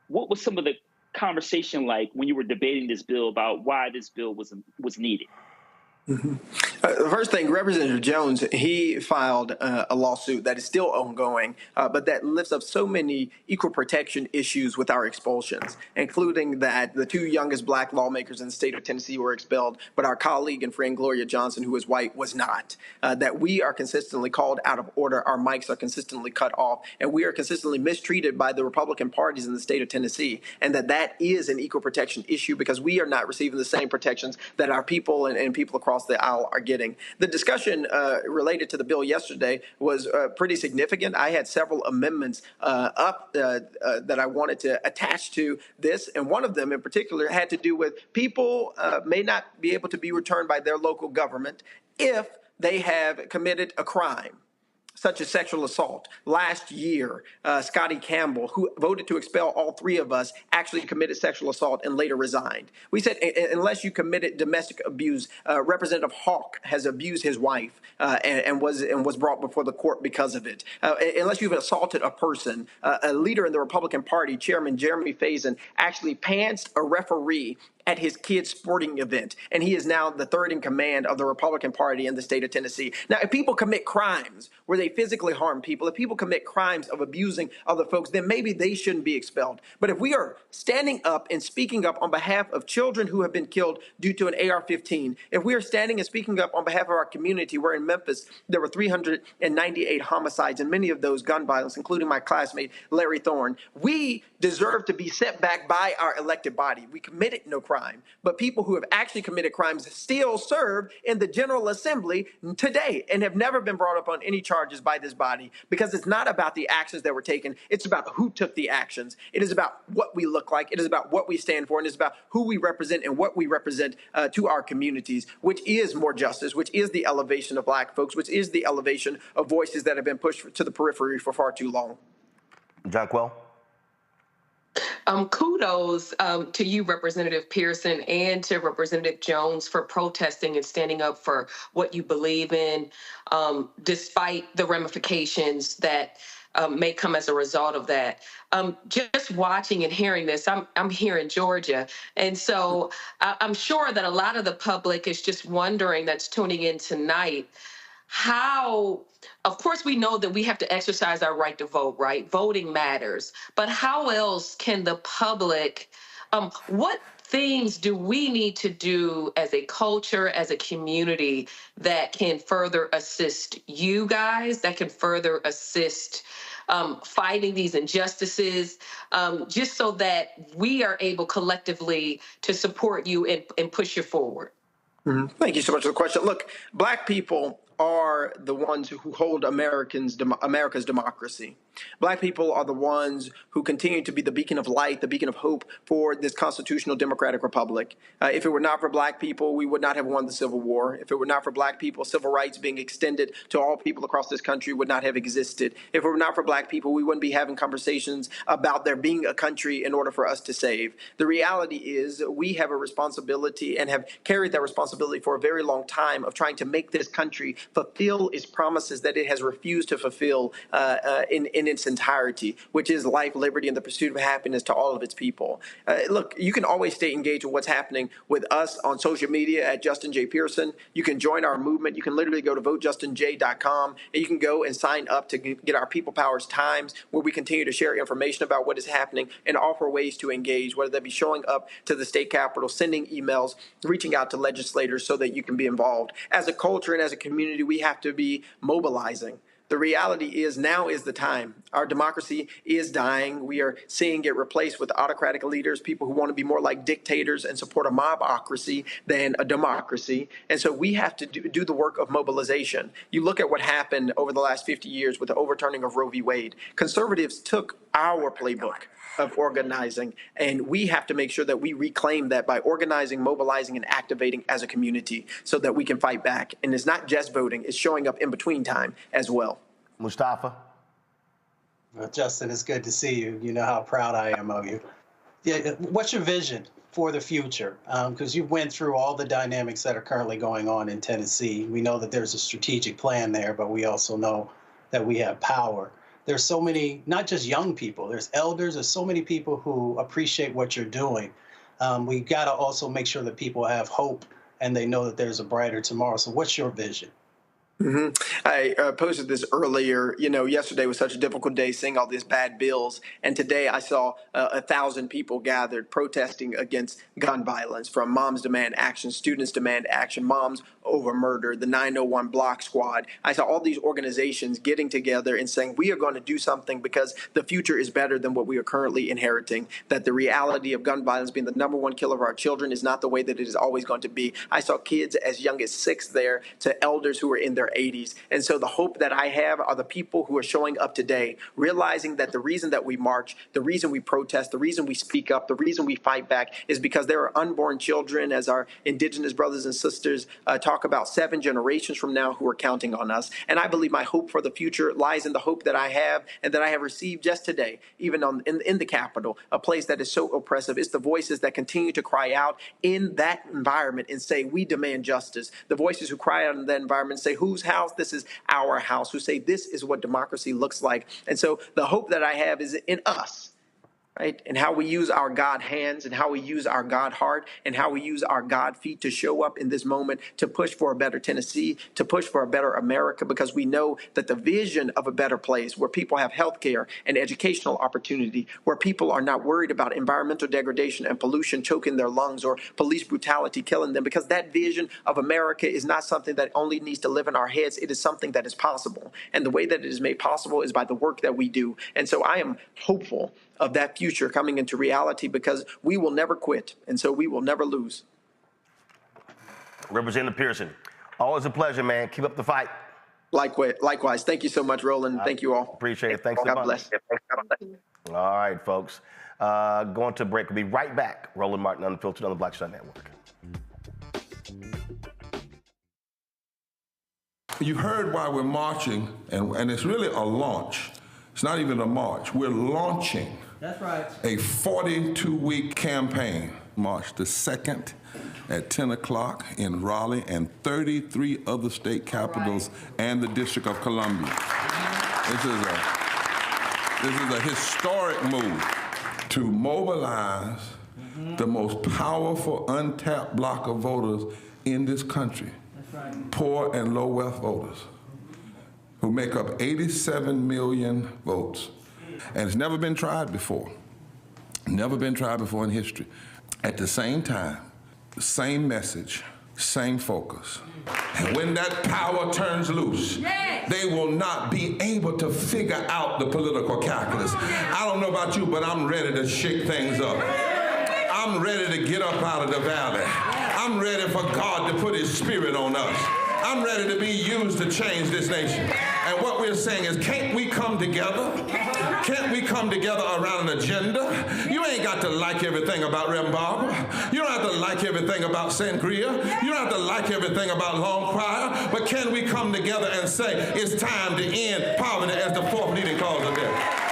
what was some of the conversation like when you were debating this bill about why this bill was needed? Mm-hmm. The first thing, Representative Jones, he filed a lawsuit that is still ongoing, but that lifts up so many equal protection issues with our expulsions, including that the two youngest black lawmakers in the state of Tennessee were expelled, but our colleague and friend Gloria Johnson, who is white, was not. That we are consistently called out of order, our mics are consistently cut off, and we are consistently mistreated by the Republican parties in the state of Tennessee, and that is an equal protection issue because we are not receiving the same protections that our people and people across the aisle are getting. The discussion related to the bill yesterday was pretty significant. I had several amendments that I wanted to attach to this, and one of them in particular had to do with people may not be able to be returned by their local government if they have committed a crime, such as sexual assault. Last year, Scotty Campbell, who voted to expel all three of us, actually committed sexual assault and later resigned. We said unless you committed domestic abuse, Representative Hawk has abused his wife and was brought before the court because of it. Unless you've assaulted a person, a leader in the Republican Party, Chairman Jeremy Faison, actually pantsed a referee at his kid's sporting event, and he is now the third in command of the Republican Party in the state of Tennessee. Now, if people commit crimes where they physically harm people, if people commit crimes of abusing other folks, then maybe they shouldn't be expelled. But if we are standing up and speaking up on behalf of children who have been killed due to an AR-15, if we are standing and speaking up on behalf of our community, where in Memphis there were 398 homicides and many of those gun violence, including my classmate Larry Thorne, we deserve to be sent back by our elected body. We committed no crime, but people who have actually committed crimes still serve in the General Assembly today and have never been brought up on any charges by this body, because it's not about the actions that were taken. It's about who took the actions. It is about what we look like. It is about what we stand for, and it's about who we represent and what we represent to our communities, which is more justice, which is the elevation of black folks, which is the elevation of voices that have been pushed to the periphery for far too long. John Quell? Kudos to you, Representative Pearson, and to Representative Jones for protesting and standing up for what you believe in, despite the ramifications that may come as a result of that. Just watching and hearing this, I'm here in Georgia, and so I'm sure that a lot of the public is just wondering, that's tuning in tonight, how, of course, we know that we have to exercise our right to vote, right? Voting matters. But how else can the public, what things do we need to do as a culture, as a community, that can further assist you guys, that can further assist fighting these injustices, just so that we are able collectively to support you and push you forward? Mm-hmm. Thank you so much for the question. Look, black people are the ones who hold America's democracy. Black people are the ones who continue to be the beacon of light, the beacon of hope for this constitutional democratic republic. If it were not for black people, we would not have won the Civil War. If it were not for black people, civil rights being extended to all people across this country would not have existed. If it were not for black people, we wouldn't be having conversations about there being a country in order for us to save. The reality is we have a responsibility and have carried that responsibility for a very long time of trying to make this country fulfill its promises that it has refused to fulfill in its entirety, which is life, liberty, and the pursuit of happiness to all of its people. Look, you can always stay engaged with what's happening with us on social media at Justin J. Pearson. You can join our movement. You can literally go to votejustinj.com, and you can go and sign up to get our People Powers Times, where we continue to share information about what is happening and offer ways to engage, whether that be showing up to the state capitol, sending emails, reaching out to legislators so that you can be involved. As a culture and as a community, we have to be mobilizing. The reality is now is the time. Our democracy is dying. We are seeing it replaced with autocratic leaders, people who want to be more like dictators and support a mobocracy than a democracy. And so we have to do the work of mobilization. You look at what happened over the last 50 years with the overturning of Roe v. Wade. Conservatives took our playbook of organizing, and we have to make sure that we reclaim that by organizing, mobilizing, and activating as a community so that we can fight back. And it's not just voting, it's showing up in between time as well. Mustafa? Well, Justin, it's good to see you. You know how proud I am of you. Yeah, what's your vision for the future? Because you went through all the dynamics that are currently going on in Tennessee. We know that there's a strategic plan there, but we also know that we have power. There's so many, not just young people, there's elders, there's so many people who appreciate what you're doing. We got to also make sure that people have hope and they know that there's a brighter tomorrow. So what's your vision? I posted this earlier. You know, yesterday was such a difficult day seeing all these bad bills. And today I saw 1,000 people gathered protesting against gun violence, from Moms Demand Action, Students Demand Action, Moms Over Murder, the 901 Block Squad. I saw all these organizations getting together and saying, we are going to do something because the future is better than what we are currently inheriting, that the reality of gun violence being the #1 killer of our children is not the way that it is always going to be. I saw kids as young as 6 there to elders who are in their 80s. And so the hope that I have are the people who are showing up today, realizing that the reason that we march, the reason we protest, the reason we speak up, the reason we fight back is because there are unborn children, as our indigenous brothers and sisters talk about, 7 generations from now who are counting on us. And I believe my hope for the future lies in the hope that I have and that I have received just today, even in the Capitol, a place that is so oppressive. It's the voices that continue to cry out in that environment and say, we demand justice. The voices who cry out in that environment and say, whose house? This is our house, who say this is what democracy looks like. And so the hope that I have is in us, right? And how we use our God hands and how we use our God heart and how we use our God feet to show up in this moment to push for a better Tennessee, to push for a better America, because we know that the vision of a better place where people have health care and educational opportunity, where people are not worried about environmental degradation and pollution choking their lungs or police brutality killing them, because that vision of America is not something that only needs to live in our heads. It is something that is possible. And the way that it is made possible is by the work that we do. And so I am hopeful of that future coming into reality, because we will never quit, and so we will never lose. Representative Pearson, always a pleasure, man. Keep up the fight. Likewise. Thank you so much, Roland. Thank you all. Appreciate it. Thanks so much. God bless. All right, folks. Going to a break. We'll be right back. Roland Martin Unfiltered on the Black Star Network. You heard why we're marching, and it's really a launch. It's not even a march. We're launching. That's right. A 42-week campaign. March the 2nd at 10 o'clock in Raleigh and 33 other state capitals and the District of Columbia. This is a historic move to mobilize the most powerful untapped block of voters in this country. That's right. Poor and low wealth voters, who make up 87 million votes. And it's never been tried before. Never been tried before in history. At the same time, the same message, same focus. And when that power turns loose, they will not be able to figure out the political calculus. I don't know about you, but I'm ready to shake things up. I'm ready to get up out of the valley. I'm ready for God to put his spirit on us. I'm ready to be used to change this nation. And what we're saying is, can't we come together? Can't we come together around an agenda? You ain't got to like everything about Reverend Barber. You don't have to like everything about Sangria. You don't have to like everything about Long Choir. But can we come together and say, it's time to end poverty as the 4th leading cause of death?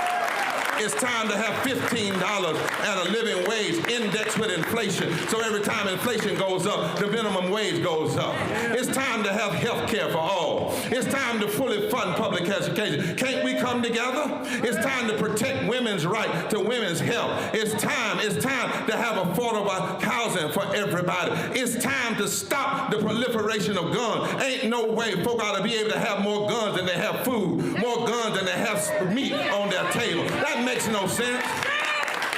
It's time to have $15 and a living wage indexed with inflation. So every time inflation goes up, the minimum wage goes up. It's time to have health care for all. It's time to fully fund public education. Can't we come together? It's time to protect women's right to women's health. It's time to have affordable housing for everybody. It's time to stop the proliferation of guns. Ain't no way folk ought to be able to have more guns than they have food, more guns than they have meat on their table. That makes no sense.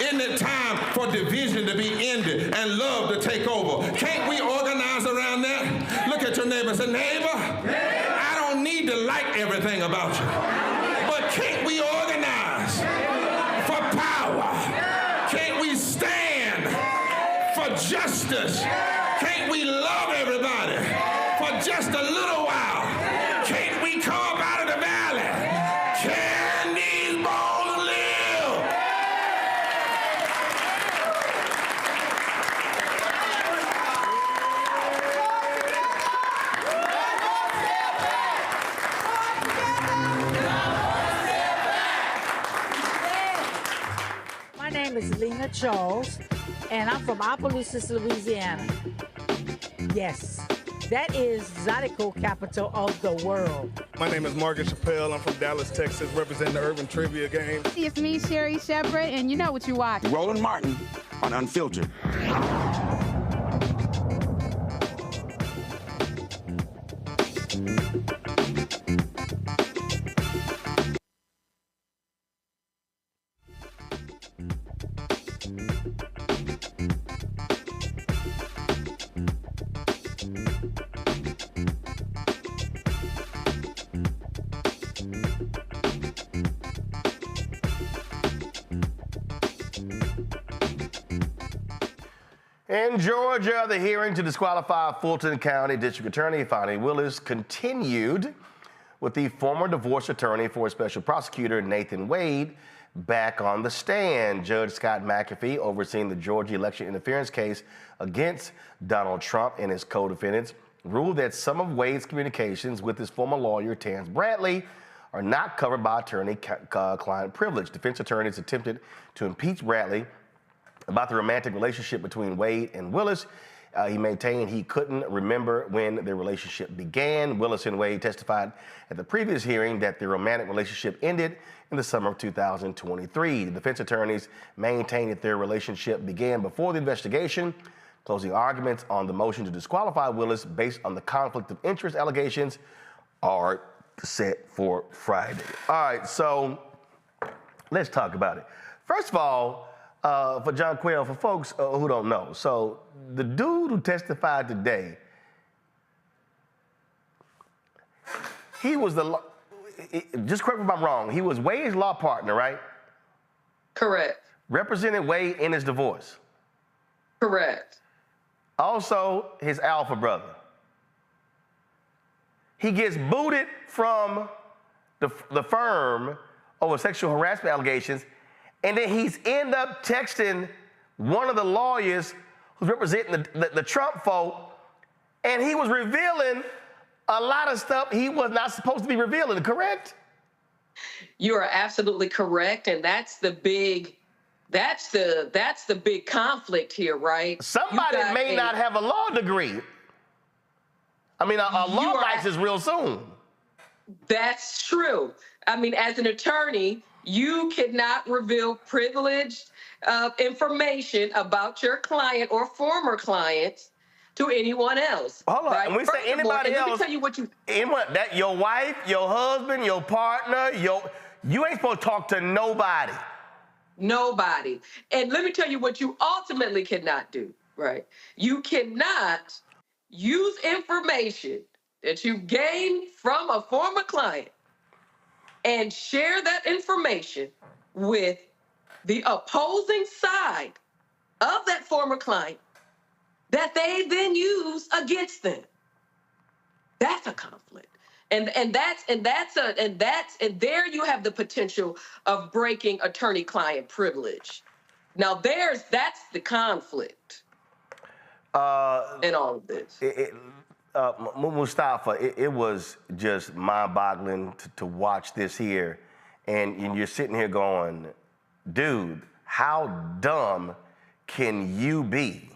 Isn't it time for division to be ended and love to take over? Can't we organize around that? Look at your neighbor and say, neighbor, I don't need to like everything about you. But can't we organize for power? Can't we stand for justice? Can't we love everybody for just a little while? Can't we come up out of the valley? Can these bones live? My name is Lena Charles, and I'm from Opelousas, Louisiana. Yes, that is Zydeco capital of the world. My name is Margaret Chappelle. I'm from Dallas, Texas, representing the Urban Trivia Game. It's me, Sherry Shepard, and you know what you watch. Roland Martin on Unfiltered. In Georgia, the hearing to disqualify Fulton County District Attorney Fani Willis continued with the former divorce attorney for special prosecutor Nathan Wade back on the stand. Judge Scott McAfee, overseeing the Georgia election interference case against Donald Trump and his co-defendants, ruled that some of Wade's communications with his former lawyer, Terrence Bradley, are not covered by attorney-client privilege. Defense attorneys attempted to impeach Bradley about the romantic relationship between Wade and Willis. He maintained he couldn't remember when their relationship began. Willis and Wade testified at the previous hearing that their romantic relationship ended in the summer of 2023. The defense attorneys maintained that their relationship began before the investigation. Closing arguments on the motion to disqualify Willis based on the conflict of interest allegations are set for Friday. All right, so let's talk about it. First of all, for John Quayle, for folks who don't know, so the dude who testified today, he was just correct me if I'm wrong, he was Wade's law partner, right? Correct. Represented Wade in his divorce. Correct. Also, his alpha brother. He gets booted from the firm over sexual harassment allegations, and then he's end up texting one of the lawyers who's representing the Trump folk, and he was revealing a lot of stuff he was not supposed to be revealing, correct? You are absolutely correct, and that's the big conflict here, right? Somebody may not have a law degree. I mean, a law license real soon. That's true. I mean, as an attorney, you cannot reveal privileged information about your client or former clients to anyone else. Hold on, right? and we say anybody else. Let me tell you what you. That your wife, your husband, your partner, you ain't supposed to talk to nobody. Nobody. And let me tell you what you ultimately cannot do. Right? You cannot use information that you gained from a former client and share that information with the opposing side of that former client that they then use against them. That's a conflict. And there you have the potential of breaking attorney-client privilege. Now that's the conflict in all of this. Mustafa, it was just mind-boggling to watch this here, and you're sitting here going, dude, how dumb can you be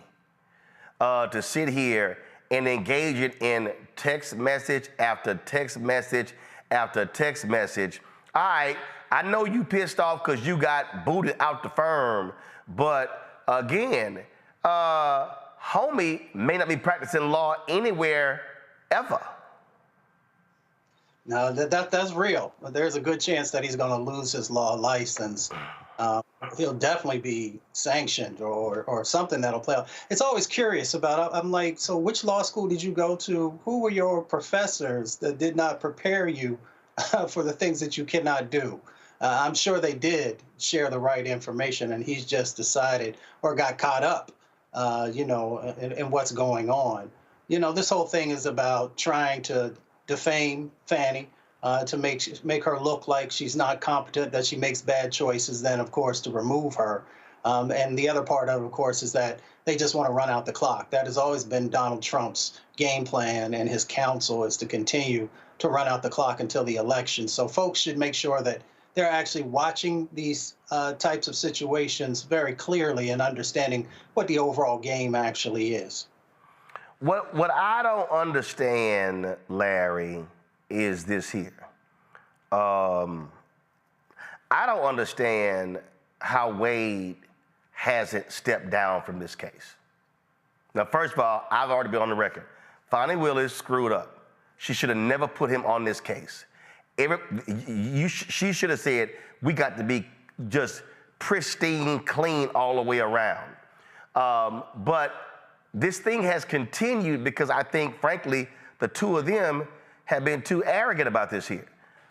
to sit here and engage it in text message after text message after text message? All right, I know you pissed off because you got booted out the firm, but again, homie may not be practicing law anywhere ever. No, that's real. There's a good chance that he's going to lose his law license. He'll definitely be sanctioned or something that'll play out. It's always curious about, I'm like, so which law school did you go to? Who were your professors that did not prepare you for the things that you cannot do. I'm sure they did share the right information, and he's just decided or got caught up, in what's going on. This whole thing is about trying to defame Fannie, to make her look like she's not competent, that she makes bad choices, then, of course, to remove her. And the other part of course, is that they just want to run out the clock. That has always been Donald Trump's game plan, and his counsel is to continue to run out the clock until the election. So folks should make sure that they're actually watching these types of situations very clearly and understanding what the overall game actually is. What I don't understand, Larry, is this here. I don't understand how Wade hasn't stepped down from this case. Now, first of all, I've already been on the record. Fonnie Willis screwed up. She should have never put him on this case. She should have said, we got to be just pristine, clean all the way around. But this thing has continued because I think, frankly, the two of them have been too arrogant about this here.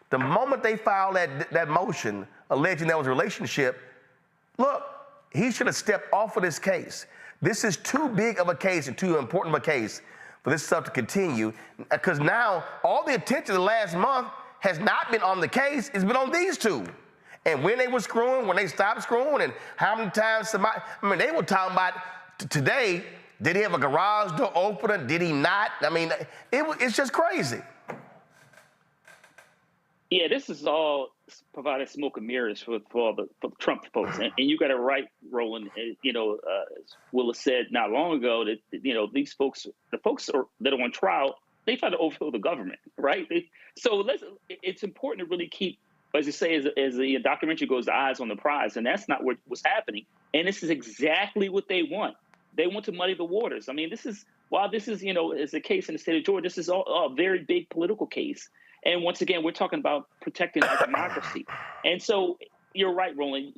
The moment they filed that motion alleging there was a relationship, look, he should have stepped off of this case. This is too big of a case and too important of a case for this stuff to continue, because now all the attention the last month has not been on the case, it's been on these two. And when they were screwing, when they stopped screwing, and how many times they were talking about today, did he have a garage door opener? Did he not? It's just crazy. Yeah, this is all providing smoke and mirrors for the Trump folks. And you got it right, Roland. As Willis said not long ago, that, these folks, the folks that are on trial, they try to overthrow the government, right? It's important to really keep, as you say, as the documentary goes, the eyes on the prize. And that's not what's happening. And this is exactly what they want. They want to muddy the waters. While this is a case in the state of Georgia, this is a very big political case. And once again, we're talking about protecting our democracy. And so you're right, Roland.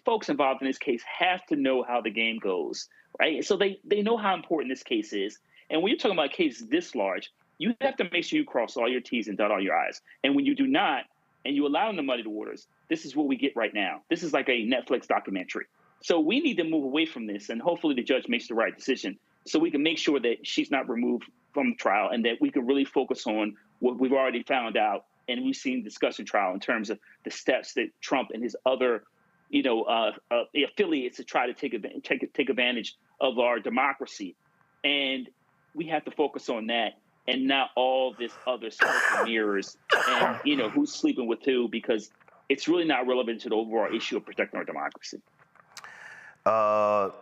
Folks involved in this case have to know how the game goes, right? So they know how important this case is. And when you're talking about a case this large, you have to make sure you cross all your T's and dot all your I's. And when you do not, and you allow them to muddy the waters, this is what we get right now. This is like a Netflix documentary. So we need to move away from this, and hopefully the judge makes the right decision so we can make sure that she's not removed from the trial and that we can really focus on what we've already found out and we've seen discussion trial in terms of the steps that Trump and his other, affiliates to try to take advantage of our democracy. And we have to focus on that and not all this other smoke and mirrors and, who's sleeping with who, because it's really not relevant to the overall issue of protecting our democracy.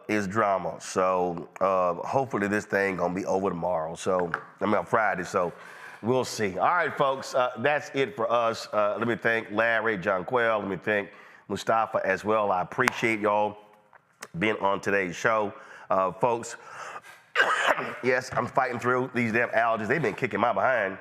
Is drama. So hopefully this thing gonna be over tomorrow. On Friday. So we'll see. All right, folks, that's it for us. Let me thank Larry, John Quayle. Let me thank Mustafa as well. I appreciate y'all being on today's show. Folks, yes, I'm fighting through these damn allergies. They've been kicking my behind,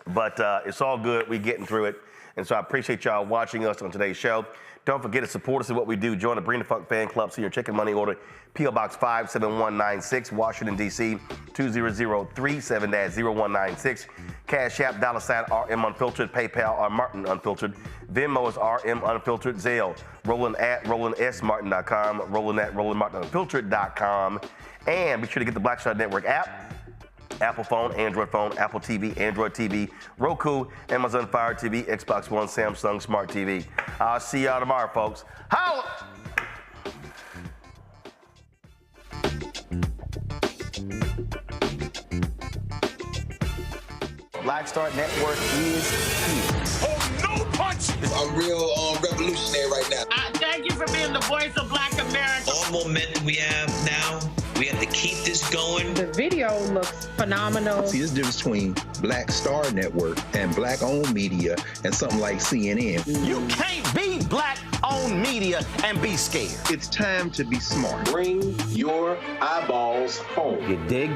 but it's all good. We're getting through it. And so I appreciate y'all watching us on today's show. Don't forget to support us in what we do. Join the Bring the Funk fan club. See your chicken money order. P.O. Box 57196, Washington, D.C. 20037-0196. Cash App, $RM Unfiltered. PayPal, R Martin Unfiltered. Venmo is RM Unfiltered. Zelle, Roland at RolandSMartin.com. Roland at RolandMartinUnfiltered.com. And be sure to get the Black Star Network app. Apple phone, Android phone, Apple TV, Android TV, Roku, Amazon Fire TV, Xbox One, Samsung Smart TV. I'll see y'all tomorrow, folks. Holla! Black Star Network is here. Oh, no punches! I'm real revolutionary right now. Thank you for being the voice of Black America. All momentum we have now, we have to keep this going. The video looks phenomenal. See, there's a difference between Black Star Network and Black-owned media and something like CNN. You can't be Black-owned media and be scared. It's time to be smart. Bring your eyeballs home. You dig?